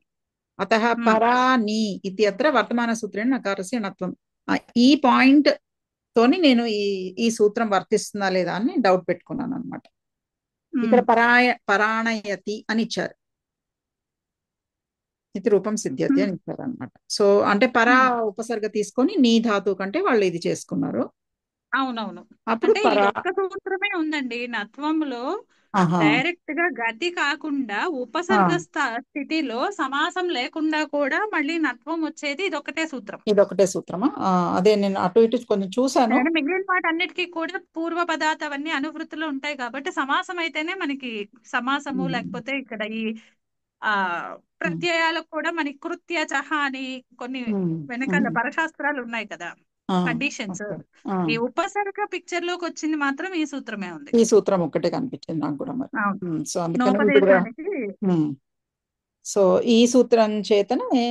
అతః పరా నీ ఇత్యత్ర వర్తమాన సూత్రేణ నకారస్య నత్వం. ఈ పాయింట్ తోని నేను ఈ సూత్రం వర్తిస్తుందా లేదా అని డౌట్ పెట్టుకున్నాను అనమాట. ఇక్కడ పరాణయతి అని ఇచ్చారు, ఇది రూపం సిద్ధ్యతి అని ఇచ్చారు అనమాట. సో అంటే పరా ఉపసర్గ తీసుకొని నీ ధాతు కంటే వాళ్ళు ఇది చేసుకున్నారు. అవునవును, అంటే ఒక్క సూత్రమే ఉందండి నత్వంలో. డైరెక్ట్ గా గతి కాకుండా ఉపసర్గ స్థితిలో సమాసం లేకుండా కూడా మళ్ళీ నత్వం వచ్చేది ఇదొకటే సూత్రమా? అదే నేను అటు ఇటు కొంచెం చూసాను. మిగిలిన వాటి అన్నిటికీ కూడా పూర్వ పదార్థ అవన్నీ అనువృత్తులు ఉంటాయి కాబట్టి సమాసం అయితేనే మనకి సమాసము, లేకపోతే ఇక్కడ ఈ ప్రత్యయాలకు కూడా మనకి కృత్య చహ అని కొన్ని వెనకాల పరశాస్త్రాలు ఉన్నాయి కదా, కండిషన్స్. ఈ ఉపసర్గ పిక్చర్ లోకి వచ్చింది మాత్రం ఈ సూత్రమే ఉంది. ఈ సూత్రం ఒక్కటే కనిపించింది నాకు కూడా మరి. సో సో ఈ సూత్రం చేతనే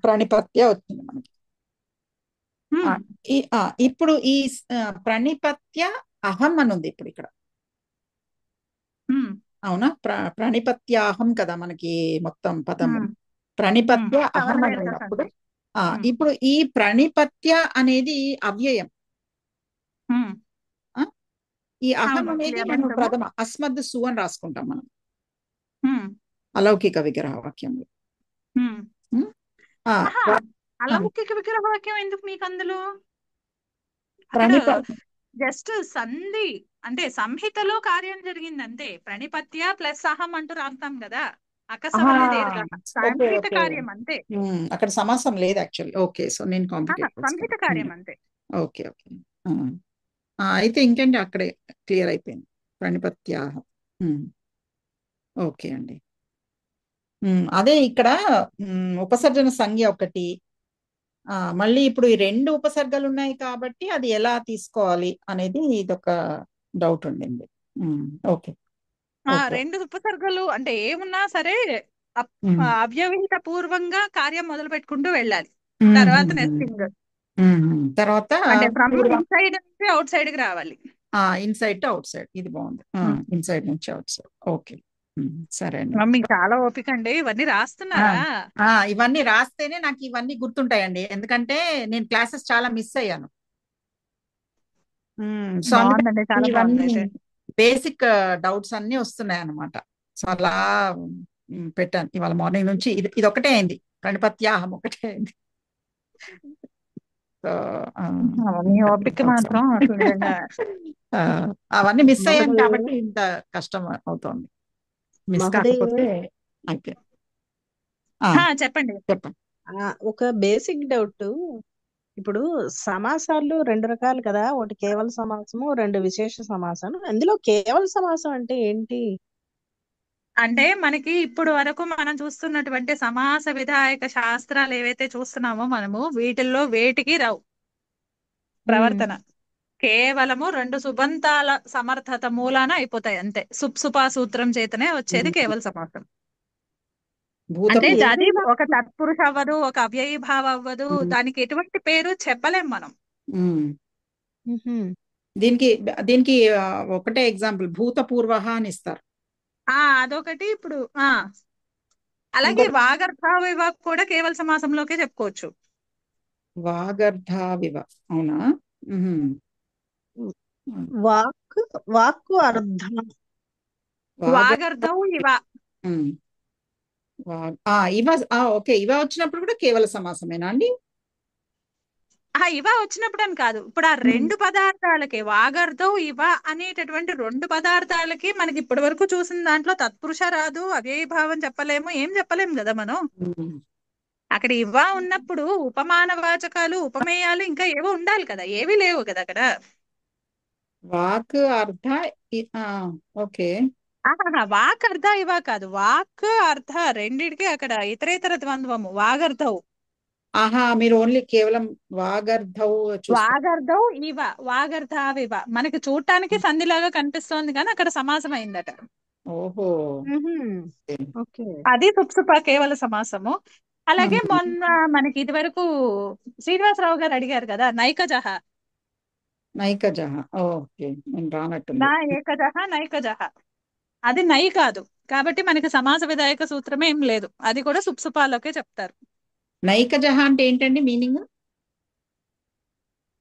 ప్రణిపత్య వచ్చింది మనకి. ఇప్పుడు ఈ ప్రణిపత్య అహం అని ఉంది ఇప్పుడు ఇక్కడ. అవునా? ప్రణిపత్యాహం కదా మనకి మొత్తం పదము. ప్రణిపత్య అహం అనేటప్పుడు ఇప్పుడు ఈ ప్రణిపత్య అనేది అవ్యయం. ఈ అహం అనేది నేను ప్రథమ అస్మద్ సు అని రాసుకుంటాం మనం అలౌకిక విగ్రహ వాక్యంలో. అలౌకిక విగ్రహ వాక్యం ఎందుకు మీకు అందులో? జస్ట్ సంధి అంటే సంహితలో కార్యం జరిగింది అంతే. ప్రణిపత్య ప్లస్ అహం అంటూ రాస్తాం కదా, సంహిత కార్యం అంతే. అక్కడ సమాసం లేదు యాక్చువల్లీ. ఓకే, సో నేను సంహిత కార్యం అంతే. Okay okay. అయితే ఇంకేంటి అక్కడే క్లియర్ అయిపోయింది ప్రణిపత్యాహం. ఓకే అండి. అదే ఇక్కడ ఉపసర్జన సంజ్ఞ ఒకటి, మళ్ళీ ఇప్పుడు ఈ రెండు ఉపసర్గలు ఉన్నాయి కాబట్టి అది ఎలా తీసుకోవాలి అనేది ఇదొక డౌట్ ఉండింది. Okay okay. రెండు ఉపసర్గలు అంటే ఏమున్నా సరే అవ్యవహిత పూర్వంగా కార్యం మొదలు పెట్టుకుంటూ వెళ్ళాలి. తర్వాత నెస్టింగ్ తర్వాత అంటే ఫ్రమ్ ఇన్సైడ్ నుంచి అవుట్ సైడ్ కి రావాలి. ఇన్సైడ్ టు అవుట్ సైడ్, ఇది బాగుంది. ఇన్సైడ్ నుంచి అవుట్ సైడ్. ఓకే సరే అండి. మీకు చాలా ఓపిక అండి, ఇవన్నీ రాస్తున్నారా? ఇవన్నీ రాస్తేనే నాకు ఇవన్నీ గుర్తుంటాయండి, ఎందుకంటే నేను క్లాసెస్ చాలా మిస్ అయ్యాను. సో బాగుందండి, చాలా ఇవన్నీ బాగుంది. బేసిక్ డౌట్స్ అన్ని వస్తున్నాయి అన్నమాట. సో అలా పెట్టాను ఇవాళ మార్నింగ్ నుంచి. ఇది ఒకటే అయింది, ప్రణిపత్యాహం ఒకటే అయింది. సో మీ ఓపిక మాత్రం అసలు నిజంగా అవన్నీ మిస్ అయ్యాను కాబట్టి ఇంత కష్టం అవుతోంది. మిస్ కాకపోతే అయితే చెప్పండి. ఒక బేసిక్ డౌట్. ఇప్పుడు సమాసాలు రెండు రకాలు కదా, ఒకటి కేవల సమాసము, రెండు విశేష సమాసాలు. అందులో కేవల సమాసం అంటే ఏంటి? అంటే మనకి ఇప్పుడు వరకు మనం చూస్తున్నటువంటి సమాస విధాయక శాస్త్రాలు ఏవైతే చూస్తున్నామో మనము, వీటిల్లో వేటికి రావు ప్రవర్తన. కేవలము రెండు సుబంతాల సమర్థత మూలాన అయిపోతాయి అంతే. సుప్సుపా సూత్రం చేతనే వచ్చేది కేవల సమాసం. అంటే అది ఒక తత్పురుష అవ్వదు, ఒక అవ్యయీభావ అవ్వదు, దానికి ఎటువంటి పేరు చెప్పలేం మనం. దీనికి దీనికి ఒకటే ఎగ్జాంపుల్ భూతపూర్వ అని ఇస్తారు. అదొకటి. ఇప్పుడు అలాగే వాగర్థావివ కూడా కేవల సమాసంలోకే చెప్పుకోవచ్చు. వాగర్థావివ, అవునా? వాక్కు అర్థం, వాగర్థం ఇవ. ఇవ ఓకే. ఇవ వచ్చినప్పుడు కూడా కేవల సమాసమేనా అండి? ఇవ వచ్చినప్పుడు అని కాదు, ఇప్పుడు ఆ రెండు పదార్థాలకి వాగర్థం ఇవ అనేటటువంటి రెండు పదార్థాలకి మనకి ఇప్పటి వరకు చూసిన దాంట్లో తత్పురుష రాదు, అవ్యయీభావం చెప్పలేము, ఏం చెప్పలేము కదా మనం. అక్కడ ఇవ ఉన్నప్పుడు ఉపమాన వాచకాలు, ఉపమేయాలు ఇంకా ఏవో ఉండాలి కదా, ఏవి లేవు కదా అక్కడ. వాక్ అర్థ ఓకే. వాక్ అర్థ ఇవ కాదు, వాక్ అర్థ రెండిటికి అక్కడ ఇతరేతర ద్వంద్వము వాగర్థవు. మీరు ఓన్లీ కేవలం వాగర్థవు వాగర్థవు ఇవ, వాగర్థావివ మనకి చూడటానికి సంధిలాగా కనిపిస్తోంది కానీ అక్కడ సమాసం అయిందట. ఓహో, అది సుప్సుప కేవల సమాసము. అలాగే మొన్న మనకి ఇది వరకు శ్రీనివాసరావు గారు అడిగారు కదా, నైకజహ. ఓకే, నేను రానట్టుంది. నా ఏకజహ నైకజహ, అది నై కాదు కాబట్టి మనకి సమాస విధాయక సూత్రమే ఏం లేదు, అది కూడా సుప్సుపాలోకే చెప్తారు. నైకజహ అంటే ఏంటండి మీనింగ్?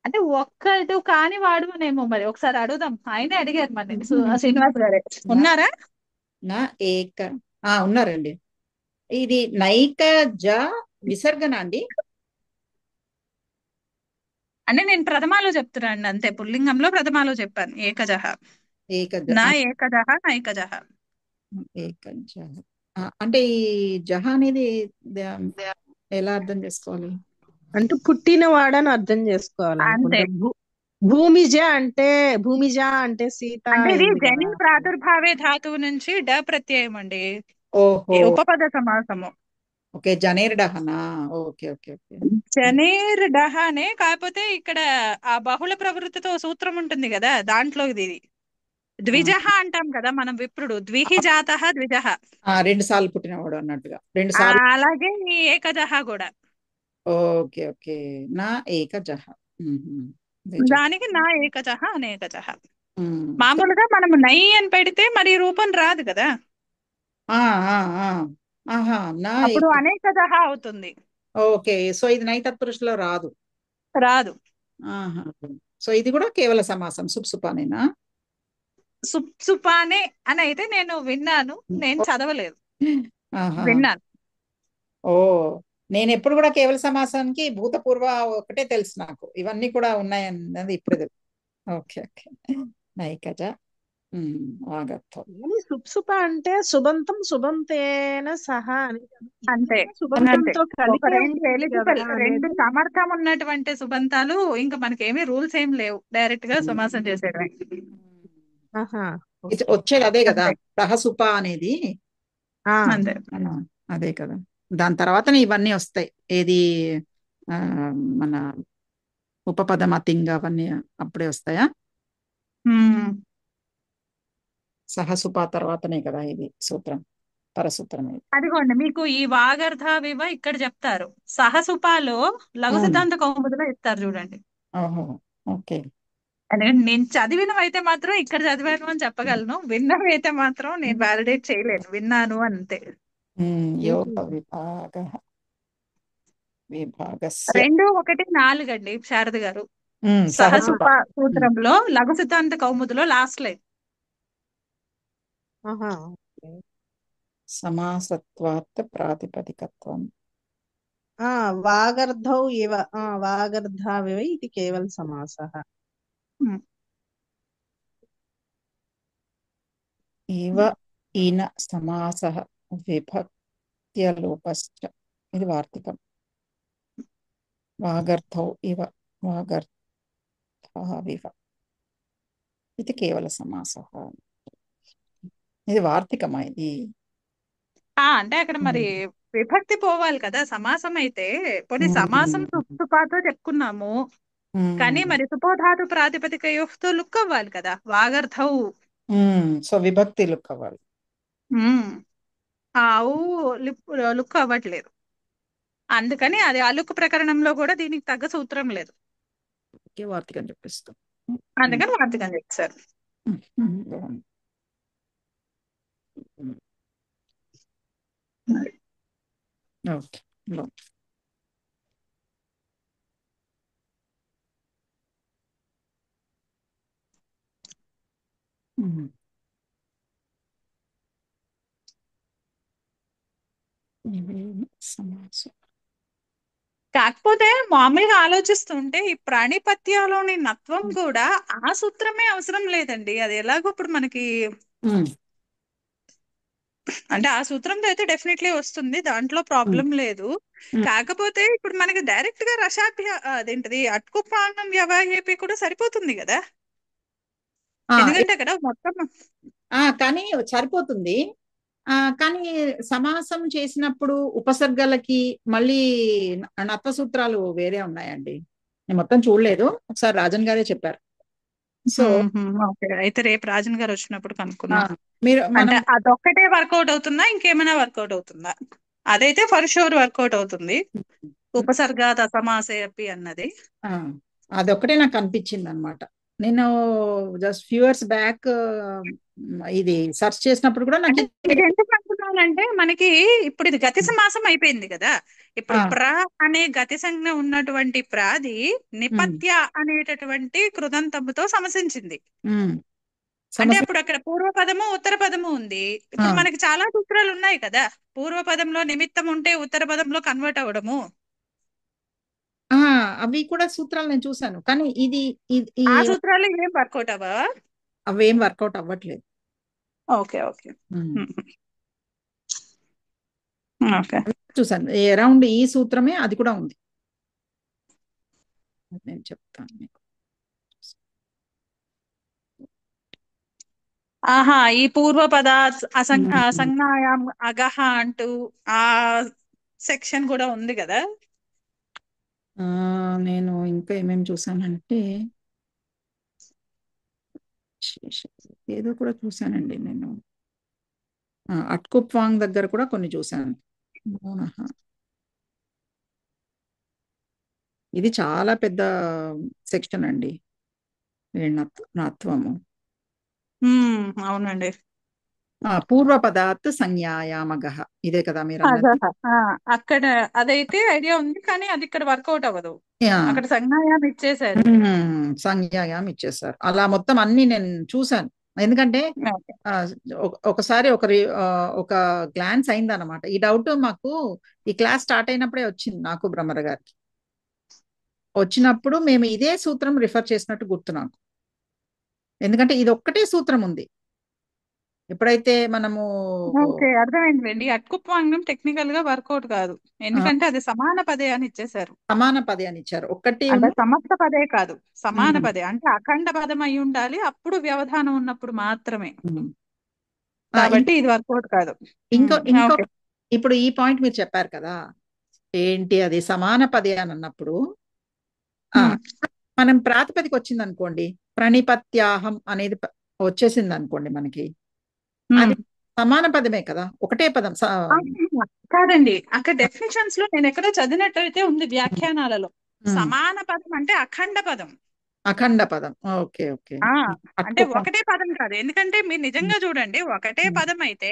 అంటే ఒక్కడు కాని వాడు అనేమో, మరి ఒకసారి అడుగుదాం. ఆయనే అడిగారు మరి శ్రీనివాస్ గారే. ఉన్నారా? నా ఏక ఉన్నారండి. ఇది నైకజ విసర్గన అండి? అంటే నేను ప్రథమాలో చెప్తున్నాను అంతే, పుల్లింగంలో ప్రథమాలో చెప్పాను. ఏకజహ, నా ఏకజహ నైకజహ. ఏకజహ అంటే ఈ జహ అనేది ఎలా అర్థం చేసుకోవాలి? అంటే పుట్టినవాడని అర్థం చేసుకోవాలి. భూమిజ అంటే సీత. ఇది జని ప్రాదుర్భావే ధాతువు నుంచి డ ప్రత్యయం అండి. ఉపపద సమాసము. ఓకే, జనేర్ డహనా. ఓకే ఓకే ఓకే, జనేర్ డహనే. కాకపోతే ఇక్కడ ఆ బహుళ ప్రవృత్తితో సూత్రం ఉంటుంది కదా, దాంట్లో ఇది ద్విజహ అంటాం కదా మనం. విప్రుడు ద్విహి జాతః ద్విజహ, రెండు సార్లు పుట్టినవాడు అన్నట్టుగా రెండు సార్లు. అలాగే ఈ ఏకజహ కూడా. ఓకే ఓకే, నా ఏకజహ. దానికి నా ఏకజహ అనేకజహ. మామూలుగా మనం నై అని పెడితే మరి రూపం రాదు కదా, అప్పుడు అనేకజహ అవుతుంది. ఓకే, సో ఇది నై తత్పురుషులో రాదు. సో ఇది కూడా కేవల సమాసం, సుప్సుపానేనా? సుప్సుపానే అని అయితే నేను విన్నాను, నేను చదవలేదు, విన్నాను. నేను ఎప్పుడు కూడా కేవల సమాసానికి భూతపూర్వ ఒకటే తెలుసు నాకు, ఇవన్నీ కూడా ఉన్నాయన్నది ఇప్పుడు. Okay okay, నైకజ వాగర్థం. సుప్సుప అంటే సుబంతం సుబంతేన సహా అని అంతే. సుబంతంతో రెండు సమర్థం ఉన్నటువంటి సుబంతాలు, ఇంకా మనకేమీ రూల్స్ ఏం లేవు, డైరెక్ట్ గా సమాసం చేసేయడమే. వచ్చేది అదే కదా సహసుప అనేది, అదే కదా. దాని తర్వాతనే ఇవన్నీ వస్తాయి. ఏది ఆ, మన ఉపపదం అతింగ్ అవన్నీ అప్పుడే వస్తాయా? ఉమ్. సహసుపా తర్వాతనే కదా ఇది సూత్రం, పరసూత్రం ఇది. అదిగోండి మీకు ఈ వాగర్థావివ ఇక్కడ చెప్తారు. సహసుపాలో లఘు ఉమ్, సిద్ధాంత కౌముదిలో ఇస్తారు చూడండి. ఓహో, ఓకే. ఎందుకంటే నేను చదివినవైతే మాత్రం ఇక్కడ చదివాను అని చెప్పగలను, విన్నవి అయితే మాత్రం నేను వ్యాలిడేట్ చేయలేను, విన్నాను అంతే. యోగ విభాగస్య 2, 1, 4 అండి శారద గారు. సహసుప. సహసుప సూత్రంలో లఘు సిద్ధాంత కౌముదిలో లాస్ట్ లైన్. ఆహా, ఓకే. సమాసత్వాత్ ప్రాతిపదికత్వం. వాగర్ధౌ ఇవ వాగర్ధావివ ఇది కేవల సమాసః. ఉమ్. ఇవ ఈన సమాసః విభక్త్యలోపశ్చ. ఇది వార్తికం. వాగర్థౌ ఇవ వాగర్థావివ ఇది కేవల సమాసః. ఇది వార్తికమా ఇది? అంటే అక్కడ మరి విభక్తి పోవాలి కదా, సమాసం అయితే. పోనీ సమాసం సుపాతో చెప్పుకున్నాము, కానీ మరి సుపోధాతు ప్రాతిపదికయుక్తో లుక్ అవ్వాలి కదా, వాగర్థౌ. సో విభక్తి లుక్ అవ్వాలి. ఆవు లుక్ అవ్వట్లేదు, అందుకని అది అలుక్ ప్రకరణంలో కూడా దీనికి తగ్గ సూత్రం లేదు, ఓకే, వార్తికం చెప్పిస్తాం. అందుకని వార్తికం చేశారు. ఓకే. సమాసం. కాకపోతే మామూలుగా ఆలోచిస్తుంటే ఈ ప్రాణిపత్యాలోని నత్వం కూడా ఆ సూత్రమే అవసరం లేదండి. అది ఎలాగో ఇప్పుడు మనకి అంటే ఆ సూత్రంతో అయితే డెఫినెట్లీ వస్తుంది, దాంట్లో ప్రాబ్లం లేదు. కాకపోతే ఇప్పుడు మనకి డైరెక్ట్ గా అదేంటిది అట్కుపాంగం వ్యవహేపి కూడా సరిపోతుంది కదా, ఎందుకంటే అక్కడ మొత్తం కానీ సరిపోతుంది. కానీ సమాసం చేసినప్పుడు ఉపసర్గలకి మళ్ళీ నత్వ సూత్రాలు వేరే ఉన్నాయండి. నేను మొత్తం చూడలేదు, ఒకసారి రాజన్ గారే చెప్పారు. సో ఓకే, అయితే రేపు రాజన్ గారు వచ్చినప్పుడు కనుక్కుందాం. మీరు అంటే అదొక్కటే వర్కౌట్ అవుతుందా, ఇంకేమైనా వర్కౌట్ అవుతుందా? అదైతే ఫర్ షూర్ వర్కౌట్ అవుతుంది, ఉపసర్గాత్ అసమాసేపి అన్నది. అదొక్కటే నాకు అనిపించింది అనమాట. నేను జస్ట్ ఫ్యూ ఇయర్స్ బ్యాక్ ఇది సెర్చ్ చేసినప్పుడు కూడా నాకు ఇది ఎందుకు అనుకున్నానంటే, మనకి ఇప్పుడు ఇది గతి సమాసం అయిపోయింది కదా, ఇప్పుడు ప్ర అనే గతి సంజ్ఞ ఉన్నటువంటి ప్రాది నిపత్య అనేటటువంటి కృదంతముతో సమసించింది. అంటే అప్పుడు అక్కడ పూర్వపదము ఉత్తర పదము ఉంది. ఇప్పుడు మనకి చాలా సూత్రాలు ఉన్నాయి కదా, పూర్వపదంలో నిమిత్తం ఉంటే ఉత్తర పదంలో కన్వర్ట్ అవ్వడము, అవి కూడా సూత్రాలు నేను చూసాను. కానీ ఇది ఆ సూత్రాలు ఏం వర్కౌట్ అవ్వా? అవేం వర్కౌట్ అవ్వట్లేదు. ఓకే ఓకే ఓకే, చూసాను అరౌండ్ ఈ సూత్రమే అది కూడా ఉంది. నేను చెప్తాను మీకు. ఈ పూర్వపద సంజ్ఞాయాం అగహ అంటూ ఆ సెక్షన్ కూడా ఉంది కదా. నేను ఇంకా ఏమేమి చూసానంటే ఏదో కూడా చూసానండి నేను. అట్కుప్వాంగ్ దగ్గర కూడా కొన్ని చూసాను. ఇది చాలా పెద్ద సెక్షన్ అండి, నాత్వము. అవునండి. పూర్వపదాత్ సంజ్ఞాయామగః ఇదే కదా మీరు అక్కడ అదైతే ఐడియా ఉంది, కానీ అది ఇక్కడ వర్కౌట్ అవ్వదు. అక్కడ సంజ్ఞాయాం ఇచ్చేసారు. సంజ్ఞాయాం ఇచ్చేసారు. అలా మొత్తం అన్ని నేను చూసాను, ఎందుకంటే ఒకసారి ఒక గ్లాన్స్ అయిందన్నమాట. ఈ డౌట్ మాకు ఈ క్లాస్ స్టార్ట్ అయినప్పుడే వచ్చింది, నాకు బ్రహ్మర గారికి వచ్చినప్పుడు మేము ఇదే సూత్రం రిఫర్ చేసినట్టు గుర్తు నాకు. ఎందుకంటే ఇది ఒక్కటే సూత్రం ఉంది. ఎప్పుడైతే మనము అర్థమైందండి, అట్కుప్వాంగం టెక్నికల్ గా వర్కౌట్ కాదు, ఎందుకంటే అది సమాన పదే అని ఇచ్చేసారు. సమాన పదే అని ఇచ్చారు. ఒక్కటి సమస్త పదే కాదు, సమాన పదే అంటే అఖండ పదం అయి ఉండాలి, అప్పుడు వ్యవధానం ఉన్నప్పుడు మాత్రమే. కాబట్టి ఇది వర్కౌట్ కాదు. ఇంకో ఇప్పుడు ఈ పాయింట్ మీరు చెప్పారు కదా, ఏంటి అది సమాన పది అని అన్నప్పుడు ఆ ఉమ్, మనం ప్రాతిపదిక వచ్చింది అనుకోండి, ప్రణిపత్యాహం అనేది వచ్చేసింది అనుకోండి మనకి, అది ఉమ్. సమాన పదమే కదా, ఒకటే పదం కాదండి, అక్కడ డెఫినేషన్స్ లో నేను ఎక్కడో చదివినట్టయితే ఉంది వ్యాఖ్యానాలలో, ఉమ్, సమాన పదం అంటే అఖండ పదం. అఖండ పదం. Okay okay. ఆ అంటే అట్టుకుప్పం. ఒకటే పదం కాదు, ఎందుకంటే మీరు నిజంగా చూడండి, ఒకటే పదం అయితే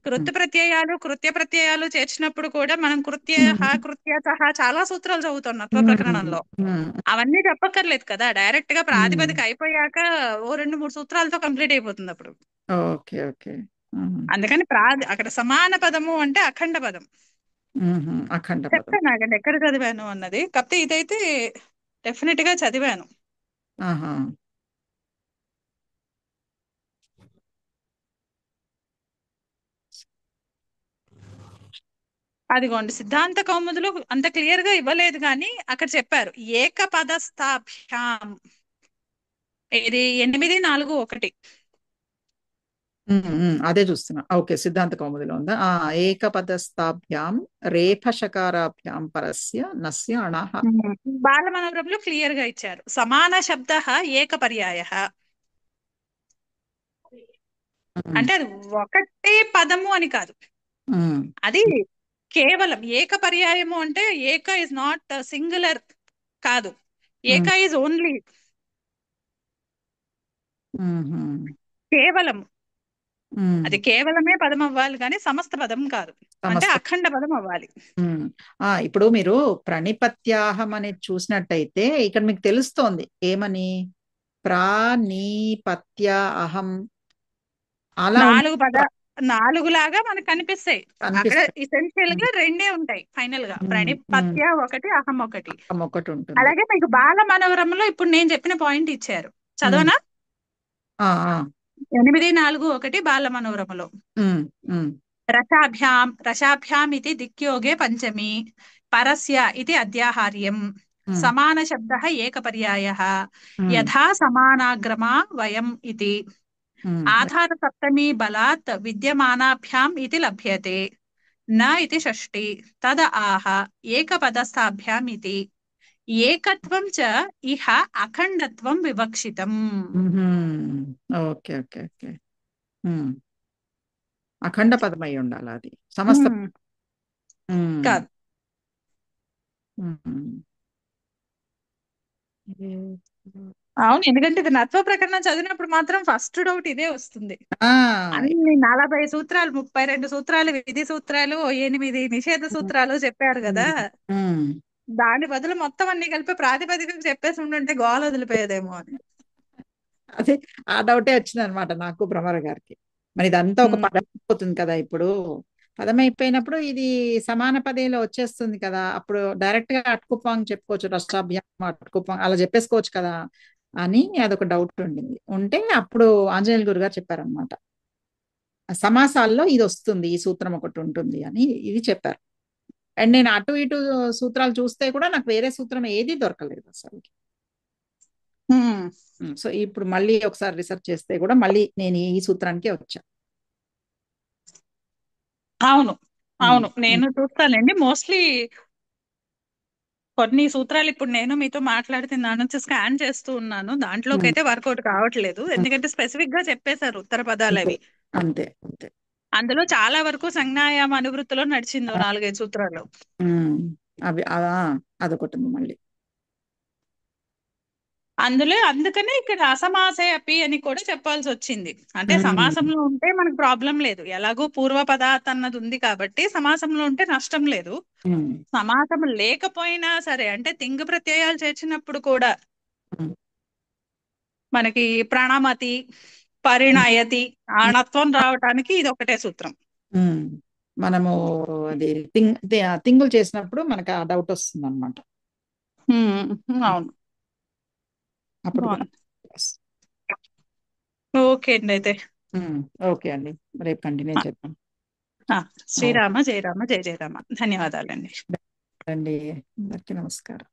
కృత్య ప్రత్యయాలు కృత్య ప్రత్యయాలు చేర్చినప్పుడు కూడా మనం కృత్య కృత్య సహా చాలా సూత్రాలు చదువుతాం తత్వ ప్రకరణంలో. అవన్నీ చెప్పక్కర్లేదు కదా, డైరెక్ట్ గా ప్రాతిపదిక అయిపోయాక ఓ 2-3 సూత్రాలతో కంప్లీట్ అయిపోతుంది అప్పుడు. Okay okay. అందుకని అక్కడ సమాన పదము అంటే అఖండ పదం. అఖండ పదం. చెప్తాను నాకండి ఎక్కడ చదివాను అన్నది, కాకపోతే ఇదైతే డెఫినెట్ గా చదివాను. ఆహా. అదిగోండి సిద్ధాంత కౌముదిలో అంత క్లియర్ గా ఇవ్వలేదు, కానీ అక్కడ చెప్పారు ఏకపదస్థాభ్యాం. ఇది 8-4-1. అదే చూస్తున్నా. ఓకే, సిద్ధాంత కౌముదిలో ఉందా? ఏకపదస్థాభ్యాం రేఫషకారాభ్యాం పరస్య నస్య అణః. బాలమనోరంలో క్లియర్ గా ఇచ్చారు, సమాన శబ్ద ఏక పర్యాయ. అంటే అది ఒకటే పదము అని కాదు, అది కేవలం ఏక పర్యాయము అంటే ఏక ఇస్ నాట్ సింగులర్ కాదు, ఏక ఇస్ ఓన్లీ కేవలం. అది కేవలమే పదం అవ్వాలి కానీ సమస్త పదం కాదు, అంటే అఖండ పదం అవ్వాలి. ఇప్పుడు మీరు ప్రణిపత్యాహం అనేది చూసినట్టయితే ఇక్కడ మీకు తెలుస్తోంది ఏమని, ప్రాణిపత్య అహం అలా 4 లాగా మనకు కనిపిస్తాయి. అక్కడ ఇసెన్షియల్ గా 2 ఉంటాయి ఫైనల్ గా, ప్రణిపత్య ఒకటి, అహం ఒకటి. ఒకటి ఉంటుంది. అలాగే మీకు బాల మనోరమంలో ఇప్పుడు నేను చెప్పిన పాయింట్ ఇచ్చారు, చదవనా? 8-4-1 బాల మనోరమలో రసాభ్యాం ఇది దిక్యోగే పంచమి, పరస్య ఇది అద్యాహార్యం, సమాన శబ్ద ఏక పర్యాయ, యథా సమానాగ్రమా వయం ఇది, ఆధార సప్తమీ బలాత్ విద్యమానాభ్యాం ఇది లభ్యతే, న ఇది షష్ఠి, తద ఆహ ఏకపదస్థాభ్యాం ఇది, ఏకత్వం చ ఇహ అఖండత్వం వివక్షితం. Okay okay okay. అఖండ పదమై ఉండాలి, అది సమస్త కాదు. అవును, ఎందుకంటే ఇది నత్వ ప్రకరణం చదివినప్పుడు మాత్రం ఫస్ట్ డౌట్ ఇదే వస్తుంది. అన్ని 40 సూత్రాలు, 32 సూత్రాలు విధి సూత్రాలు, 8 నిషేధ సూత్రాలు చెప్పారు కదా, దాని బదులు మొత్తం అన్ని కలిపి ప్రాతిపదికకు చెప్పేసి ఉండుంటే గోల వదిలిపోయేదేమో అని. అదే ఆ డౌటే వచ్చింది అనమాట నాకు భ్రమర గారికి. మరి ఇదంతా ఒక పదం అయిపోతుంది కదా, ఇప్పుడు పదం అయిపోయినప్పుడు ఇది సమాన పదేలో వచ్చేస్తుంది కదా, అప్పుడు డైరెక్ట్ గా అట్కుప్పం చెప్పుకోవచ్చు, రష్టాభ్యాం అట్కుప్పం అలా చెప్పేసుకోవచ్చు కదా అని అదొక డౌట్ ఉంటే అప్పుడు ఆంజనేయులు గురు గారు చెప్పారనమాట, సమాసాల్లో ఇది వస్తుంది, ఈ సూత్రం ఒకటి ఉంటుంది అని ఇది చెప్పారు. అండ్ నేను అటు ఇటు సూత్రాలు చూస్తే కూడా నాకు వేరే సూత్రం ఏది దొరకలేదు అసలు. సో ఇప్పుడు మళ్ళీ ఒకసారి రీసెర్చ్ చేస్తే కూడా మళ్ళీ నేను ఈ సూత్రానికే వచ్చా. అవును అవును, నేను చూస్తానండి మోస్ట్లీ కొన్ని సూత్రాలు ఇప్పుడు నేను మీతో మాట్లాడితే నా నుంచి స్కాన్ చేస్తూ ఉన్నాను, దాంట్లోకి అయితే వర్కౌట్ కావట్లేదు, ఎందుకంటే స్పెసిఫిక్ గా చెప్పేశారు ఉత్తర పదాలు అవి. అంతే అంతే. అందులో చాలా వరకు సంజ్ఞాయామ అనువృత్తిలో నడిచింది 4-5 సూత్రాలు. అవి అదొకటి ఉంది మళ్ళీ అందులో. అందుకనే ఇక్కడ అసమాసే అపి అని కూడా చెప్పాల్సి వచ్చింది. అంటే సమాసంలో ఉంటే మనకు ప్రాబ్లం లేదు, ఎలాగో పూర్వ పదార్థ అన్నది ఉంది కాబట్టి సమాసంలో ఉంటే నష్టం లేదు. సమాసం లేకపోయినా సరే, అంటే తింగ ప్రత్యయాలు చేర్చినప్పుడు కూడా మనకి ప్రణమతి, పరిణయతి, ఆణత్వం రావటానికి ఇది ఒకటే సూత్రం. మనము అది తింగులు చేసినప్పుడు మనకు ఆ డౌట్ వస్తుంది అనమాట. అవును, అప్పుడు ఓకే అండి. అయితే ఓకే అండి, రేపు కంటిన్యూ చేద్దాం. శ్రీరామ జయ రామ జయ జయ రామ. ధన్యవాదాలండి. అందరికీ నమస్కారం.